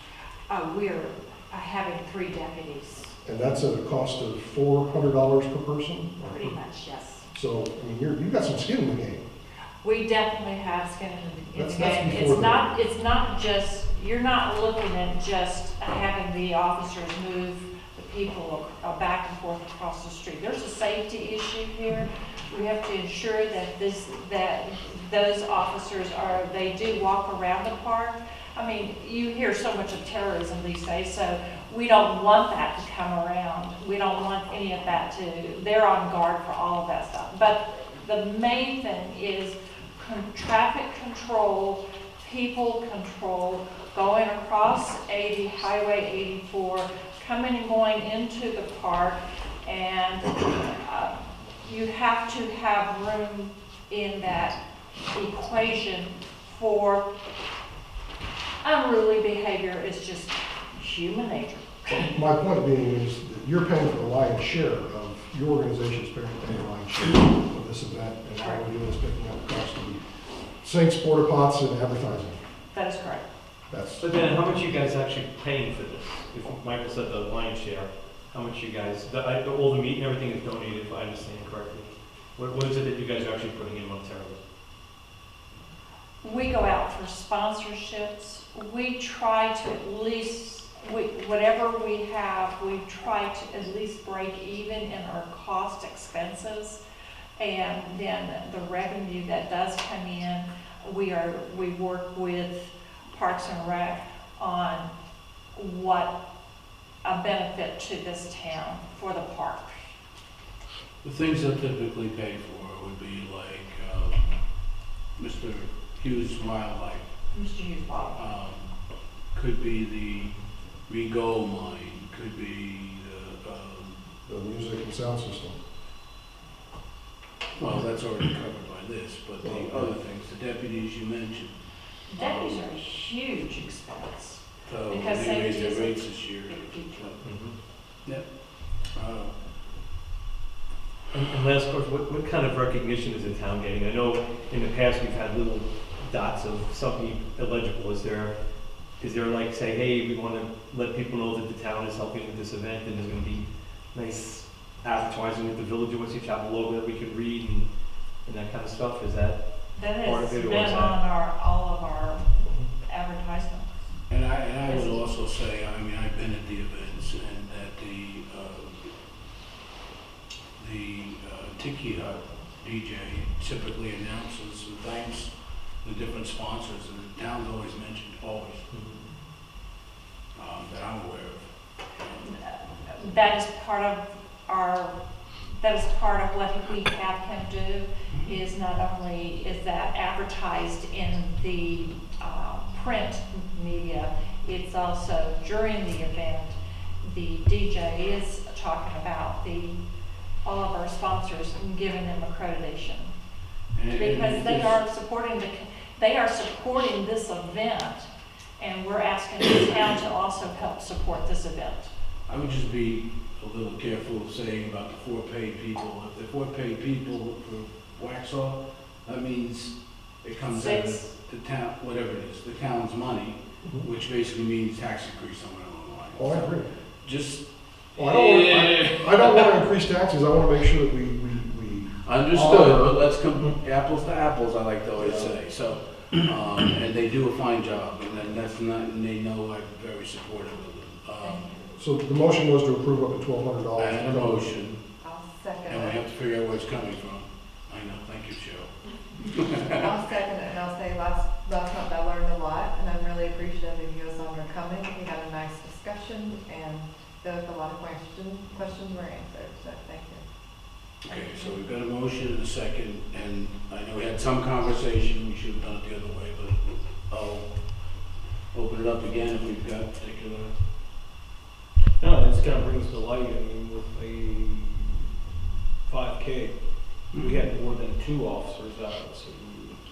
We're having 3 deputies, And that's at a cost of $400 per person? pretty much, yes. So, I mean, you've got some skin in the game. We definitely have skin in the That's game. before It's not just, you're not looking at just having the officers move the people back and forth across the street. There's a safety issue here. We have to ensure that those officers they do walk around the park. I mean, you hear so much of terrorism these days, so we don't want that to come around. We don't want any of that they're on guard for all of that stuff. But the main thing is traffic control, people control, going across Highway 84, coming and going into the park, and you have to have room in that equation for unruly behavior. Is just human nature. My point being is that you're paying for the lion's share of, your organization's paying the lion's share of this event, and all we're doing is picking up the cost of the sinks, porta pots, and advertising. That is correct. But then how much you guys actually paying for this? If Michael said the lion's share, how much you guys, all the meat and everything is donated, if I understand correctly. What is it that you guys are actually putting in monetarily? We go out for sponsorships. We try to at least, whatever we have, we try to at least break even in our cost expenses. And then the revenue that does come in, we work with Parks and Rec on what a benefit to this town for the park. The things that typically pay for would be like Mr. Hughes Wildlife. Mr. Hughes Wildlife. Could be the Rego mine, could be The music and sound system. well, that's already covered by this, but the other things, the deputies you mentioned. Deputies are a huge expense. So Because they raised safety their is a rates this year. big feature. Yep. And last question, what kind of recognition is the town getting? I know in the past we've had little dots of something illegible. Is there like, say, hey, we want to let people know that the town is helping with this event, and there's going to be nice advertising with the Village of Wesley Chapel logo that we could read and that kind of stuff? Is that That part has of it, or been is that? on all of our advertisements. And I would also say, I mean, I've been at the events, and that the Tiki Hut DJ typically announces and thanks the different sponsors, and the town's always mentioned, always, that I'm aware of. That is part of what we have him do, is not only is that advertised in the print media, it's also during the event, the DJ is talking about all of our sponsors and giving them accreditation. Because they are supporting this event, and we're asking the town to also help support this event. I would just be a little careful saying about the 4 paid people. If the 4 paid people for Waxhaw, that means it comes out of the town, whatever it is, the town's money, which basically means tax increase somewhere along the Oh, I agree. Just, Well, I don't want to increase taxes, I want to make sure that we understood, but let's come apples to apples, I like to always say, so, and they do a fine job, and then that's not, and they know I'm very supportive of them. So the motion was to approve up to $1,200. I had a motion, I'll second and we it. have to figure out where it's coming from. I know, thank you, Cheryl. I'll second it, and I'll say last month I learned a lot, and I'm really appreciative of you as owner coming. We had a nice discussion, and there was a lot of questions were answered, so thank you. Okay, so we've got a motion and a second, and I know we had some conversation, we should have done it the other way, but I'll open it up again if we've got particular. No, this kind of brings to light, I mean, with a 5K, we had more than 2 officers out, so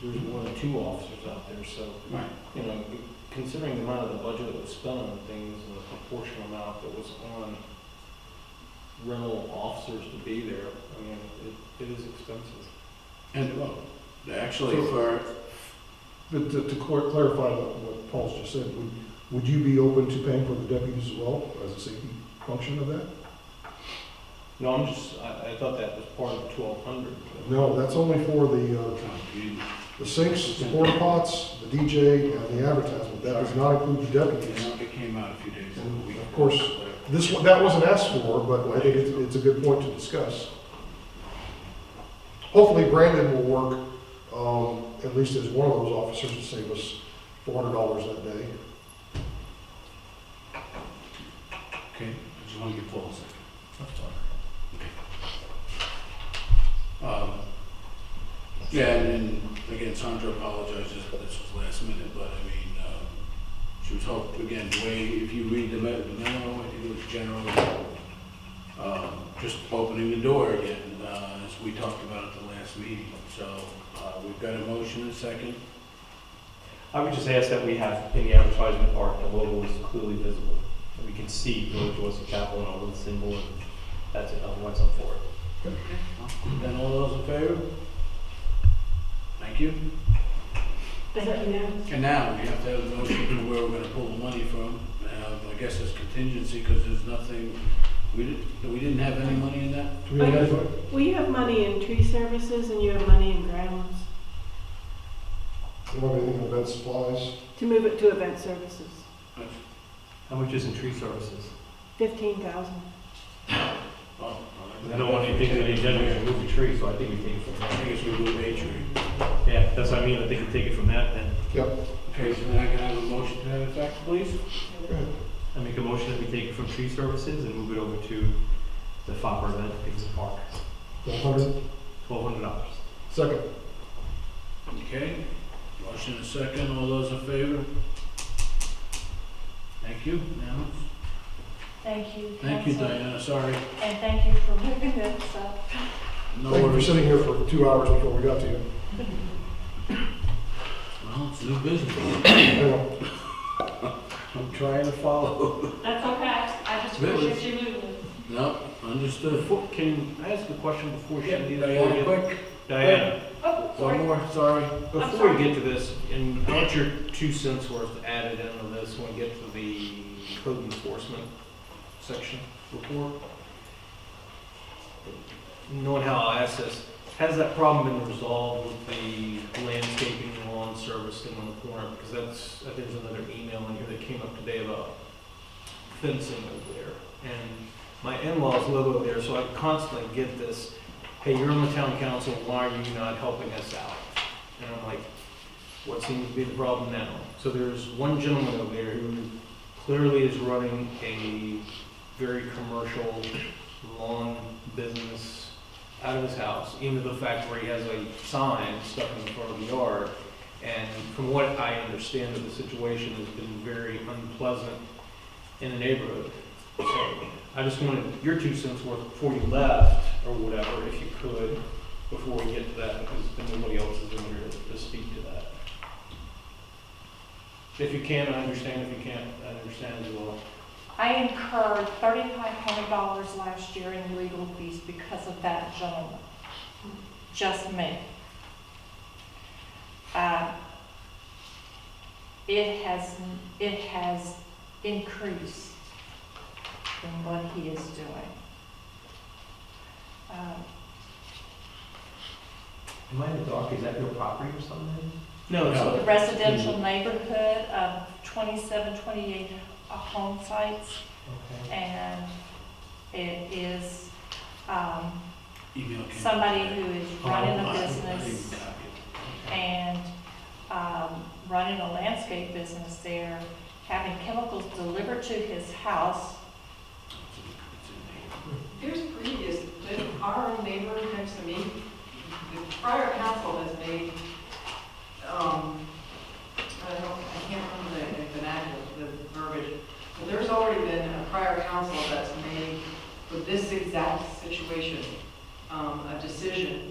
there's more than 2 officers out there, so, Right. you know, considering the amount of the budget that was spent on things and the proportional amount that was on rental officers to be there, I mean, it is expensive. And, well, actually, So- But to clarify what Paul's just said, would you be open to paying for the deputies as well, as a safety function of that? No, I thought that was part of the 1,200. No, that's only for the sinks, the porta pots, the DJ, and the advertisement. That does not include the deputies. it came out a few days ago. And of course, that wasn't asked for, but I think it's a good point to discuss. Hopefully Brandon will work, at least as one of those officers, to save us $400 that day. Okay, I just want to get Paul a second. Yeah, and again, Sandra apologizes, but this was last minute, but I mean, she was hoping, again, the way, if you read the memo, I think it was general, just opening the door again, as we talked about at the last meeting. So, we've got a motion and a second. I would just ask that we have in the advertisement art, the logo is clearly visible. And we can see Village of Wesley Chapel and all the symbol, and that's it, otherwise I'm for it. Then all those in favor? Thank you. And now, we have to have a motion to where we're gonna pull the money from. I guess it's contingency, because there's nothing, we didn't have any money in that? Do we have that? Well, you have money in tree services and you have money in grounds You don't have anything in event supplies? to move it to event services. How much is in tree services? 15,000. Well, I don't want anything that they generally remove the tree, so I think we take it from I that. think it's remove a tree. Yeah, that's what I mean, I think we take it from that then. Yep. Okay, so then I can have a motion to that effect, please? Go ahead. I make a motion that we take it from tree services and move it over to the Fopper event at Pigs Park. 100. $1,200. Second. Okay, motion and second, all those in favor? Thank you, now, Thank you, thank you, council. Diana, sorry. And thank you for moving this up. No Thank you for worries. sitting here for 2 hours before we got to you. Well, it's new business. I know. I'm trying to follow. That's okay, I just Really? appreciate you moving. No, understood. Can I ask a question before she Yeah, leaves? Diana, quick, Diana, Oh, sorry. one more, sorry. before we get to this, and I want your 2 cents worth added into this when we get to the code enforcement section report. Knowing how I ask this, has that problem been resolved with the landscaping and lawn service thing on the corner? Because there's another email in here that came up today about fencing over there. And my in-laws live over there, so I constantly get this, hey, you're on the town council, why are you not helping us out? And I'm like, what seems to be the problem now? So there's one gentleman over there who clearly is running a very commercial lawn business out of his house, even to the fact where he has a sign stuck in the front of the yard. And from what I understand of the situation, has been very unpleasant in the neighborhood. So I just wanted your 2 cents worth before you left, or whatever, if you could, before we get to that, because nobody else is in here to speak to that. If you can, I understand. If you can't, I understand as well. I incurred $3,500 last year in legal fees because of that gentleman. Just me. It has increased than what he is doing. Am I in the dark? Is that your property or something? No, it's The residential neighborhood of 27, 28 home sites, Okay. and it is email. came. somebody who is running Oh, a I didn't business copy it. and running a landscape business there, having chemicals delivered to his house. Here's previous, our own neighbor next to me, the prior council has made, I can't remember the vernacular, the verbiage, but there's already been a prior council that's made for this exact situation, a decision.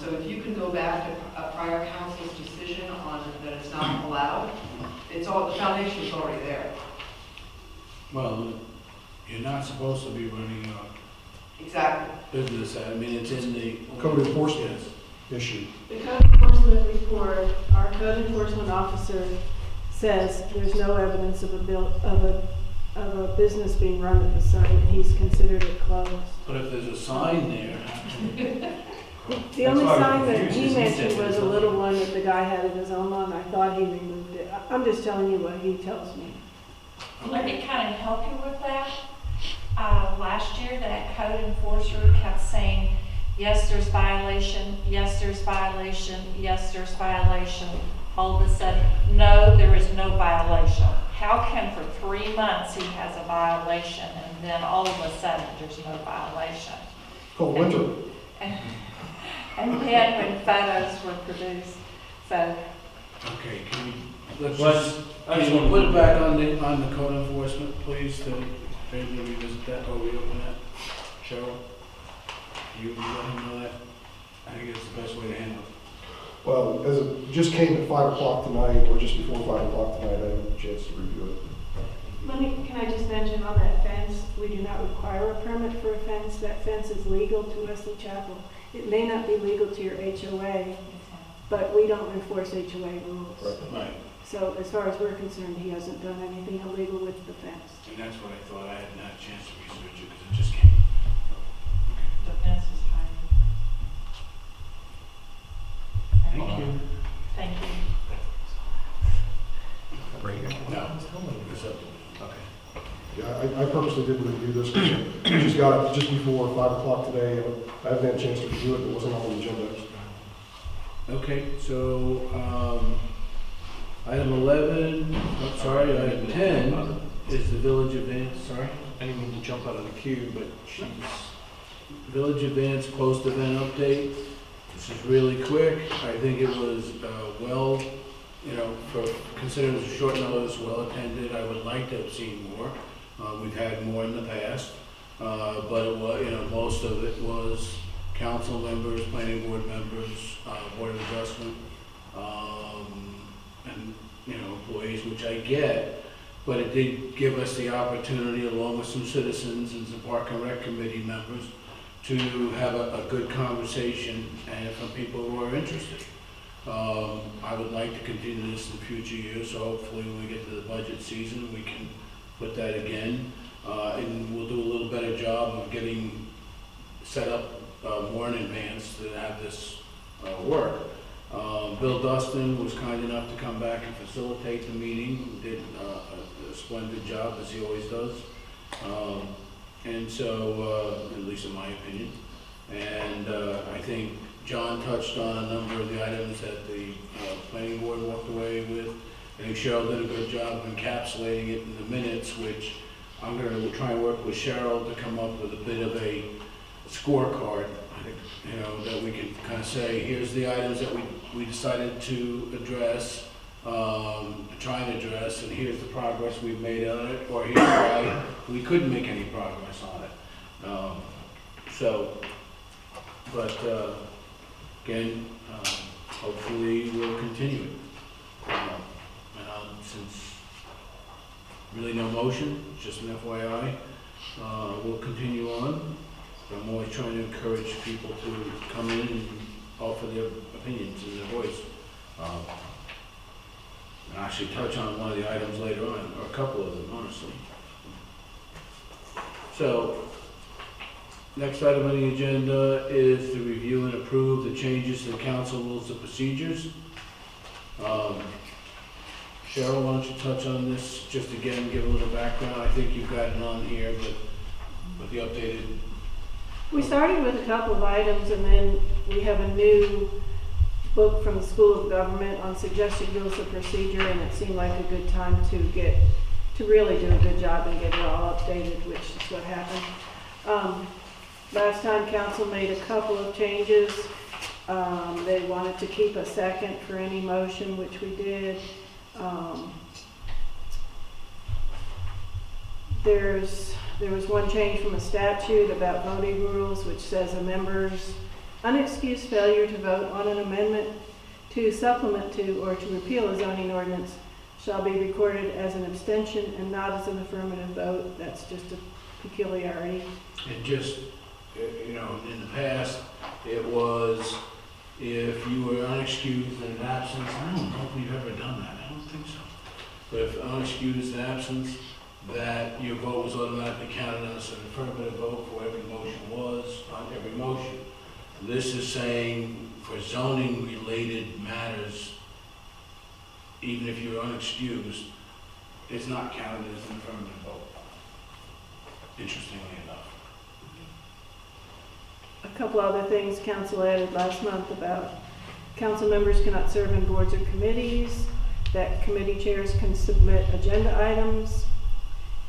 So if you can go back to a prior council's decision on that it's not allowed, it's all, the foundation is already there. Well, you're not supposed to be running a Exactly. business, I mean, it's in the. Code enforcement Yes. issue. The code enforcement report, our code enforcement officer says there's no evidence of a business being run at the site, and he's considered it closed. But if there's a sign there, The only why I was sign that confused, he is he said mentioned was there's a nothing. little one that the guy had at his own lawn. I thought he removed it. I'm just telling you what he tells me. Let me kind of help you with that. Last year, that code enforcer kept saying, yes, there's violation, yes, there's violation, yes, there's violation. All of a sudden, no, there is no violation. How can for 3 months he has a violation and then all of a sudden there's no violation? Called winter. And then when photos were produced, so okay, can we, let's Well, just, I just can you wanna put it move back on. on the code enforcement, please, to maybe revisit that, or reopen that? Cheryl? You let him know that? I think it's the best way to handle it. Well, as it just came at 5 o'clock tonight, or just before 5 o'clock tonight, I didn't have a chance to review it. Can I just mention on that fence, we do not require a permit for a fence. That fence is legal to Wesley Chapel. It may not be legal to your HOA, but we don't enforce HOA rules. Right, So as far as we're concerned, he hasn't done anything illegal with the fence. and that's what I thought, I hadn't had a chance to research it, because it just came. the fence is high. Thank you. Thank you. No. Okay. Yeah, I purposely didn't review this, because I just got it just before 5 o'clock today, and I haven't had a chance to review it, it wasn't on the agenda. Okay, so, item 11, I'm sorry, item 10 is the village event, sorry. I didn't mean to jump out of the queue, but she's, Village events, post-event update. This is really quick. I think it was, well, you know, for considering it was a short notice, well attended. I would like to have seen more. We've had more in the past, but it was, you know, most of it was council members, planning board members, board of adjustment, and, you know, employees, which I get, but it did give us the opportunity, along with some citizens and some Park and Rec Committee members, to have a good conversation and from people who are interested. I would like to continue this in future years, so hopefully when we get to the budget season, we can put that again. And we'll do a little better job of getting set up more in advance to have this work. Bill Dustin was kind enough to come back and facilitate the meeting, did a splendid job, as he always does. And so, at least in my opinion. And I think John touched on a number of the items that the planning board walked away with. I think Cheryl did a good job of encapsulating it in the minutes, which I'm going to try and work with Cheryl to come up with a bit of a scorecard, I think, you know, that we can kind of say, here's the items that we decided to address, try and address, and here's the progress we've made on it, or here's why we couldn't make any progress on it. Again, hopefully we'll continue it. Since really no motion, just an FYI, we'll continue on. I'm always trying to encourage people to come in and offer their opinions and their voice. And actually touch on one of the items later on, or a couple of them, honestly. So, next item on the agenda is to review and approve the changes to the council rules of procedures. Cheryl, why don't you touch on this, just again, give a little background. I think you've got it on here, but with the updated, We started with a couple of items, and then we have a new book from the School of Government on suggested rules of procedure, and it seemed like a good time to really do a good job and get it all updated, which is what happened. Last time, council made a couple of changes. They wanted to keep a second for any motion, which we did. There was one change from a statute about voting rules, which says a member's unexcused failure to vote on an amendment to supplement to or to repeal a zoning ordinance shall be recorded as an abstention and not as an affirmative vote. That's just a peculiarity. and just, you know, in the past, it was if you were unexcused in absence, I don't know if we've ever done that, I don't think so. But if unexcused absence, that your vote was automatically counted as an affirmative vote for every motion was, on every motion. This is saying for zoning-related matters, even if you're unexcused, it's not counted as an affirmative vote. Interestingly enough. A couple other things council added last month about council members cannot serve in boards or committees, that committee chairs can submit agenda items.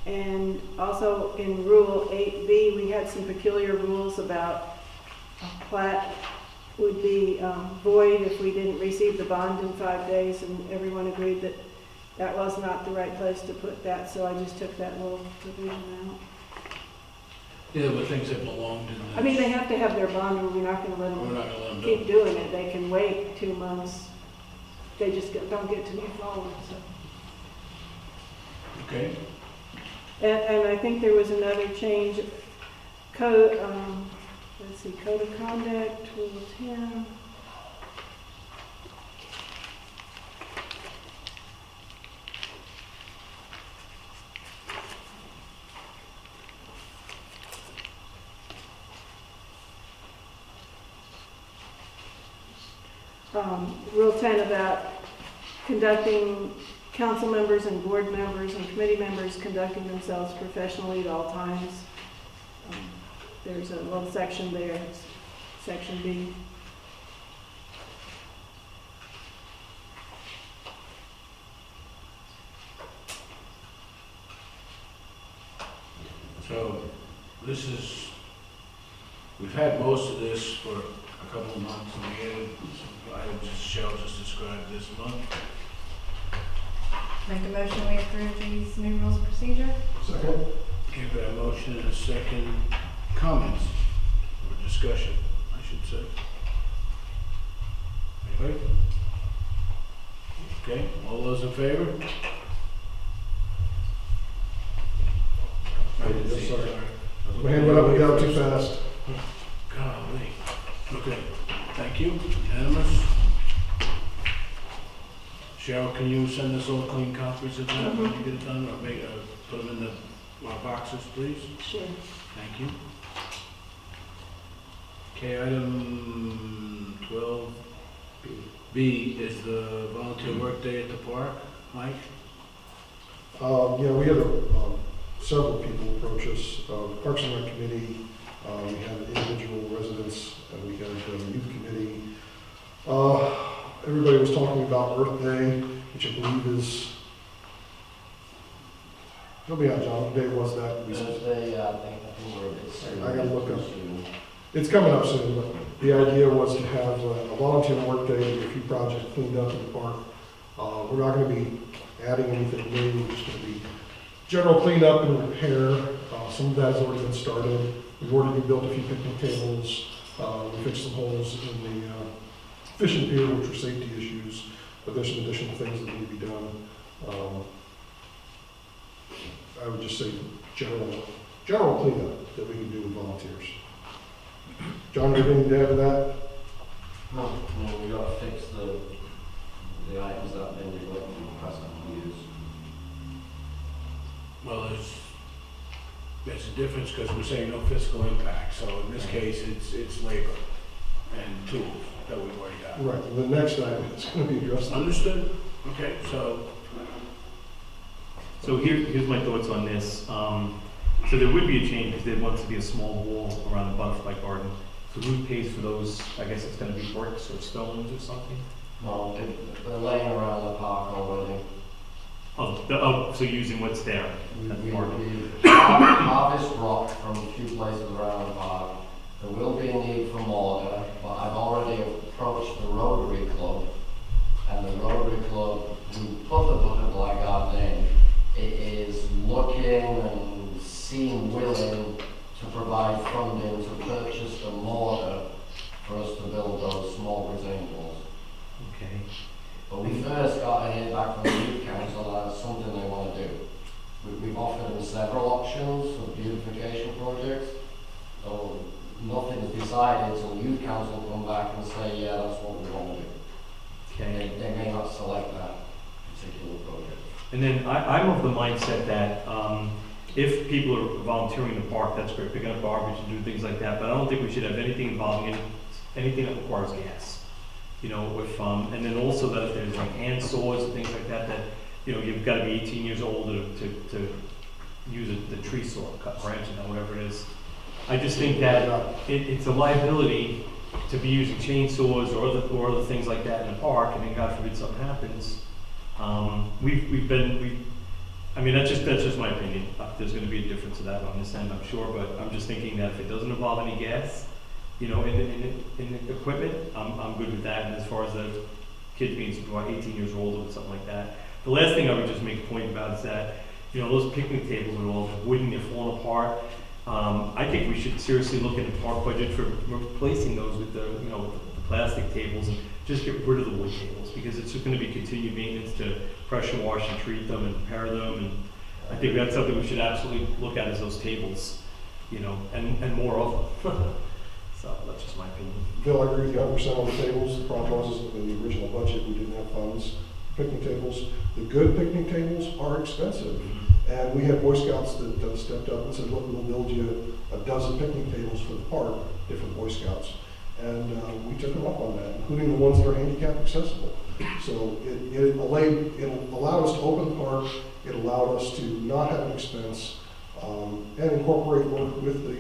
And also in Rule 8B, we had some peculiar rules about a plat would be void if we didn't receive the bond in 5 days, and everyone agreed that that was not the right place to put that, so I just took that little provision out. Yeah, but things that belong to the. I mean, they have to have their bond, or we're not gonna let We're them not gonna let them do keep it. doing it. They can wait 2 months. They just don't get to move forward, so. Okay, And I think there was another change, code, let's see, code of conduct, Rule 10. Rule 10 about conducting council members and board members and committee members conducting themselves professionally at all times. There's a little section there, it's section B. so this is, we've had most of this for a couple of months, and we added some items, Cheryl just described this month. Make a motion, we approve these new rules of procedure? Second? Give it a motion and a second. Comments or discussion, I should say. Anybody? Okay, all those in favor? I didn't Yes, see, sorry. sorry. My hand went up and down too fast. Golly. Okay, thank you. Unanimous. Cheryl, can you send us all clean copies of that when you get it done, or make, put them in the boxes, please? Sure. Thank you. Okay, item 12B is the volunteer workday at the park. Mike? Yeah, we had several people approach us, Parks and Rec Committee, we had individual residents, and we had the youth committee. Everybody was talking about Earth Day, which I believe is, help me out, John, what day was that? Thursday, I think we're a bit soon. I gotta look up. It's coming up soon, but the idea was to have a volunteer work day, to get a few projects cleaned up in the park. We're not gonna be adding anything new, we're just gonna be general cleanup and repair. Some of that has already been started. We've already built a few picnic tables, we fixed some holes in the fishing pier, which were safety issues, but there's some additional things that need to be done. I would just say general cleanup that we can do with volunteers. John, anything to add to that? No, we gotta fix the items that have been neglected in the past couple of years. Well, it's a difference because we're saying no fiscal impact. So in this case, it's labor and tools that we've already got. Right, and the next item is going to be addressed. Understood? Okay, so Here's my thoughts on this. So there would be a change because there wants to be a small wall around the butterfly garden. So who pays for those? I guess it's gonna be bricks or stones or something? No, they're laying around the park already. So using what's there at the park. We harvest rock from a few places around the park. There will be a need for mortar, but I've already approached the Rotary Club, and the Rotary Club, who put the butterfly garden in, it is looking and seem willing to provide funding to purchase the mortar for us to build those small retaining walls. Okay. But we first got to hear back from the youth council that it's something they want to do. We've offered them several options for beautification projects, so nothing's decided until the youth council come back and say, yeah, that's what we want to do. Okay. They may not select that particular project. And then I'm of the mindset that if people are volunteering in the park, that's great, picking up garbage and doing things like that, but I don't think we should have anything involving anything that requires gas. You know, and then also that if there's like hand saws and things like that, you know, you've got to be 18 years old to use the tree saw, cut branches or whatever it is. I just think that it's a liability to be using chainsaws or other things like that in the park, and then God forbid something happens. I mean, that's just my opinion. There's going to be a difference of that on this end, I'm sure, but I'm just thinking that if it doesn't involve any gas, you know, in the equipment, I'm good with that. And as far as the kids being 18 years old or something like that. The last thing I would just make a point about is that, you know, those picnic tables are all wooden, they're falling apart. I think we should seriously look at the park budget for replacing those with the plastic tables and just get rid of the wood tables, because it's just going to be continued maintenance to pressure wash and treat them and repair them. And I think that's something we should absolutely look at, is those tables, you know, and more of them. So that's just my opinion. Bill, I agree with you 100% on the tables. The problem was in the original budget, we didn't have funds for picnic tables. The good picnic tables are expensive. And we had Boy Scouts that stepped up and said, look, we'll build you a dozen picnic tables for the park, different Boy Scouts. And we took them up on that, including the ones that are handicap accessible. So it allowed us to open the park, it allowed us to not have an expense, and incorporate work with the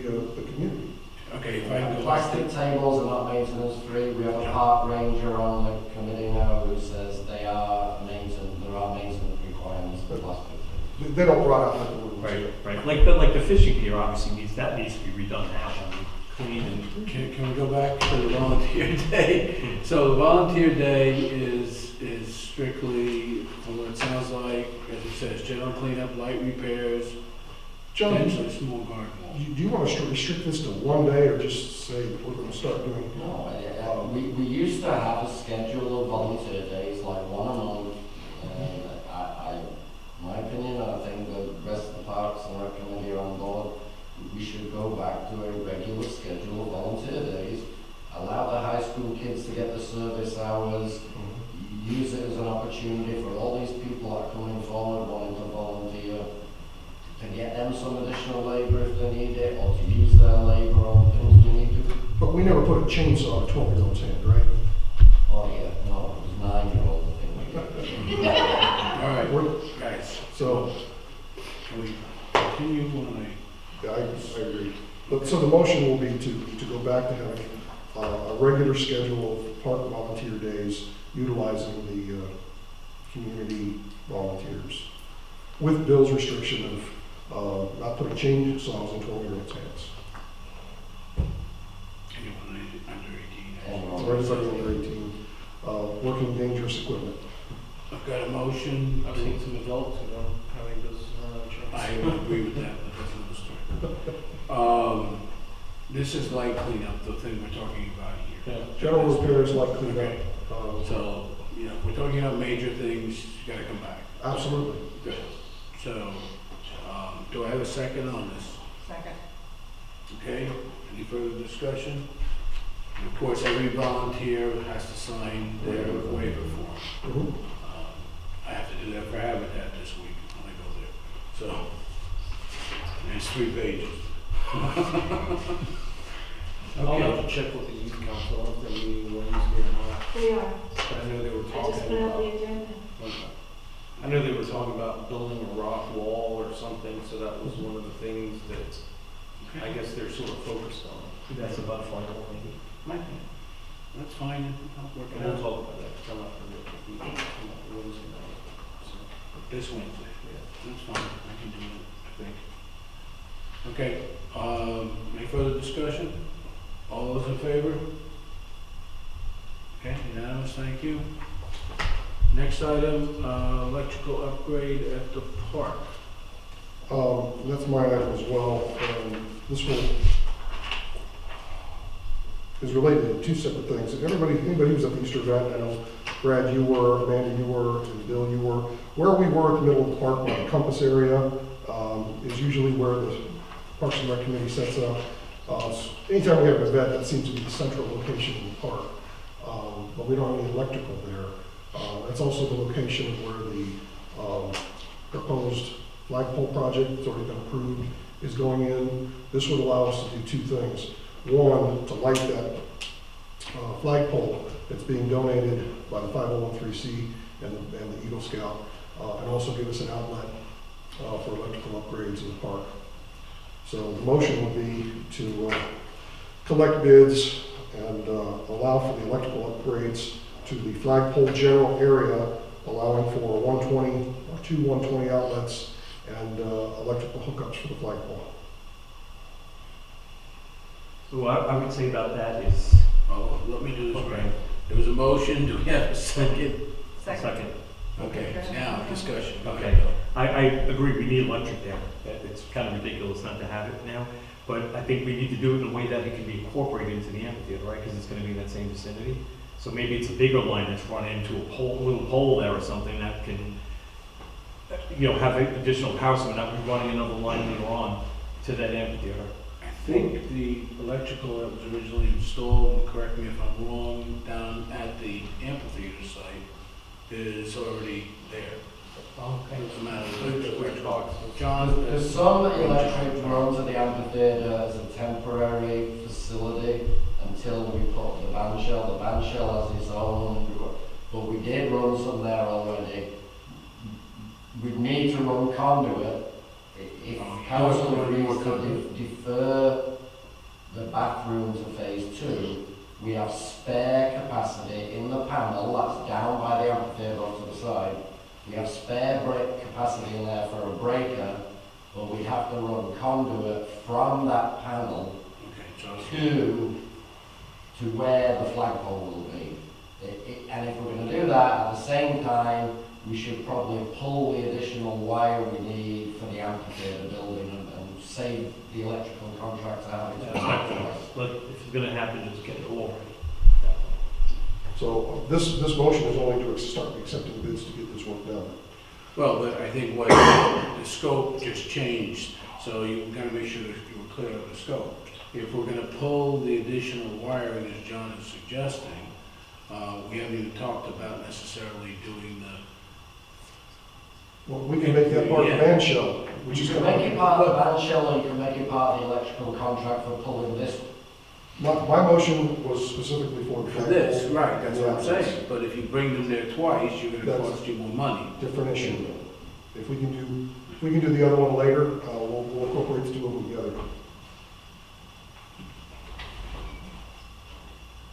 community. okay, if I can go Plastic tables are not maintenance free. We have a park ranger on the committee now who says there are maintenance requirements for plastic tables. They don't rot out like the wooden ones. Right. Like the fishing pier obviously needs to be redone now. Clean and Can we go back to the volunteer day? So the volunteer day is strictly, from what it sounds like, as it says, general cleanup, light repairs, John, potentially small garden. do you want to restrict this to one day or just say we're going to start doing? No, we used to have a schedule of volunteer days, like one a month. And my opinion, I think the rest of the parks and rec committee are on board. We should go back to a regular schedule of volunteer days, allow the high school kids to get the service hours, use it as an opportunity for all these people that are coming forward wanting to volunteer, to get them some additional labor if they need it, or to use their labor on things we need to. But we never put a chainsaw in a 12-year-old's hand, right? Oh yeah, no, it was 9-year-old, I think. All right, We're- guys, So, can we continue on yeah, I agree. But, so the motion will be to go back to having a regular schedule of park volunteer days utilizing the community volunteers, with Bill's restriction of not putting chainsaws in 12-year-olds' hands. anyone under 18? And, Or anybody under 18, working dangerous equipment. I've got a motion. I've seen some adults who don't have any business around insurance. I agree with that, but that's another story. This is light cleanup, the thing we're talking about here. Yeah. General repairs like cleanup. Okay. So, you know, if we're talking about major things, you gotta come back. Absolutely. Good. So, do I have a second on this? Second. Okay, any further discussion? And of course, every volunteer has to sign their waiver form. Mhm. I have to do that for Habitat this week when I go there. So, It's 3 pages. I'll have to check with the youth council, I don't know if they're meeting Wednesday or not, We are. but I know they were I just talking put out about. the agenda. I know they were talking about building a rock wall or something, so that was one of the things that I guess they're sort of focused on. That's about fine, maybe. Might be. That's fine, I'll work And it we'll out. talk about that, come up for the meeting, come up Wednesday night. So, This Wednesday. yeah. That's fine, I can do it, I think. Okay, any further discussion? All those in favor? Okay, unanimous, thank you. Next item, electrical upgrade at the park. That's my item as well. This one is related to 2 separate things. Anybody who's at the Easter event, I know Brad, you were, Amanda, you were, and Bill, you were. Where we were at the middle of the park, by the compass area, is usually where the Parks and Rec Committee sets up. Anytime we have an event, that seems to be the central location in the park. But we don't have any electrical there. That's also the location where the proposed flagpole project that's already been approved is going in. This would allow us to do 2 things. One, to light that flagpole that's being donated by the 5013C and the Eagle Scout, and also give us an outlet for electrical upgrades in the park. So the motion would be to collect bids and allow for the electrical upgrades to the flagpole general area, allowing for 120 or 2 120 outlets and electrical hookups for the flagpole. So what I would say about that is, Oh, let me do this okay, right. There was a motion, do we have a second? second. Okay, now discussion. Okay. I agree, we need electric there. It's kind of ridiculous not to have it now, but I think we need to do it in a way that it can be incorporated into the amphitheater, right? Because it's gonna be in that same vicinity. So maybe it's a bigger line that's run into a pole, little pole there or something that can, have additional power, so we're not running another line later on to that amphitheater. I think the electrical that was originally installed, correct me if I'm wrong, down at the amphitheater site is already there. Okay. Doesn't matter where it talks. John? There's some electric run to the amphitheater as a temporary facility until we put the bandshell. The bandshell has its own, but we did run some there already. We need to run conduit. If council agrees to defer the bathroom to phase 2, we have spare capacity in the panel that's down by the amphitheater to the side. We have spare brake capacity in there for a breaker, but we'd have to run conduit from that panel to where the flagpole will be. And if we're going to do that at the same time, we should probably pull the additional wire we need for the amphitheater building and save the electrical contractor having to. But if it's gonna happen, just get it all right. So this motion is only to start accepting bids to get this work done. Well, but I think what the scope just changed, so you gotta make sure that you were clear of the scope. If we're gonna pull the additional wiring, as John is suggesting, we haven't even talked about necessarily doing the. Well, we can make that part of the Yeah. bandshell, which You is can make it part of the bandshell, or you can make it part of the electrical contract for pulling this. my motion was specifically for the For this, flagpole. right, that's what I'm saying, but if you bring them there twice, you're gonna That's- cost you more money. Different issue. If we can do the other one later, we'll incorporate the 2 of them together.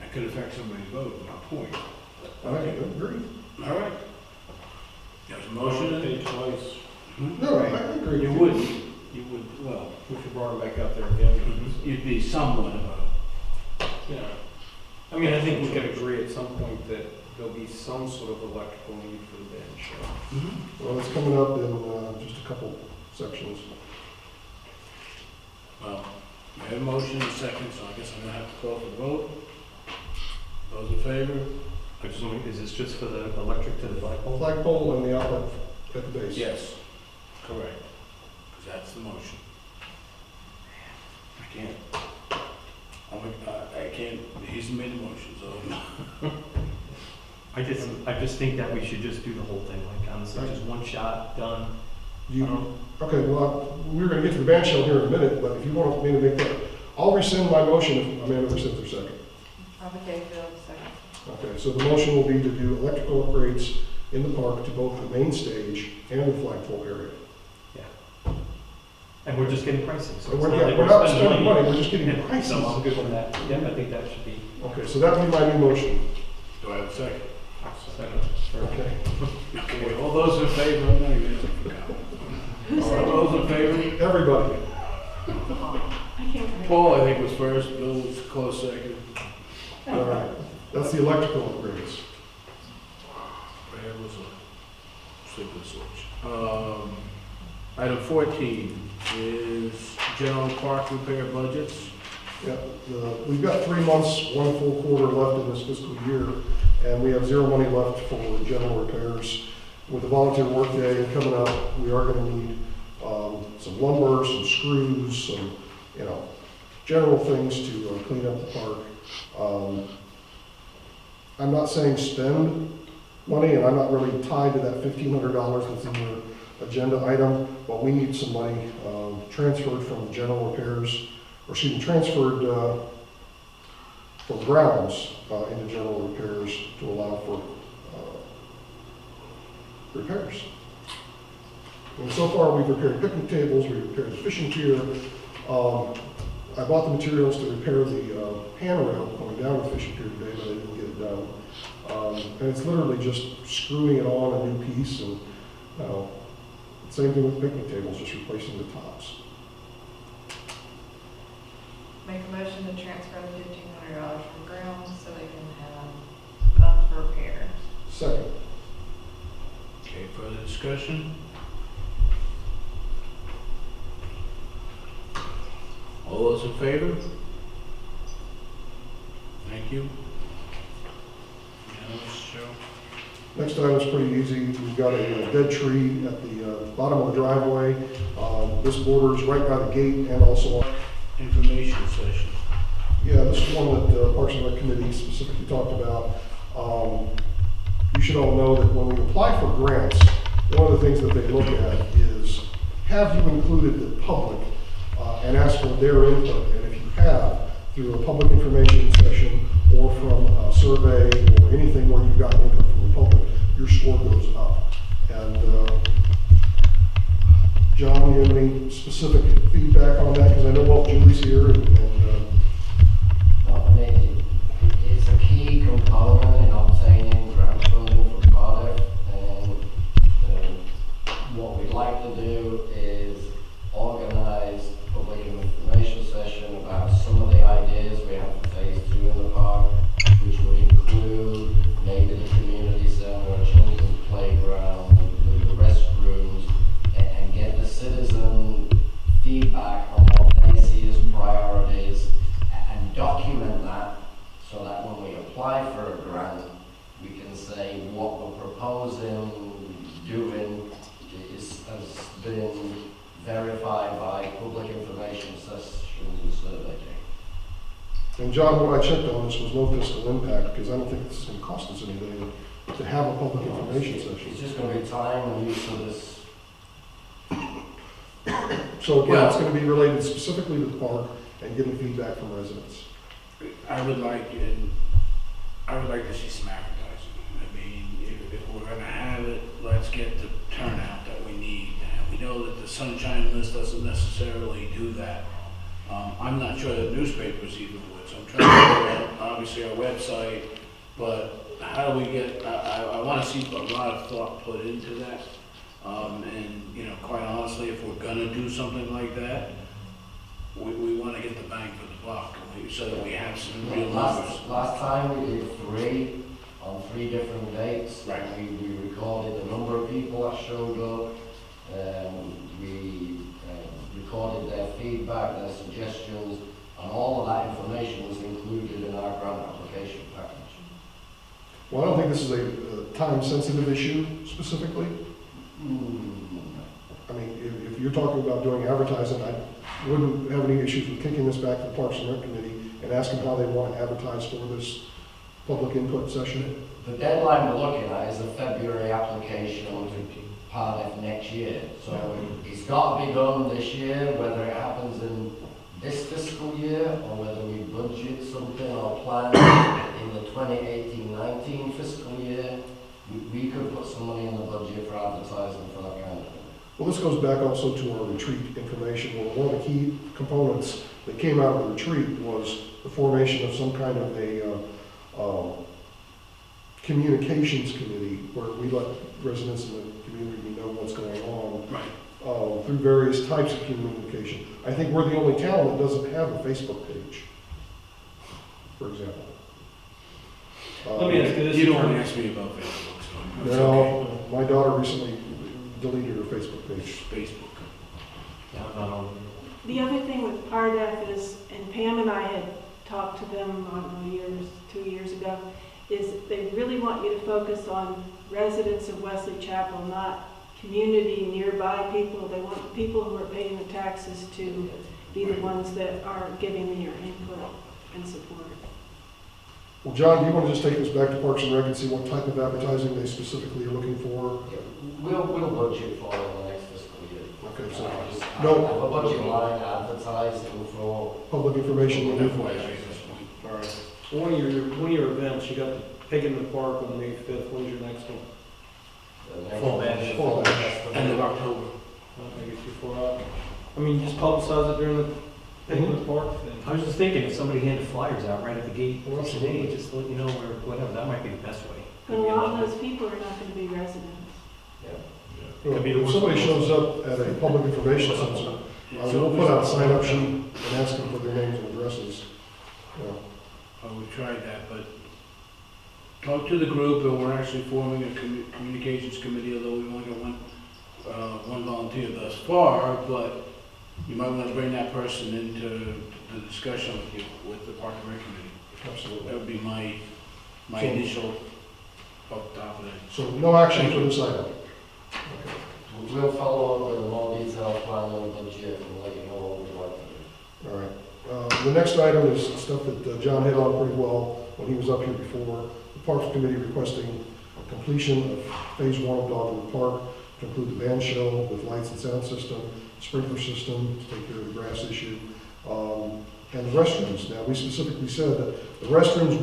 That could affect somebody's vote, my point. I agree. All right. There's a motion. Pay twice. No, I agree. You would, well, If you brought them back out there again. you'd be somewhat of a, Yeah. I mean, I think we could agree at some point that there'll be some sort of electrical need for the bandshell. Well, it's coming up in just a couple sections. well, I have a motion and a second, so I guess I'm gonna have to call for the vote. Those in favor? I just wondering, is this just for the electric to the flagpole? Flagpole and the outlet at the base. Yes, correct, because that's the motion. I can't. I can't, he's made the motion, so. I just think that we should just do the whole thing, like honestly, just one shot, done. Okay, well, we're gonna get to the band shell here in a minute, but if you want me to make that, I'll rescind my motion if Amanda rescinds her second. Okay, Phil, second. Okay, so the motion will be to do electrical upgrades in the park to both the main stage and the flagpole area. And we're just getting pricing, so it's We're, not yeah, like we're not spending money, we're just getting Yeah, prices. So I'm good with that. Yeah, I think that should be. Okay, so that would be my new motion. Do I have a second? Second. Okay. Okay, all those in favor, I'm not even gonna forget. All those in favor? Everybody. I can't remember. Paul, I think was first, Bill was close second. All right, that's the electrical upgrades. Brad was a sleeper switch. Item 14 is general park repair budgets. Yeah, we've got 3 months, 1 full quarter left in this fiscal year, and we have 0 money left for general repairs. With the volunteer work day coming up, we are gonna need some lumber, some screws, some, general things to clean up the park. I'm not saying spend money, and I'm not really tied to that $1,500 that's in your agenda item, but we need some money transferred from general repairs, transferred from grounds into general repairs to allow for repairs. And so far, we've repaired picnic tables, we've repaired the fishing pier. I bought the materials to repair the handrail going down the fishing pier today, but I didn't get it done. And it's literally just screwing it on a new piece, and same thing with picnic tables, just replacing the tops. Make a motion to transfer the $1,500 from grounds so they can have funds for repairs. Second. Okay, further discussion? All those in favor? Thank you. Unanimous, Joe? Next item is pretty easy. We've got a dead tree at the bottom of the driveway. This borders right by the gate and also, Information session. yeah, this is one that Parks and Rec Committee specifically talked about. You should all know that when we apply for grants, one of the things that they look at is, have you included the public and ask for their input? And if you have, through a public information session or from a survey or anything where you've got input from the public, your score goes up. And John, do you have any specific feedback on that? Because I know, well, Julie's here I mean, it's a key component in obtaining grant funding from Cardiff, and what we'd like to do is organize a public information session about some of the ideas we have for phase 2 in the park, which would include maybe the community center, a children's playground, the restrooms, and get the citizen feedback on what they see as priorities, and document that so that when we apply for a grant, we can say what we're proposing, doing has been verified by public information sessions and survey data. And John, what I checked on this was no fiscal impact, because I don't think this is going to cost us anything to have a public information session. It's just going to be time and use of this. So again, it's going to be related specifically to the park and getting feedback from residents. I would like to see some advertising. I mean, if we're gonna have it, let's get the turnout that we need. And we know that the sunshine list doesn't necessarily do that. I'm not sure that newspapers even would, so I'm trying to figure out, obviously, our website, but how do we get, I wanna see a lot of thought put into that. And, quite honestly, if we're gonna do something like that, we wanna get the bang for the buck, so that we have some real numbers. Last time we did 3 on 3 different dates. Right. We recorded the number of people that showed up. We recorded their feedback, their suggestions, and all of that information was included in our grant application package. Well, I don't think this is a time-sensitive issue specifically. I mean, if you're talking about doing advertising, I wouldn't have any issues with kicking this back to the Parks and Rec Committee and asking how they want to advertise for this public input session. The deadline we're looking at is a February application part of next year. So it's got to be done this year, whether it happens in this fiscal year or whether we budget something or plan in the 2018-19 fiscal year. We could put some money in the budget for advertising for that kind of thing. Well, this goes back also to our retreat information, where one of the key components that came out of the retreat was the formation of some kind of a communications committee where we let residents in the community know what's going on. Right. Through various types of communication. I think we're the only town that doesn't have a Facebook page, for example. Let me ask you this. You don't ask me about Facebook, so it's No, okay. my daughter recently deleted her Facebook page. Facebook. Yeah, I'm not on. The other thing with RDEF is, and Pam and I had talked to them, I don't know, 2 years ago, is they really want you to focus on residents of Wesley Chapel, not community nearby people. They want the people who are paying the taxes to be the ones that are giving your input and support. Well, John, do you want to just take this back to Parks and Rec and see what type of advertising they specifically are looking for? We'll budget for it in the next fiscal year. Okay, so No. no Have a budget line advertising for. public information. One of your events, you got the Pig in the Park on May 5th. When's your next one? Fall bash. Fall bash. End of October. Maybe too far out. I mean, just publicize it during the Pig in the Park thing. I was just thinking, if somebody handed flyers out right at the gate today, just to let you know, or whatever, that might be the best way. But a lot of those people are not going to be residents. Could be the If worst somebody way. shows up at a public information center, we'll put out a sign-up sheet and ask them for their names and addresses. You know. Oh, we tried that, but talk to the group, and we're actually forming a communications committee, although we only got one volunteer thus far, but you might want to bring that person into the discussion with you, with the Park and Rec Committee. Absolutely. That would be my So- initial up top of it. So no action for this item. We'll follow up with a more detailed plan on the budget and let you know what we'd like to do. All right. The next item is stuff that John hit on pretty well when he was up here before. The Parks Committee requesting completion of Phase 1 of Dogwood Park to include the band shell with lights and sound system, sprinkler system to take care of the grass issue, and the restrooms. Now, we specifically said that the restrooms,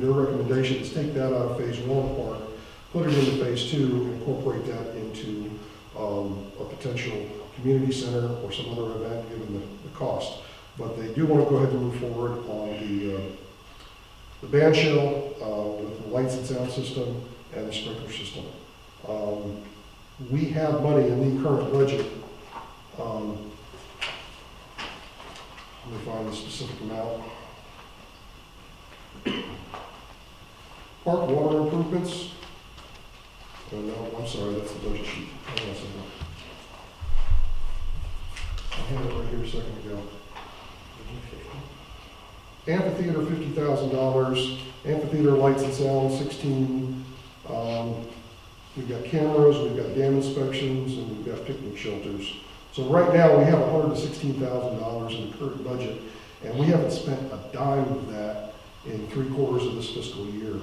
their recommendation is take that out of Phase 1 of the park, put it into Phase 2, and incorporate that into a potential community center or some other event, given the cost. But they do want to go ahead and move forward on the band shell with the lights and sound system and the sprinkler system. We have money in the current budget. Let me find the specific amount. Park water improvements. Oh, no, I'm sorry, that's the budget sheet. Hang on a second. I had it right here a second ago. Amphitheater, $50,000. Amphitheater lights and sound, 16. We've got cameras, we've got dam inspections, and we've got picnic shelters. So right now, we have $116,000 in the current budget, and we haven't spent a dime of that in 3/4 of this fiscal year.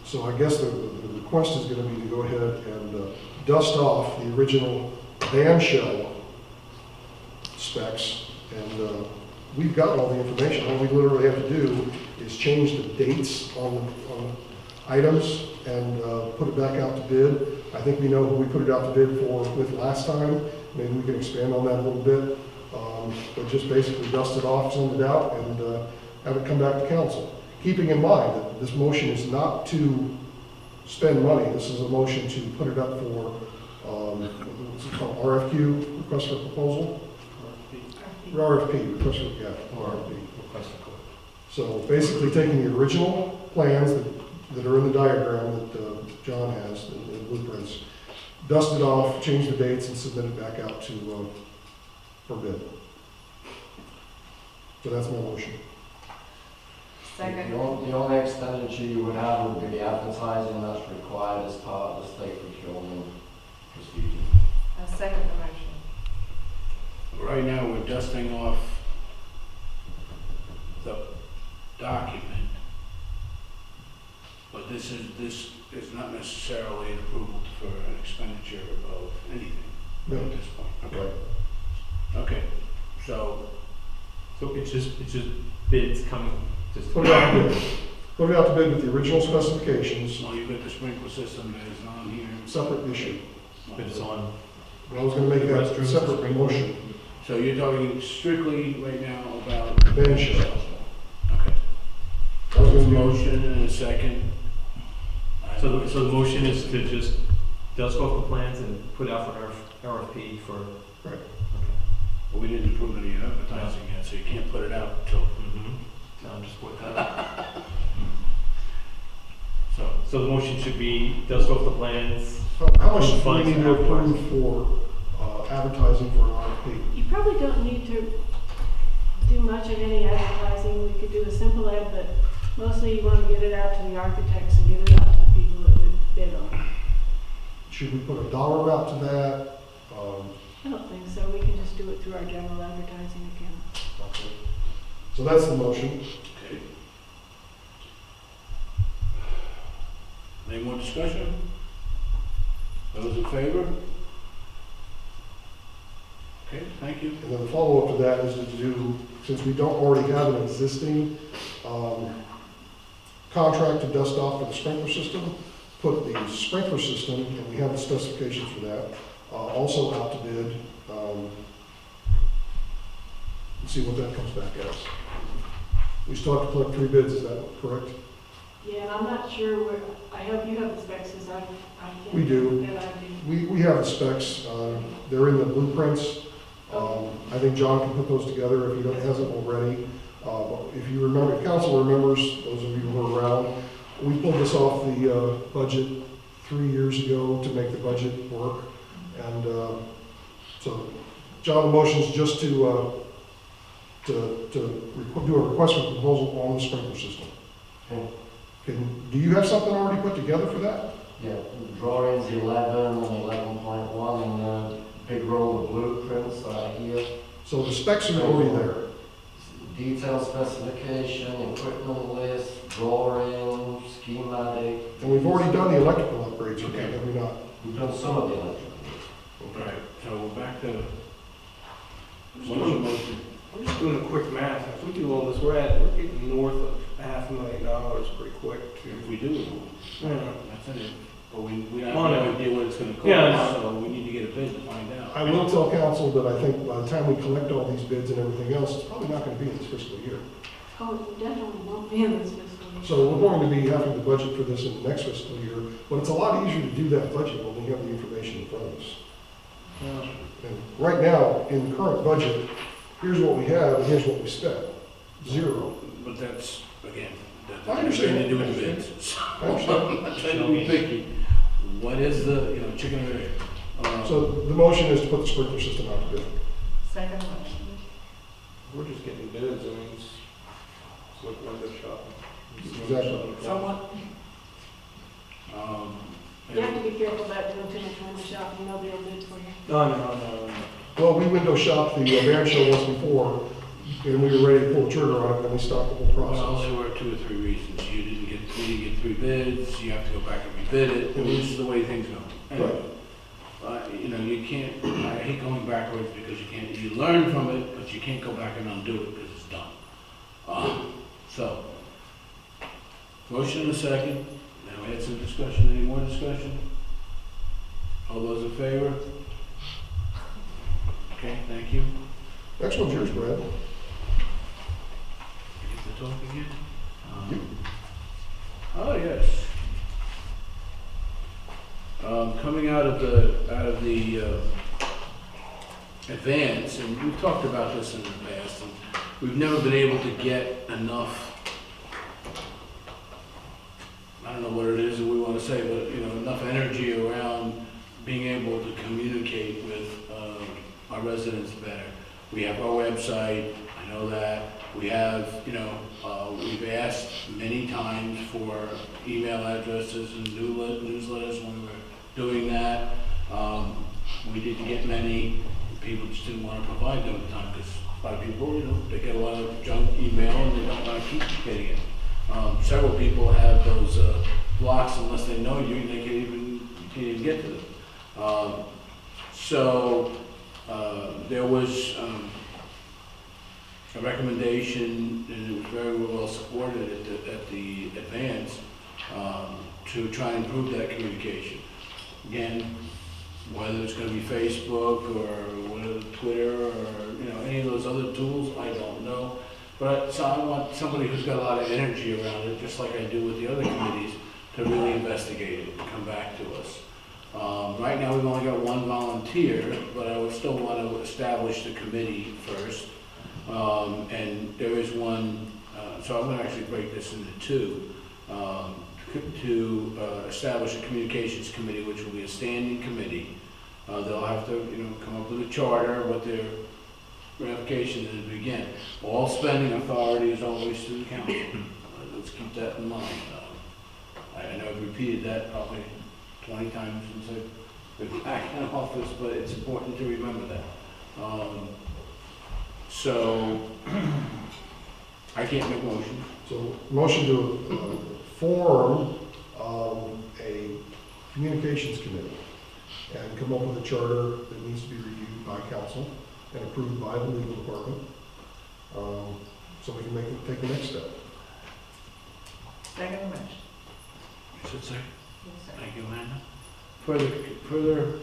So I guess the request is going to be to go ahead and dust off the original band shell specs, and we've got all the information. All we literally have to do is change the dates on items and put it back out to bid. I think we know who we put it out to bid with last time. Maybe we can expand on that a little bit, but just basically dust it off, send it out, and have it come back to council. Keeping in mind that this motion is not to spend money. This is a motion to put it up for, what's it called, RFQ, request for proposal? RFP, request for, yeah, RFP. So basically taking the original plans that are in the diagram that John has, the blueprints, dust it off, change the dates, and submit it back out to, for bid. So that's my motion. Second. The only expenditure you would have would be the advertising that's required as part of the state procurement procedure. I second the motion. Right now, we're dusting off the document. this is not necessarily an approval for an expenditure of anything No. at this point. Okay. Right. Okay, so, So it's just bids coming, just. Put it out to bid. Put it out to bid with the original specifications, well, you've got the sprinkler system that is on here. separate issue. Bids on. I was gonna make that a Restrooms, separate sprinkler. motion. So you're talking strictly right now about. Van shell. Okay. I was There's a gonna do, motion and a second. So the motion is to just dust off the plans and put out for RFP for. right. Well, we didn't approve any advertising yet, so you can't put it out until, No, I'm just putting that out. so. So the motion should be dust off the plans. How much do we Funds need and to approve advertising. for advertising for an RFP? You probably don't need to do much of any advertising. We could do a simple ad, but mostly you want to get it out to the architects and get it out to the people that would bid on it. Should we put a dollar amount to that? I don't think so. We can just do it through our general advertising account. Okay. So that's the motion. Okay. Any more discussion? Those in favor? Okay, thank you. And then the follow-up to that is to do, since we don't already have an existing contract to dust off for the sprinkler system, put the sprinkler system, and we have the specifications for that, also out to bid, and see what that comes back as. We still have to collect 3 bids, is that correct? Yeah, and I'm not sure where, I hope you have the specs, as I can't. We do. And I do. We have the specs, they're in the blueprints. I think John can put those together if he hasn't already. But if you remember, if council remembers, those of you who were around, we pulled this off the budget 3 years ago to make the budget work. And so, John, the motion is just to do a request for proposal on the sprinkler system. Do you have something already put together for that? Yeah, drawings 11 and 11.1 and a big roll of blueprints here. So the specs are already there. Detailed specification, equipment list, drawing, schematic. And we've already done the electrical upgrades for that, have we not? We've done some of the electrical. Right, so we're back to. What's your motion? I'm just doing a quick math. If we do all this, we're getting north of $500,000 pretty quick. If we do, Yeah. that's it. But we have On no it. idea what it's gonna cost, Yeah. so we need to get a bid to find out. I will tell council that I think by the time we collect all these bids and everything else, it's probably not gonna be in this fiscal year. Oh, it definitely won't be in this fiscal year. So we're going to be having to budget for this in the next fiscal year, but it's a lot easier to do that budget when we have the information in front of us. And right now, in the current budget, here's what we have and here's what we spent. 0. But that's, again, I that's nothing understand. to do with the bids. I understand. I'm not trying to be picky. What is the, chicken or egg? So the motion is to put the sprinkler system out to bid. Second motion. We're just getting bids. I mean, it's like window shopping. Exactly. Somewhat. You have to be careful about doing too much window shopping. Nobody will bid for you. No. Well, we window shopped the van show once before, and we were ready to pull the trigger on it, and then we stopped the whole Well, process. there were 2 or 3 reasons. We didn't get 3 bids, you have to go back and rebid it. I mean, this is the way things go. Anyway, you can't, I hate going backwards because you learn from it, but you can't go back and undo it because it's done. So, motion and a second. Now we had some discussion. Any more discussion? All those in favor? Okay, thank you. Next one's yours, Brad. Get to talk again. Oh, yes. Coming out of the advance, and we've talked about this in the past, and we've never been able to get enough, I don't know what it is that we want to say, but, enough energy around being able to communicate with our residents better. We have our website, I know that. We have, we've asked many times for email addresses and newsletters when we were doing that. We didn't get many. People just didn't want to provide them at the time because a lot of people, they get a lot of junk email and they don't want to keep getting it. Several people have those blocks unless they know you, they you can't even get to them. There was a recommendation, and it was very well supported at the advance, to try and improve that communication. Again, whether it's gonna be Facebook or whatever, Twitter, or, any of those other tools, I don't know. So I want somebody who's got a lot of energy around it, just like I do with the other committees, to really investigate it and come back to us. Right now, we've only got one volunteer, but I would still want to establish the committee first. And there is one, so I'm gonna actually break this into two. To establish a communications committee, which will be a standing committee. They'll have to, come up with a charter, what their ramifications is. Again, all spending authority is always through the council. Let's keep that in mind. I know I've repeated that probably 20 times since I've been back in office, but it's important to remember that. So, I can't make a motion. So motion to form a communications committee and come up with a charter that needs to be reviewed by council and approved by the legal department, so we can take the next step. Second motion. You should say. Thank you, Amanda. Further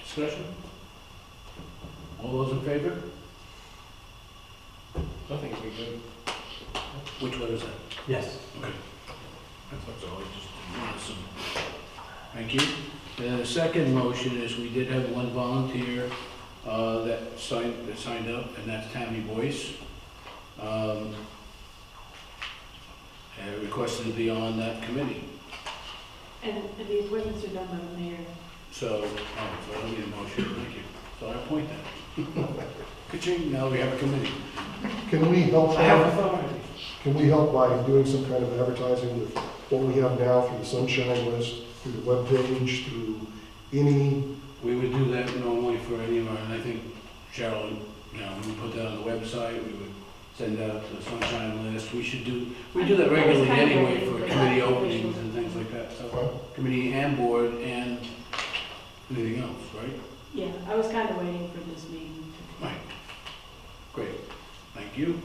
discussion? All those in favor? I think it'd be good. Which one is that? Yes. Okay. That's all, I just wanted some. Thank you. The second motion is we did have one volunteer that signed up, and that's Tammy Boyce. And requested to be on that committee. And the appointments are done by the mayor. So I don't need a motion, thank you. So I appoint that. Ka-ching, now we have a committee. Can we help? I have authority. Can we help by doing some kind of advertising with what we have now through the Sunshine List, through the webpage, through any? We would do that normally for any of our, and I think Cheryl, we put that on the website, we would send out to the Sunshine List. We do that regularly anyway for committee openings and things like that. So committee and board and anything else, right? Yeah, I was kind of waiting for this meeting. Right. Great. Thank you.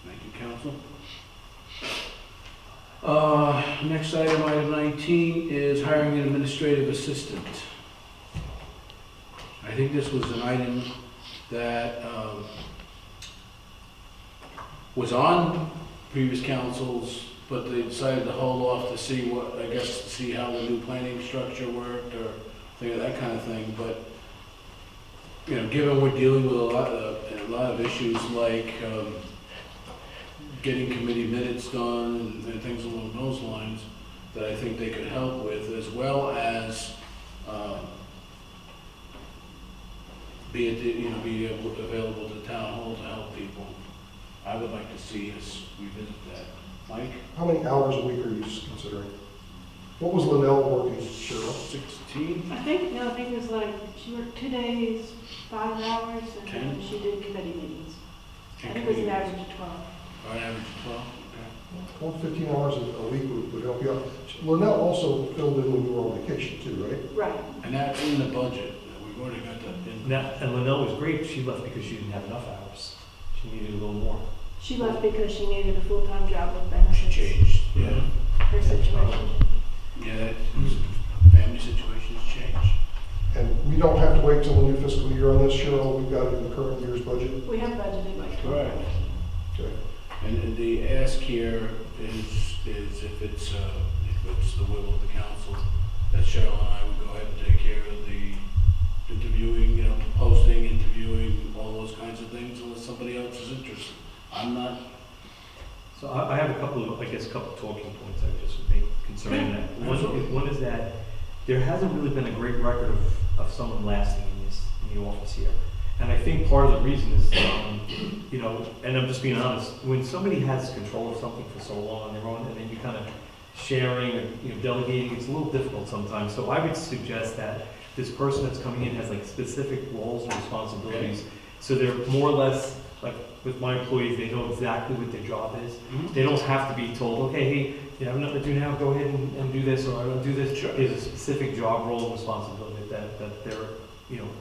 Thank you, council. Next item 19, is hiring an administrative assistant. I think this was an item that was on previous councils, but they decided to hold off to see how the new planning structure worked or that kind of thing. But given we're dealing with a lot of issues like getting committee minutes done and things along those lines, that I think they could help with, as well as be available to town hall to help people. I would like to see us revisit that. Mike? How many hours a week are you considering? What was Linnell working, Cheryl? 16? I think it was like, she worked 2 days, 5 hours, and then she did committee meetings. I think it was an average of 12. Or an average of 12? Okay. Well, 15 hours a week would help you out. Linnell also filled in when you were on vacation too, right? Right. And that's in the budget. We've already got that in. And Linnell was great. She left because she didn't have enough hours. She needed a little more. She left because she needed a full-time job with benefits. She changed, yeah. Her situation. Yeah, that family situations change. And we don't have to wait till the new fiscal year on this, Cheryl. We've got it in the current year's budget. We have budgeted like 12. Correct. Okay. And the ask here is if it's the will of the council, that Cheryl and I would go ahead and take care of the interviewing, posting, interviewing, all those kinds of things, unless somebody else is interested. I'm not. So I have a couple of talking points I just would make concerning that. One is that there hasn't really been a great record of someone lasting in the office here. And I think part of the reason is, and I'm just being honest, when somebody has control of something for so long on their own, and then you kind of sharing or delegating, it's a little difficult sometimes. So I would suggest that this person that's coming in has like specific roles and responsibilities, So they're more or less, like with my employees, they know exactly what their job is. Mhm. They don't have to be told, okay, hey, you have nothing to do now, go ahead and do this, or I don't do this. There's a specific job role and responsibility that they're,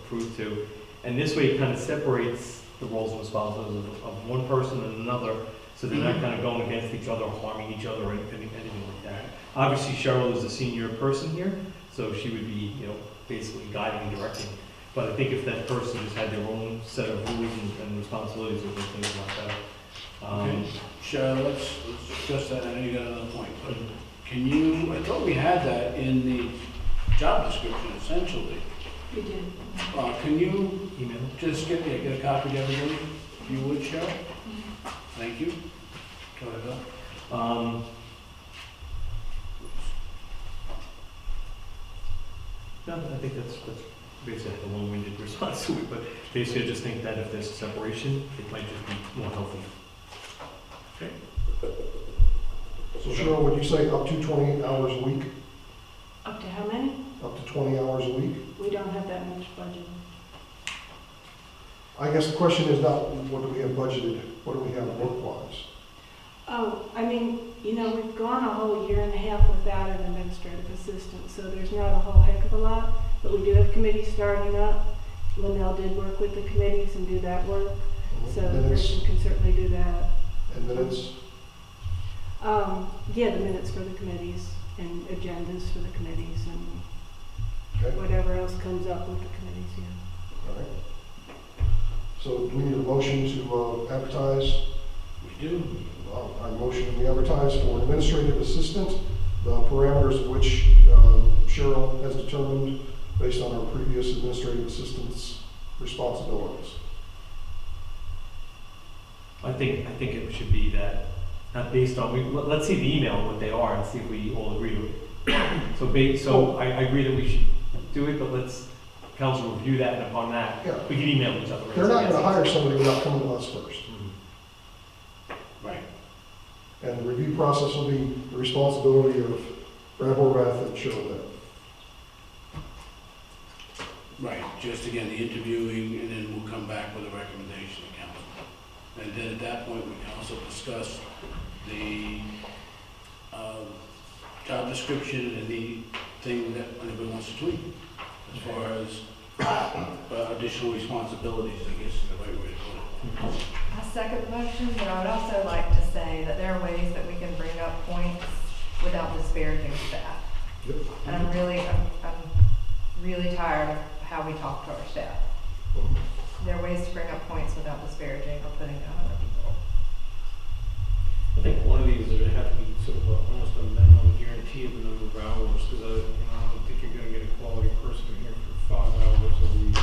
approved to. And this way it kind of separates the roles and responsibilities of one person and another, so they're not kind of going against each other, harming each other, or anything like that. Obviously Cheryl is a senior person here, so she would be, basically guiding and directing. But I think if that person just had their own set of rules and responsibilities, it would make things a lot better. Okay, Cheryl, let's discuss that, I know you got another point, but can you, I thought we had that in the job description essentially. We did. Can you Email. just get a copy to everybody, if you would, Cheryl? Thank you. Go ahead, Bill. No, I think that's basically a long-winded response to it, but basically I just think that if there's a separation, it might just be more healthy. So Cheryl, would you say up to 28 hours a week? Up to how many? Up to 20 hours a week? We don't have that much budget. I guess the question is not what do we have budgeted, what do we have work-wise? Oh, I mean, we've gone a whole year and a half without an administrative assistant, so there's not a whole heck of a lot. But we do have committees starting up. Linnell did work with the committees and do that work, so the Minutes person can certainly do that. and minutes? Yeah, the minutes for the committees and agendas for the committees and Okay, whatever else comes up with the committees, yeah. all right. So do we need a motion to advertise? We do. I motion we advertise for an administrative assistant, the parameters of which Cheryl has determined based on our previous administrative assistant's responsibilities. I think it should be that, not based on, let's see the email, what they are, and see if we all agree with it. So I agree that we should do it, but let's council review that, and upon that, Yeah. we can email each other. They're not going to hire somebody without coming to us first. Right. And the review process will be the responsibility of Brad Horvath and Cheryl Bennett. Right, just again, the interviewing, and then we'll come back with a recommendation to council. And then at that point, we can also discuss the job description and the thing that anybody wants to tweak, as far as additional responsibilities, I guess is the right way to put it. I second the motion, but I would also like to say that there are ways that we can bring up points without disparaging staff. Yep. And I'm really tired of how we talk to our staff. There are ways to bring up points without disparaging or putting down other people. I think one of these would have to be sort of almost a minimum guarantee of the number of hours, because I don't think you're gonna get a quality person here for 5 hours a week.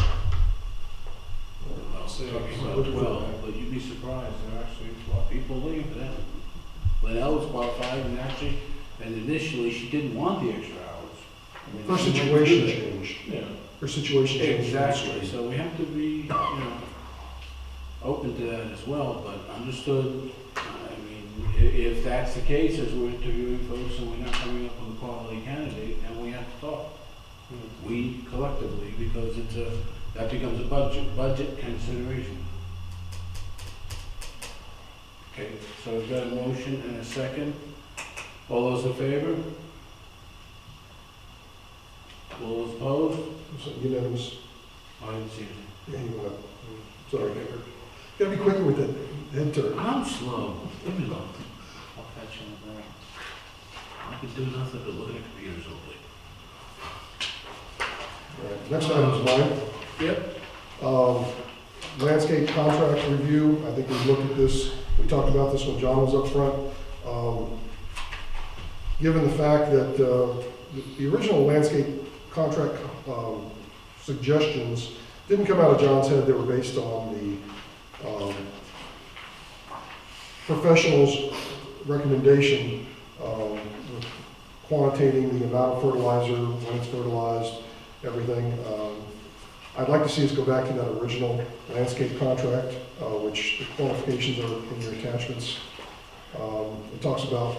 I'll say about 12, but you'd be surprised, there are actually a lot of people leave that. Linnell was qualified, and initially, she didn't want the extra hours. I mean, Her she went situation through that. changed. Yeah. Her situation changed. Exactly, so we have to be, open to that as well, but understood, I mean, if that's the case, as we're interviewing folks and we're not coming up with a quality candidate, then we have to talk. We collectively, because that becomes a budget consideration. Okay, so we've got a motion and a second. All those in favor? All those opposed? So unanimous. I didn't see it. Yeah, you went up. Sorry. Gotta be quicker with that head turn. I'm slow. Leave me alone. I'll catch you on that. I can do nothing but look at computers all day. All right, next item is mine. Yep. Landscape contract review, I think we looked at this, we talked about this when John was up front. Given the fact that the original landscape contract suggestions didn't come out of John's head, they were based on the professional's recommendation, quantitating the amount of fertilizer, when it's fertilized, everything. I'd like to see us go back to that original landscape contract, which the qualifications are in your attachments. It talks about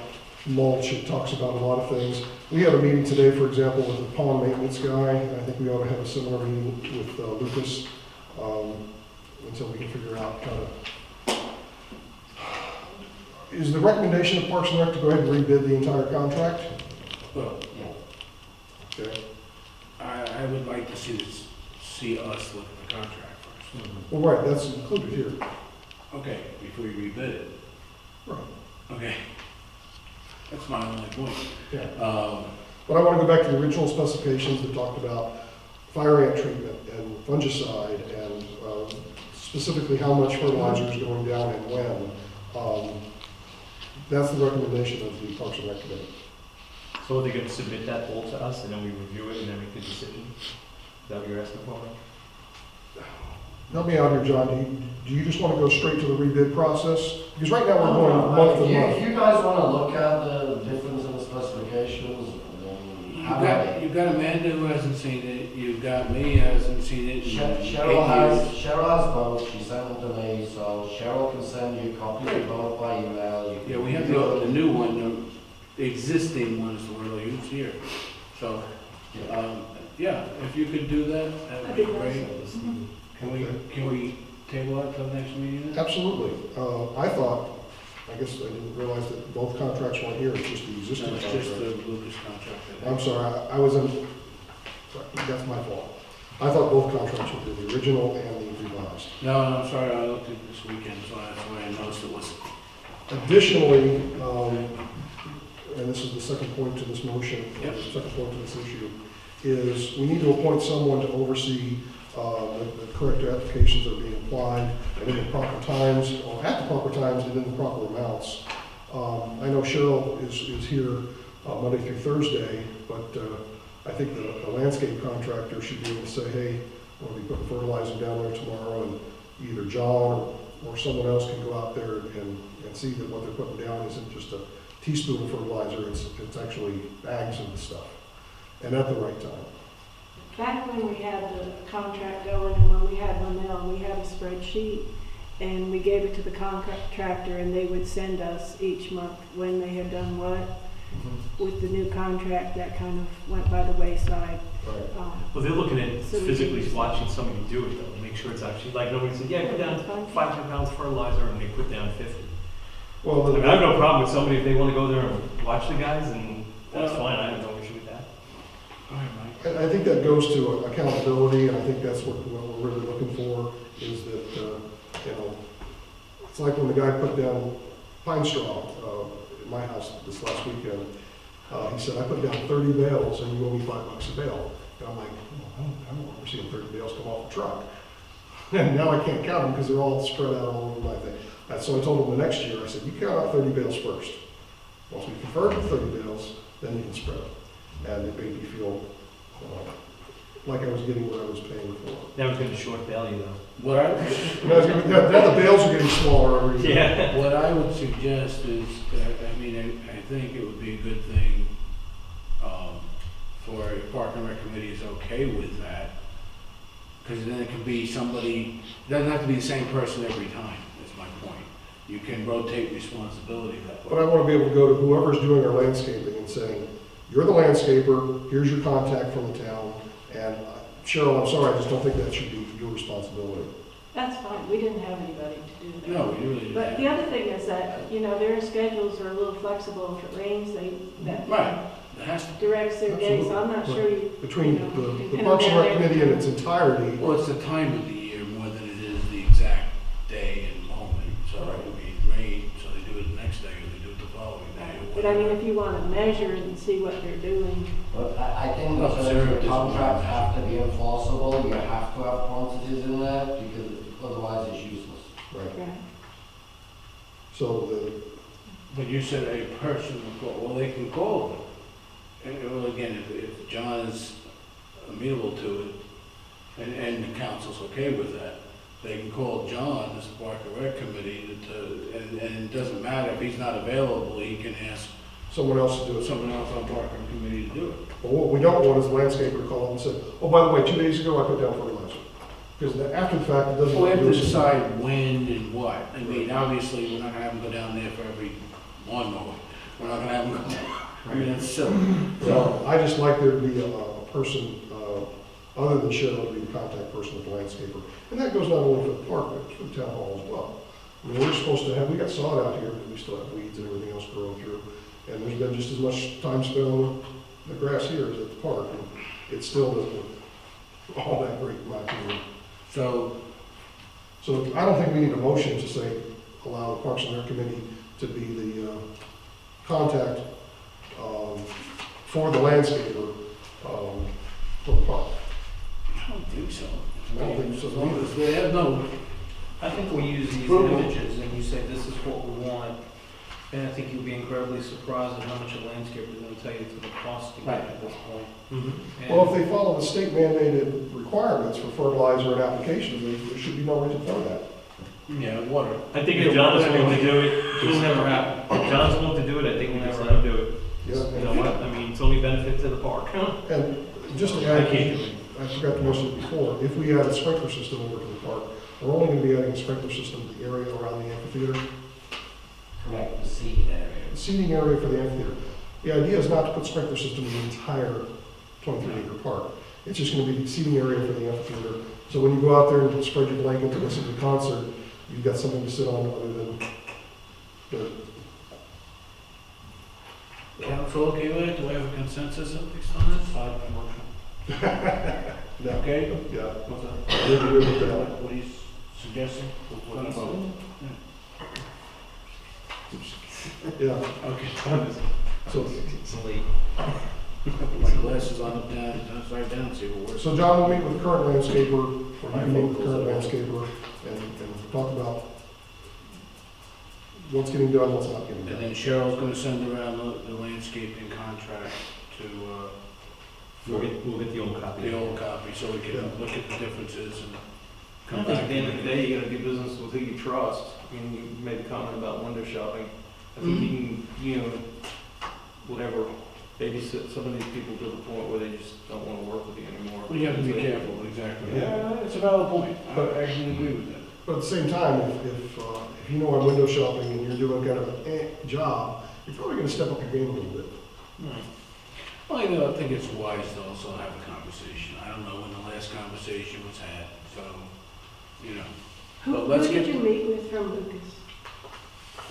mulch, it talks about a lot of things. We had a meeting today, for example, with the pond maintenance guy, and I think we ought to have a similar meeting with Lucas. until we can figure out kind of. Is the recommendation of Parks and Rec to go ahead and rebid the entire contract? Well, Okay. I would like to see us look at the contract first. Well, right, that's included here. Okay, before you rebid it. Right. Okay. That's my only point. Yeah. Um, But I want to go back to the original specifications that talked about fire ant treatment and fungicide and specifically how much fertilizer is going down and when. That's the recommendation of the Parks and Rec Committee. So are they gonna submit that all to us, and then we review it, and then make the decision? Is that what you're asking for, Mike? Help me out here, John. Do you just want to go straight to the rebid process? Because right now we're going month to If month. you guys want to look at the difference in the specifications, then you've got Amanda who hasn't seen it, you've got me who hasn't seen it. Cheryl has both, she sent them to me, so Cheryl can send you copies of both by email. Yeah, we have the new one, the existing one is the word I use here. So, yeah, if you could do that, that would be great. Can we table that till next meeting? Absolutely. I guess I didn't realize that both contracts weren't here, it's just the existing No, it's just the contract. Lucas contract. I think. I'm sorry, I was in, sorry, that's my fault. I thought both contracts were here, the original and the revised. No, I'm sorry, I looked at this weekend, so that's why I noticed it was. Additionally, and this is the second point to this motion, Yep. the second point to this issue, is we need to appoint someone to oversee the correct applications that are being applied and in the proper times, or at the proper times and in the proper amounts. I know Cheryl is here Monday through Thursday, but I think the landscape contractor should be able to say, hey, we'll be putting fertilizer down there tomorrow, and either John or someone else can go out there and see that what they're putting down isn't just a teaspoon of fertilizer, it's actually bags of the stuff, and at the right time. Back when we had the contract going and when we had Linnell, we had a spreadsheet and we gave it to the contractor and they would send us each month when they had done what. With the new contract, that kind of went by the wayside. Right. Well, they're looking at So we physically can- watching somebody do it, though, make sure it's actually, like, nobody said, yeah, put down That's fine. 500 pounds fertilizer, and they put down 50. Well, I mean, I have no problem with somebody, if they wanna go there and watch the guys, and that's fine, I have no issue with that. All right, Mike. I think that goes to accountability, and I think that's what we're really looking for, is that, it's like when the guy put down pine straw in my house this last weekend. He said, I put down 30 bales, and you owe me $5 a bale. And I'm like, I don't remember seeing 30 bales come off a truck. And now I can't count them because they're all spread out all over my thing. So I told him the next year, I said, you count out 30 bales first. Once we convert to 30 bales, then you can spread them. And it made me feel like I was getting what I was paying for. That was gonna short value, though. What I, Now the bales are getting smaller every year. Yeah. what I would suggest is, I think it would be a good thing, for if Park and Rec Committee is okay with that, because then it can be somebody, it doesn't have to be the same person every time, is my point. You can rotate responsibility that But way. I want to be able to go to whoever's doing our landscaping and saying, you're the landscaper, here's your contact from the town, and Cheryl, I'm sorry, I just don't think that should be your responsibility. That's fine, we didn't have anybody to do that. No, we really But the didn't. other thing is that, their schedules are a little flexible. If it rains, that Right, it has to, directs their day, so I'm not sure you. Between you know, the pin Parks them and down Rec Committee in its entirety, well, it's the time of the year more than it is the exact day and moment. So it would be rain, so they do it the next day, or they do it the following day. or But I mean, whatever. if you want to measure and see what they're doing. But I think No, the zero terms of doesn't contract matter. have to be enforceable, you have to have quantities in there, because otherwise it's useless. right, Right. so But you said a person will call, well, they can call them. And, well, again, if John is amenable to it, and the council's okay with that, they can call John, as the Park and Rec Committee, and it doesn't matter, if he's not available, he can ask someone else to do it. someone else on Park and Committee to do it. But what we don't want is the landscaper to call up and say, oh, by the way, 2 days ago I put down fertilizer. Because after the fact, it doesn't. We have to decide when and what. I mean, obviously, we're not gonna have them go down there for every lawnmower. We're not gonna have them go, I mean, that's silly. So I just like there to be a person other than Cheryl to be the contact person with the landscaper. And that goes not only for the park, but for the town hall as well. I mean, we're supposed to have, we got sod out here, but we still have weeds and everything else growing through. And there's been just as much time spent on the grass here as at the park, and it still doesn't look all that great, in my opinion. So, So I don't think we need a motion to say, allow the Parks and Rec Committee to be the contact for the landscaper for the park. I don't think so. I don't think so As long either. as they have no, I think we use these Approval. images and you say this is what we want, and I think you'll be incredibly surprised at how much a landscaper is gonna tell you to the cost to get at this point. And- Well, if they follow the state mandated requirements for fertilizer and applications, there should be no reason for that. yeah, water. I think if John's willing to do it, It'll never happen. if John's willing to do it, I think we can Never let him do it. Yeah. You know what, I mean, it's only benefit to the park. And just to I add, can't do it. I forgot to mention it before, if we add a sprinkler system over to the park, we're only gonna be adding a sprinkler system to the area around the amphitheater, Correct, the seating area. the seating area for the amphitheater. The idea is not to put sprinkler system in the entire 23-acre park. It's just gonna be the seating area for the amphitheater. So when you go out there and spread your blanket to listen to the concert, you've got something to sit on other than the Council okay with it? Do we have a consensus at least on this? no. Okay? Yeah. What's that? They're good with that. What are you suggesting? What about? Yeah, Okay. so, My glasses on up down, upside down, see what works. so John will meet with the current landscaper, or you can meet with the current landscaper, and talk about what's getting done, what's not getting And done. then Cheryl's gonna send around the landscaping contract to, We'll get the old copy. the old copy, so we can Yeah. look at the differences and I come think back. at the end of the day, you gotta do business with who you trust. I mean, you made a comment about window shopping. I think you can, you know, whatever, babysit some of these people to the point where they just don't wanna work with you anymore. Well, you have to be careful, exactly. Yeah, it's a valid point. I actually agree with that. But at the same time, if you know I'm window shopping and you're doing kind of an job, you're probably gonna step up your game a little bit. Well, you know, I think it's wise to also have a conversation. I don't know when the last conversation was had, so, you know. Who, But let's who did get- you meet with from Lucas?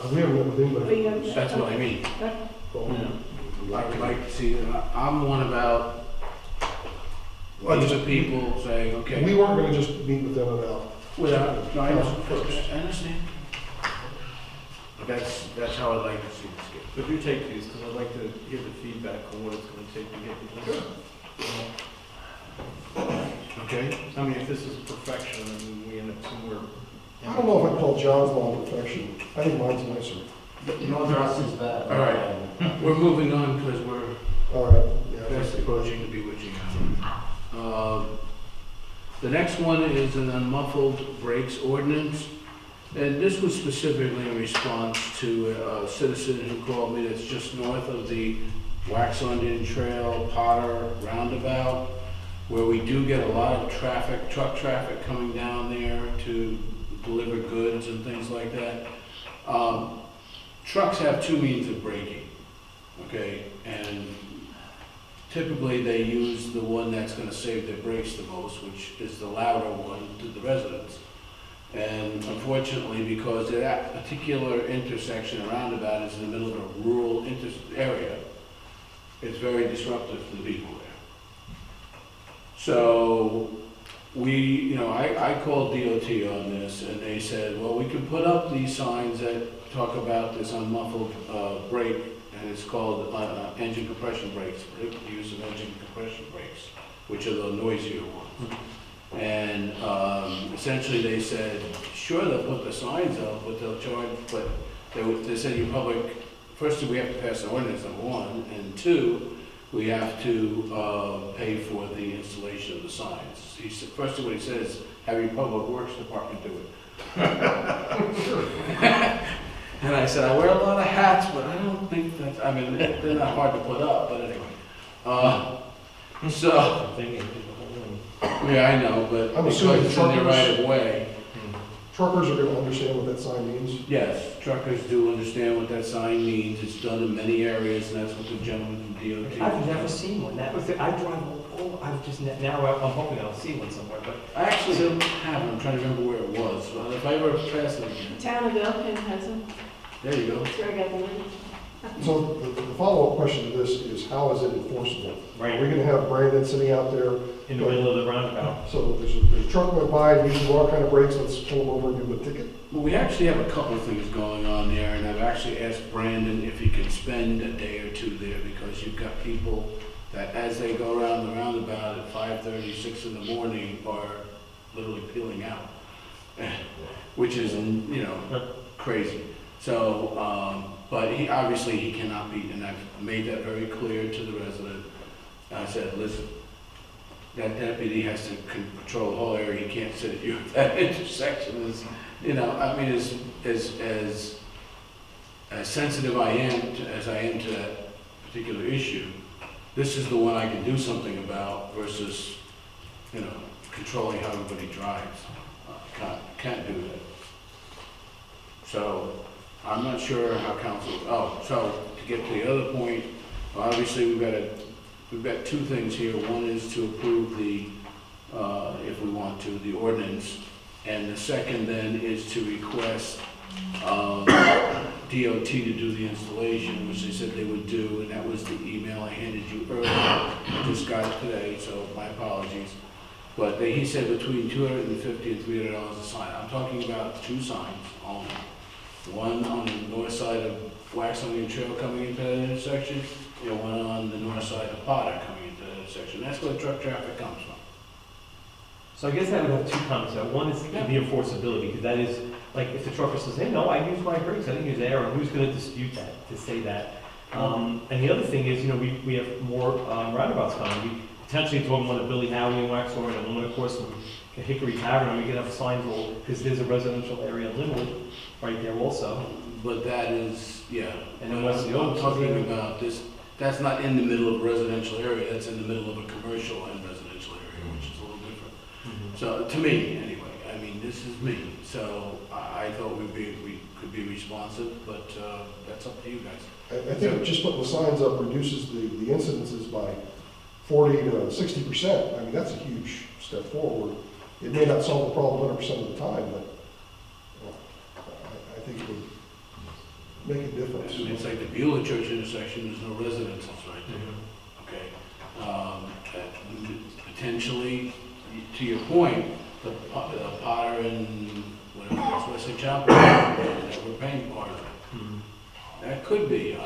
We haven't met with Oh, anybody. you haven't- That's what I mean. Okay. I would like to see, I'm one about these are people saying, okay. We weren't gonna just meet with them about. Without, no, I Council know, first. I understand. That's how I'd like to see this get. But do take these, because I'd like to hear the feedback on what it's gonna take to get these. Okay? I mean, if this is perfection, and we end up somewhere. I don't know if I'd call John's lawn perfection. I think mine's nicer. Yours is better. All right. We're moving on because we're All right. fast Yeah. approaching the bewitching hour. The next one is an unmuffled brakes ordinance. And this was specifically in response to a citizen who called me that's just north of the Waxahachie Trail Potter roundabout, where we do get a lot of traffic, truck traffic coming down there to deliver goods and things like that. Trucks have two means of braking, okay? And typically they use the one that's gonna save their brakes the most, which is the louder one to the residents. And unfortunately, because that particular intersection roundabout is in the middle of a rural area, it's very disruptive to the people there. So I called DOT on this and they said, well, we can put up these signs that talk about this unmuffled brake, and it's called engine compression brakes, the use of engine compression brakes, which are the noisier ones. And essentially they said, sure, they'll put the signs up, but they'll charge, but they said first we have to pass an ordinance, number one, and two, we have to pay for the installation of the signs. He said, first what he said is, have your public works department do it. And I said, I wear a lot of hats, but I don't think that, I mean, they're not hard to put up, but anyway. So, yeah, I know, but I'm because assuming it's in their truckers- right of way. Truckers are gonna understand what that sign means. Yes, truckers do understand what that sign means. It's done in many areas, and that's what the gentleman from DOT. I've never seen one. That was, I drive all I've just, now I'm hoping I'll see one somewhere, but I actually have it, I'm trying to remember where it was, but if I ever pass it again. The town of Elkin has them. There you go. That's where I got the ordinance. So the follow-up question to this is, how is it enforceable? Right. Are we gonna have Brandon sitting out there? in the middle of the roundabout. So there's a truck went by, and uses the wrong kind of brakes, let's pull him over and give him a ticket? Well, we actually have a couple of things going on there, and I've actually asked Brandon if he can spend a day or two there, because you've got people that as they go around the roundabout at 5:30, 6 in the morning are literally peeling out, which is, crazy. So, but he, obviously he cannot be, and I've made that very clear to the resident. I said, listen, that deputy has to patrol the whole area, he can't sit at you at that intersection. Is, I mean, as sensitive as I am to that particular issue, this is the one I can do something about versus, controlling how everybody drives. Can't do that. So, I'm not sure how council, so to get to the other point, obviously we've got two things here. One is to approve the, if we want to, the ordinance. And the second then is to request DOT to do the installation, which they said they would do, and that was the email I handed you earlier. I just got it today, so my apologies. But he said between $250 and $300 a sign. I'm talking about two signs only. One on the north side of Waxahachie Trail coming into that intersection, and one on the north side of Potter coming into that intersection. That's where truck traffic comes from. So I guess I would have two comments. One is the enforceability, because that is, like, if the trucker says, hey, no, I used my brakes, I didn't use air, and who's going to dispute that, to say that? And the other thing is, we have more roundabouts coming. We potentially talking about Billy Howie and Waxhaw, and one, of course, in Hickory Tavern, and we could have a sign roll, because there's a residential area in Linwood right there also. But that is, And then Wesley I'm Oaks is talking there. about this, that's not in the middle of a residential area, that's in the middle of a commercial and residential area, which is a little different. So, to me, anyway, I mean, this is me, so I thought we could be responsive, but that's up to you guys. I think just putting the signs up reduces the incidences by 40 to 60%. I mean, that's a huge step forward. It may not solve the problem 100% of the time, but I think it would make a difference. It's like the Beulah Church intersection, there's no residences right there, okay? Potentially, to your point, the Potter and whatever, it's Wesley Chapel, that we're paying part of it. That could be,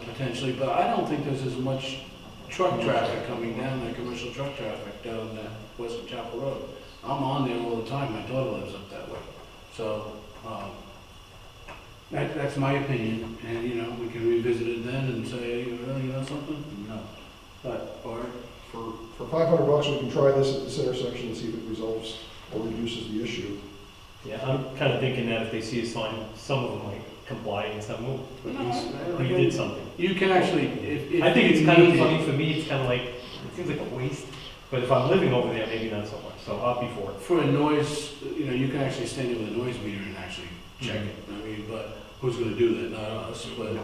potentially, but I don't think there's as much truck traffic coming down there, commercial truck traffic down that Wesley Chapel Road. I'm on there all the time, my daughter lives up that way. So, that's my opinion, and, we can revisit it then and say, really, something? No. But, or, For $500, we can try this at this intersection and see if it resolves or reduces the issue. Yeah, I'm kind of thinking that if they see a sign, some of them might comply and say, well, we did something. you can actually, if I think you it's kind of need it- funny for me, it's kind of like, it seems like a waste, but if I'm living over there, maybe not so much, so I'll be for it. For a noise, you can actually stand there with a noise meter and actually check it. I mean, but who's gonna do that? Not us, but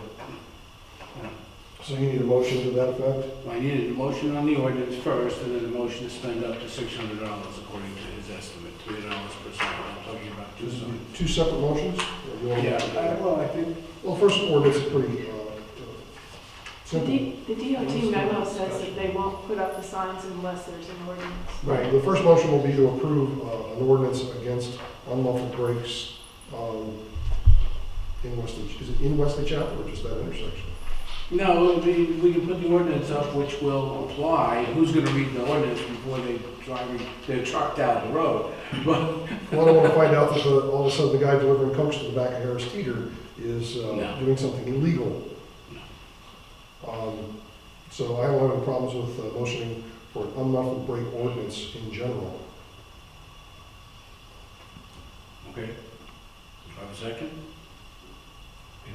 So you need a motion to that effect? I needed a motion on the ordinance first, and then a motion to spend up to $600 according to his estimate, $300 per sign. I'm talking about two signs. Two separate motions? Or you want- I think. Well, first ordinance is pretty The simple. DOT memo says that they won't put up the signs unless there's an ordinance. Right, the first motion will be to approve an ordinance against unmuffled brakes in Wesley, is it in Wesley Chapel or just that intersection? No, we can put the ordinance up which will apply. Who's gonna read the ordinance before they drive their truck down the road? But Well, I don't want to find out that all of a sudden the guy delivering Cokes to the back of Harris Teeter is No. doing something illegal. So I don't have any problems with motioning for an unmuffled brake ordinance in general. Okay. Do I have a second?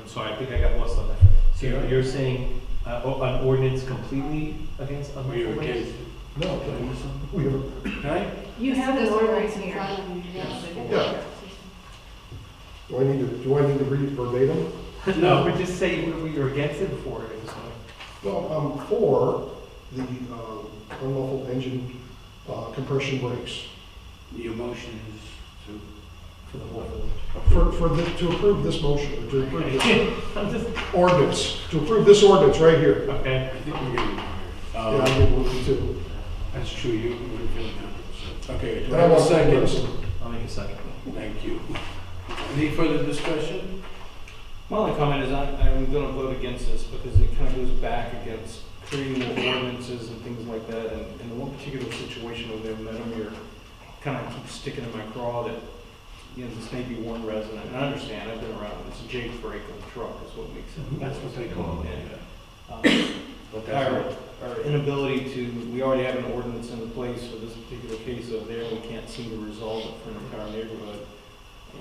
I'm sorry, I think I got lost on that. So you're saying an ordinance completely against Were you unlawful against? brakes? No, Did I miss something? we have, Okay? You have an This one ordinance right in here. front of you. Yeah. do I need to read it verbatim? No, but just say whether you're against it before it is. Well, I'm for the unmuffled engine compression brakes. Your motion is to, For the whole To approve this motion, or to approve this I'm just, ordinance, to approve this ordinance right here. okay. I think we're getting, Yeah, I get one too. that's true, you would feel confident. Okay, do And I I have a want second? second. I'll make a second. Thank you. Any further discussion? My only comment is I'm gonna vote against this because it kind of goes back against creating more ordinances and things like that. And in the one particular situation with them, Meadowmere kind of keeps sticking in my craw that, you know, this may be one resident. And I understand, I've been around, it's a Jake brake on the truck is what makes it. That's what they call it, But Our, that's our inability to, we already have an ordinance in place for this particular case over there, we can't seem to resolve it for an entire neighborhood. You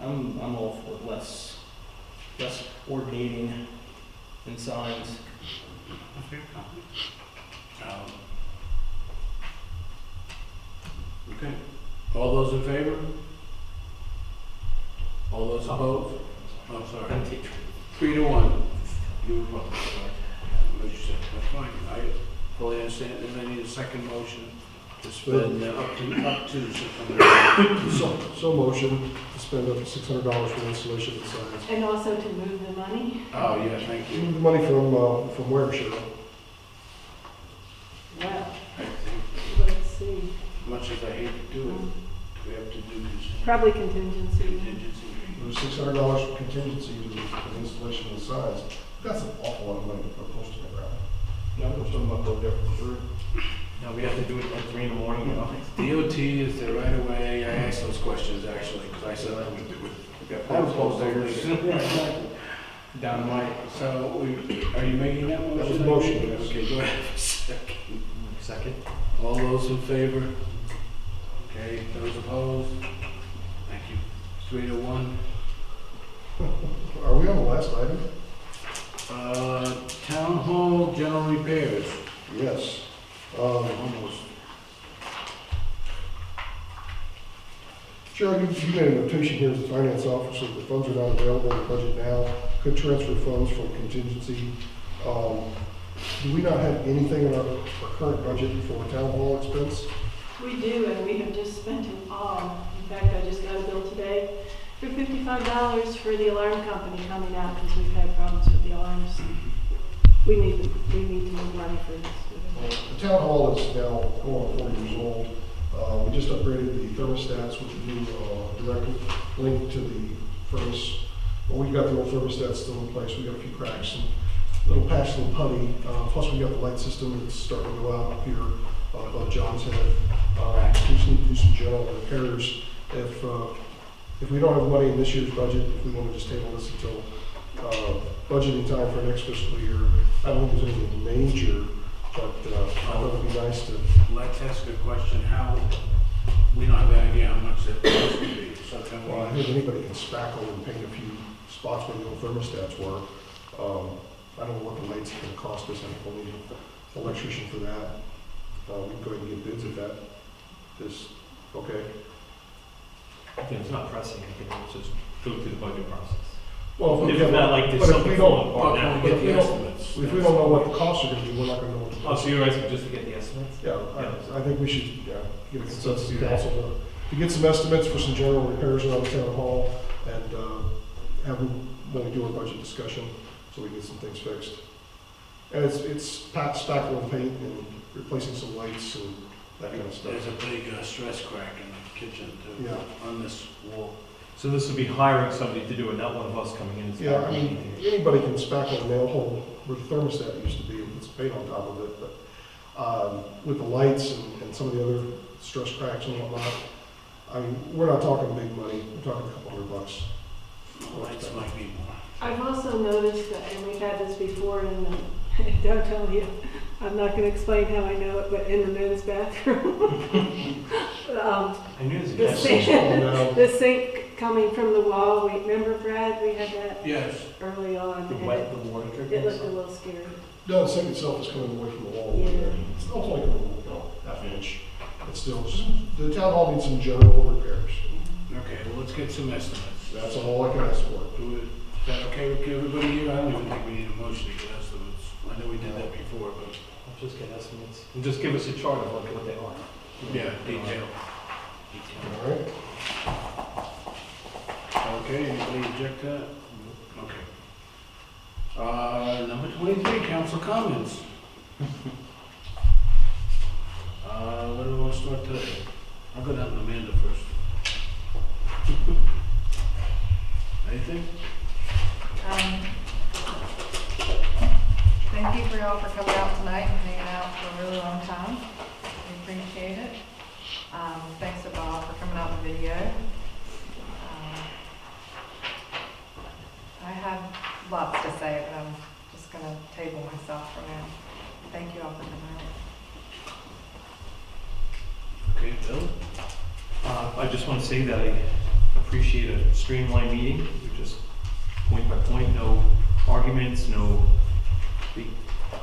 know, I'm all for less ordinating and signs. Okay. All those in favor? All those opposed? I'm sorry. 3-1. You were opposed. What you said, that's fine. I fully understand. And I need a second motion to spend up to $600. So motion to spend up to $600 for the installation of the signs. And also to move the money. Oh, yeah, thank you. The money from where, Cheryl? Well, I think, let's see. much as I hate to do it, we have to do this Probably contingency. contingency. There's $600 for contingency for the installation of the signs. That's an awful lot of money to put posted in the ground. No, we're talking about the difference. No, we have to do it at 3 in the morning, you know? DOT is the right of way. I asked those questions actually, because I said I would do it. I was Post posted. later. Yeah, exactly. Dynamite. So, are you making that motion? That was the motion, yes. Okay, do I have a second? Second. All those in favor? Okay, those opposed? Thank you. 3-1. Are we on the last item? Town hall general repairs. Yes. Almost. Cheryl, you made a notation here as the finance officer, the funds are not available in the budget now, could transfer funds from contingency. Do we not have anything in our current budget for town hall expense? We do, and we have just spent it all. In fact, I just got a bill today for $55 for the alarm company coming out because we've had problems with the alarms. We need to move money for this. The town hall is now going on 40 years old. We just upgraded the thermostats with a new direct link to the furnace. But we've got the old thermostats still in place. We've got a few cracks and little patch, little putty. Plus we got the light system that's starting to go out up here above John's head. We just need to do some general repairs. If we don't have money in this year's budget, if we want to just table this until budgeting time for next fiscal year, I don't think there's anything major, but I thought it'd be nice to. Let's ask a question, how, we don't have any idea how much that cost would be, so can Well, I we? think anybody can spackle and paint a few spots where the old thermostats were. I don't know what the lights are gonna cost us, I think we'll need an electrician for that. We can go ahead and get bids if that is okay. Again, it's not pressing, I think we'll just go through the budget process. Well, If it's not like there's but if something we falling don't, apart Can now. we get the estimates? if we don't know what the costs are gonna be, we're not gonna know what the Oh, costs so you're asking just to get the estimates? Yeah, Yeah. I think we should, get a consensus here Okay. also to get some estimates for some general repairs around the town hall and, have them when we do our budget discussion, so we get some things fixed. And it's spackle and paint and replacing some lights and that kind of stuff. There's a big stress crack in the kitchen too, Yeah. on this wall. So this would be hiring somebody to do it, not one of us coming in and Yeah, I starting mean, anything. anybody can spackle a nail hole where the thermostat used to be, and it's paint on top of it, but, with the lights and some of the other stress cracks and whatnot, I mean, we're not talking big money, we're talking a couple $100. The lights might be more. I've also noticed that, and we've had this before in the, don't tell you, I'm not gonna explain how I know it, but in the men's bathroom. I knew this The was sink, No. the sink coming from the wall, remember Brad, we had that Yes. early on. the and wet, the water It dripping. looked a little scary. No, the sink itself is coming away from the wall. Yeah. It's only coming, half an inch. It's still, just the town hall needs some general repairs. Okay, well, let's get some estimates. That's all I can ask for. Do it. Is that okay with everybody here? I don't even think we need a motion to get estimates. I know we did that before, but, I'll just get estimates, and just give us a chart of what they are. yeah, detail. All right. Okay, anybody object to that? Okay. Number 23, council comments. Where do we want to start today? I'll go down to Amanda first. Anything? Thank you for y'all for coming out tonight and hanging out for a really long time. We appreciate it. Thanks to Bob for coming out in the video. I have lots to say, but I'm just gonna table myself for now. Thank you all for coming out. Okay, Bill? I just want to say that I appreciate a streamlined meeting, We're just point by point, no arguments, no big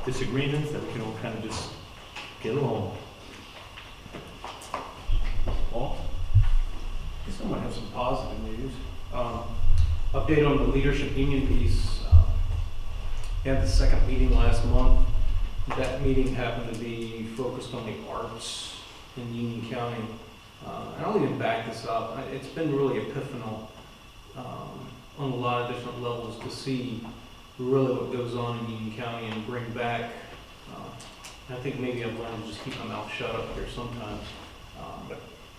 disagreements, that we can all kind of just get along. Paul? I guess I might have some positive news. Update on the leadership union piece. We had the second meeting last month. That meeting happened to be focused on the arts in Union County. And I'll even back this up. It's been really epiphanal on a lot of different levels to see really what goes on in Union County and bring back. I think maybe I've learned to just keep my mouth shut up here sometimes.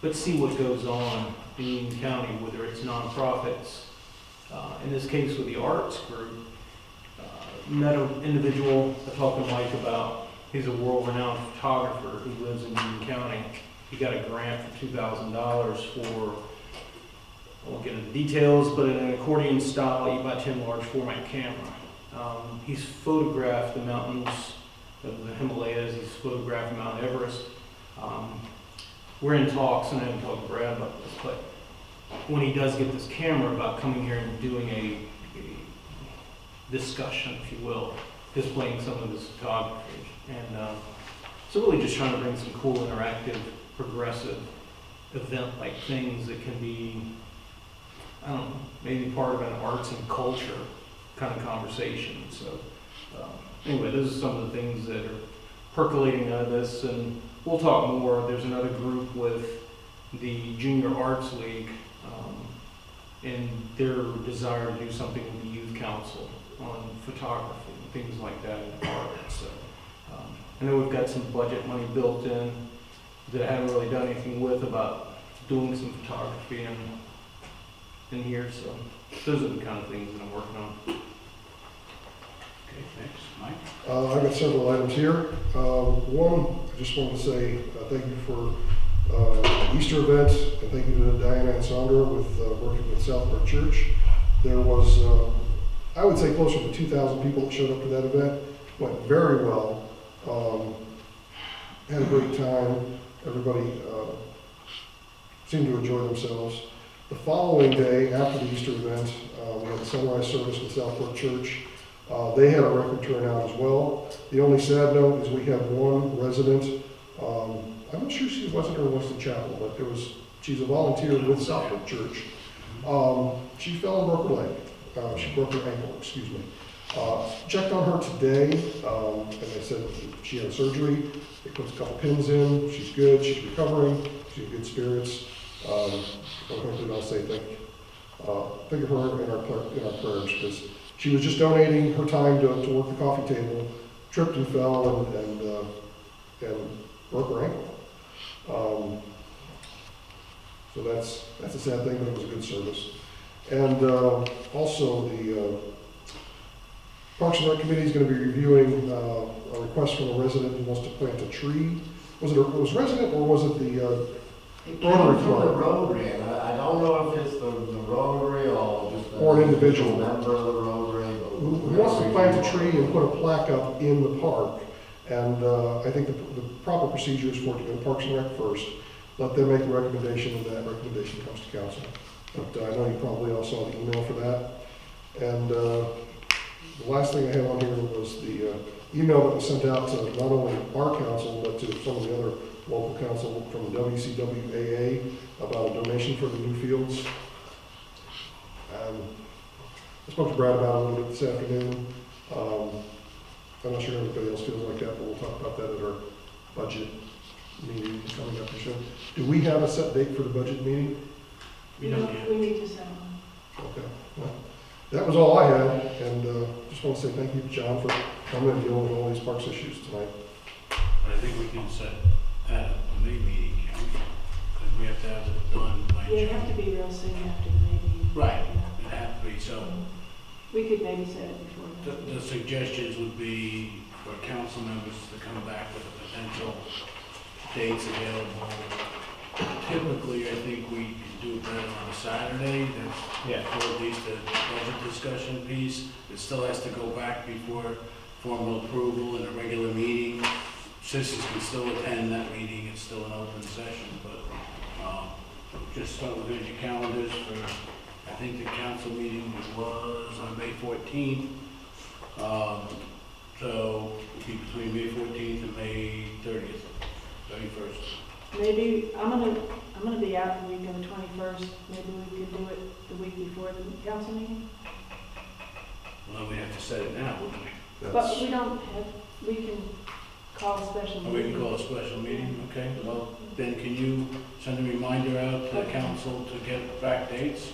But see what goes on in Union County, whether it's nonprofits. In this case with the arts group, met an individual I talked to Mike about. He's a world-renowned photographer who lives in Union County. He got a grant for $2,000 for, I won't get into details, but an accordion style 8x10 large format camera. He's photographed the mountains of the Himalayas. He's photographed Mount Everest. We're in talks, and I haven't talked to Brad about this, but when he does get this camera, about coming here and doing a discussion, if you will, displaying some of his photography. And so really just trying to bring some cool, interactive, progressive event-like things that can be, I don't know, maybe part of an arts and culture kind of conversation. So anyway, those are some of the things that are percolating out of this, and we'll talk more. There's another group with the Junior Arts League, and their desire to do something with the youth council on photography and things like that in the park. So I know we've got some budget money built in that I haven't really done anything with about doing some photography in here. So those are the kind of things that I'm working on. Okay, thanks. Mike? I've got several items here. One, I just wanted to say thank you for the Easter event, and thank you to Diana and Sandra with working with Southport Church. There was, I would say, closer to 2,000 people that showed up to that event. Went very well. Had a great time. Everybody seemed to enjoy themselves. The following day, after the Easter event, we had the sunrise service with Southport Church. They had a record turnout as well. The only sad note is we had one resident, I'm not sure she wasn't in Weston Chapel, but she's a volunteer with Southport Church. She fell and broke her leg. She broke her ankle, excuse me. Checked on her today, and they said she had surgery. They put a couple pins in. She's good. She's recovering. She's in good spirits. Hopefully I'll say thank you for her in our prayers, because she was just donating her time to work the coffee table, tripped and fell and broke her ankle. So that's a sad thing, but it was a good service. And also the Parks and Rec Committee is going to be reviewing a request from a resident who wants to plant a tree. Was it resident or was it the Rotary From the Rotary, and I don't know if it's the Rotary or just or an individual member of the Rotary. Who wants to plant a tree and put a plaque up in the park. And I think the proper procedure is for it to go to Parks and Rec first, let them make a recommendation, and that recommendation comes to council. But I know you probably all saw the email for that. And the last thing I have on here was the email that was sent out to not only our council, but to some of the other local council from the WCWAA about a donation for the new fields. I spoke to Brad about it a little bit this afternoon. I'm not sure everybody else feels like that, but we'll talk about that at our budget meeting coming up here soon. Do we have a set date for the budget meeting? We don't yet. We need to set one. Okay, well, that was all I had, and just want to say thank you, John, for coming and dealing with all these parks issues tonight. But I think we can set that at the May meeting, can't we? Because we have to have it done by Yeah, it'd have to June. be real soon after the meeting. Right, Yeah. it has to be, so We could maybe set it before the that. suggestions would be for council members to come back with potential dates available. Typically, I think we can do it better on a Saturday, that's for at least the budget discussion piece. It still has to go back before formal approval in a regular meeting. Citizens can still attend that meeting, it's still an open session, but, just start looking at your calendars for, I think the council meeting was on May 14th. So it'll be between May 14th and May 31st. Maybe, I'm gonna be out the week of the 21st. Maybe we could do it the week before the council meeting. Well, then we have to set it now, wouldn't we? But we don't have, we can call a special Or meeting. we can call a special meeting, okay? Well, then can you send a reminder out to the council to get back dates?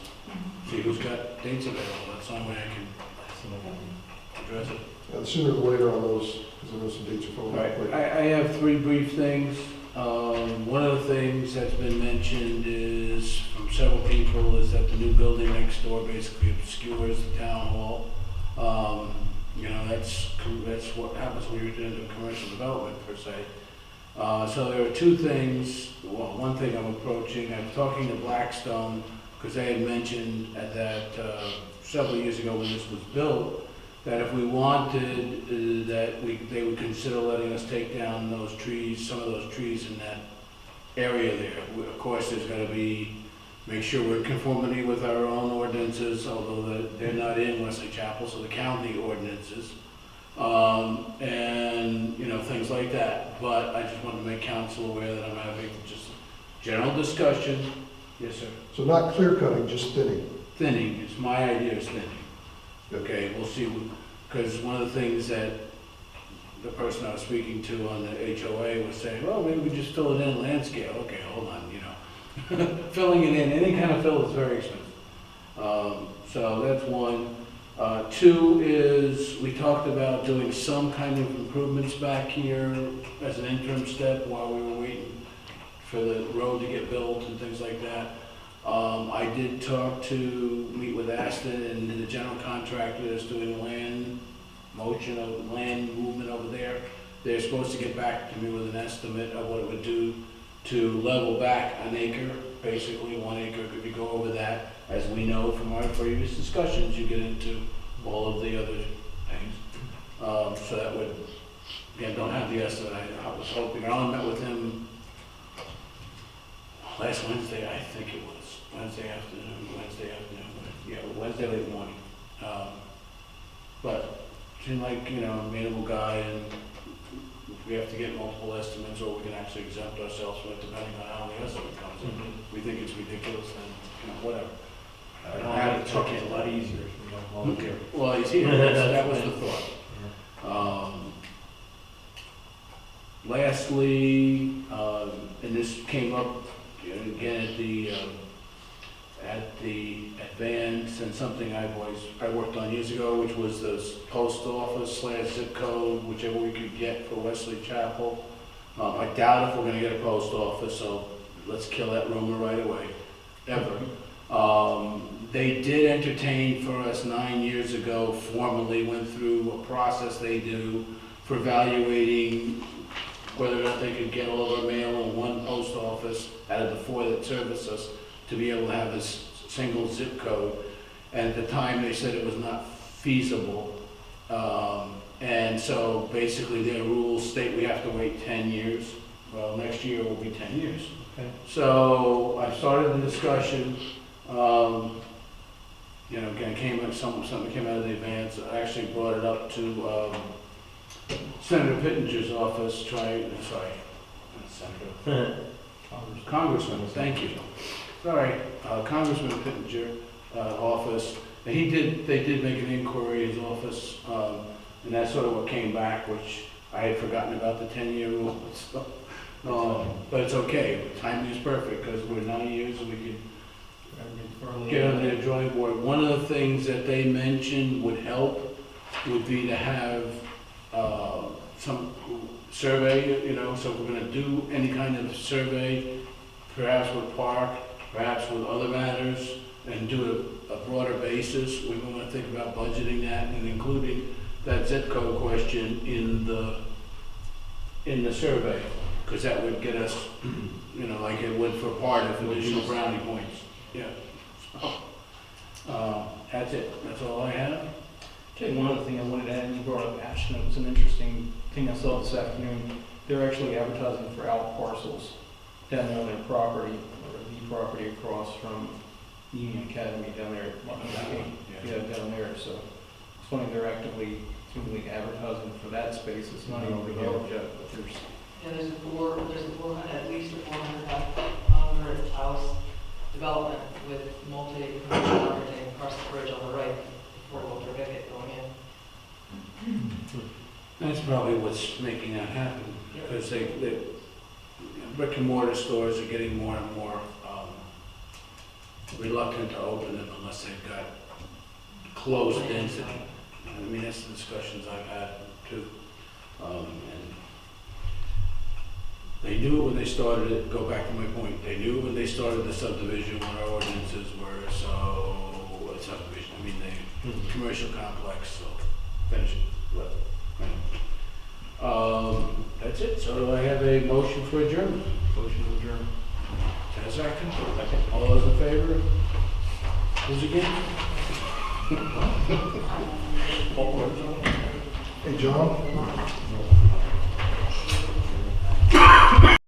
See who's got dates available, that's the only way I can address it. The sooner the later on those, because I know some dates are falling out quick. I have three brief things. One of the things that's been mentioned is, from several people, is that the new building next door basically obscures the town hall. You know, that's what happens when you're into commercial development per se. So there are two things. Well, one thing I'm approaching, I'm talking to Blackstone, because they had mentioned that several years ago when this was built, that if we wanted, they would consider letting us take down those trees, some of those trees in that area there. Of course, there's gotta be, make sure we're in conformity with our own ordinances, although they're not in Wesley Chapel, so the county ordinances. And, you know, things like that. But I just wanted to make council aware that I'm having just general discussion. Yes, sir. So not clear cutting, just thinning. Thinning, it's my idea is thinning. Okay, we'll see, because one of the things that the person I was speaking to on the HOA was saying, well, maybe we just fill it in landscape. Okay, hold on, you know. Filling it in, any kind of fill is very expensive. So that's one. Two is, we talked about doing some kind of improvements back here as an interim step while we were waiting for the road to get built and things like that. I did meet with Aston and the general contractor that's doing land movement over there. They're supposed to get back to me with an estimate of what it would do to level back an acre, basically 1 acre. If you go over that, as we know from our previous discussions, you get into all of the other things. So that would, again, don't have the estimate. I was hoping, I only met with him last Wednesday, I think it was. Wednesday afternoon, yeah, Wednesday late morning. But seemed like, you know, amenable guy, and if we have to get multiple estimates, or we can actually exempt ourselves from it depending on how the estimate comes in. If we think it's ridiculous, then, you know, whatever. I have to talk It's a lot easier if we don't volunteer. Well, he's here, that was the thought. Lastly, and this came up again at the advance, and something I worked on years ago, which was the post office / zip code, whichever we could get for Wesley Chapel. I doubt if we're gonna get a post office, so let's kill that rumor right away, ever. They did entertain for us 9 years ago, formally went through a process they do for evaluating whether or not they could get all of our mail in one post office out of the 4 that service us, to be able to have a single zip code. And at the time, they said it was not feasible. And so basically their rules state we have to wait 10 years. Well, next year will be 10 years. Okay. So I started the discussion, you know, again, something came out of the advance. I actually brought it up to Senator Pittenger's office, Congressman, thank you. Sorry, Congressman Pittenger office, And they did make an inquiry, his office, and that's sort of what came back, which I had forgotten about the 10-year rule, so. But it's okay, timing is perfect, because we're 9 years and we could get on the drawing board. One of the things that they mentioned would help would be to have, some survey, you know, so if we're gonna do any kind of survey, perhaps with park, perhaps with other matters, and do a broader basis, we want to think about budgeting that and including that zip code question in the survey, because that would get us, you know, like it would for part of additional brownie points. Yeah. So, that's it. That's all I have. Okay, one other thing I wanted to add, you brought up Ashton, it was an interesting thing I saw this afternoon. They're actually advertising for out parcels down there on their property, or the property across from Union Academy down there at Martin Luther King. Yeah, down there, so it's funny, they're actively, seemingly advertising for that space. It's not even developed yet, but there's. Yeah, there's at least a 400 house development with multi-commercial everything across the bridge on the right, before Walter Beckett going in. That's probably what's making that happen, because they brick and mortar stores are getting more and more reluctant to open them unless they've got close density. I mean, that's the discussions I've had too. And they knew when they started it, go back to my point, they knew when they started the subdivision what our ordinances were, so, subdivision, I mean, commercial complex, so, finish it, but, that's it, so do I have a motion for adjournment? Motion to adjourn. Is there a second? Second. All those in favor? Who's against? Hey, John,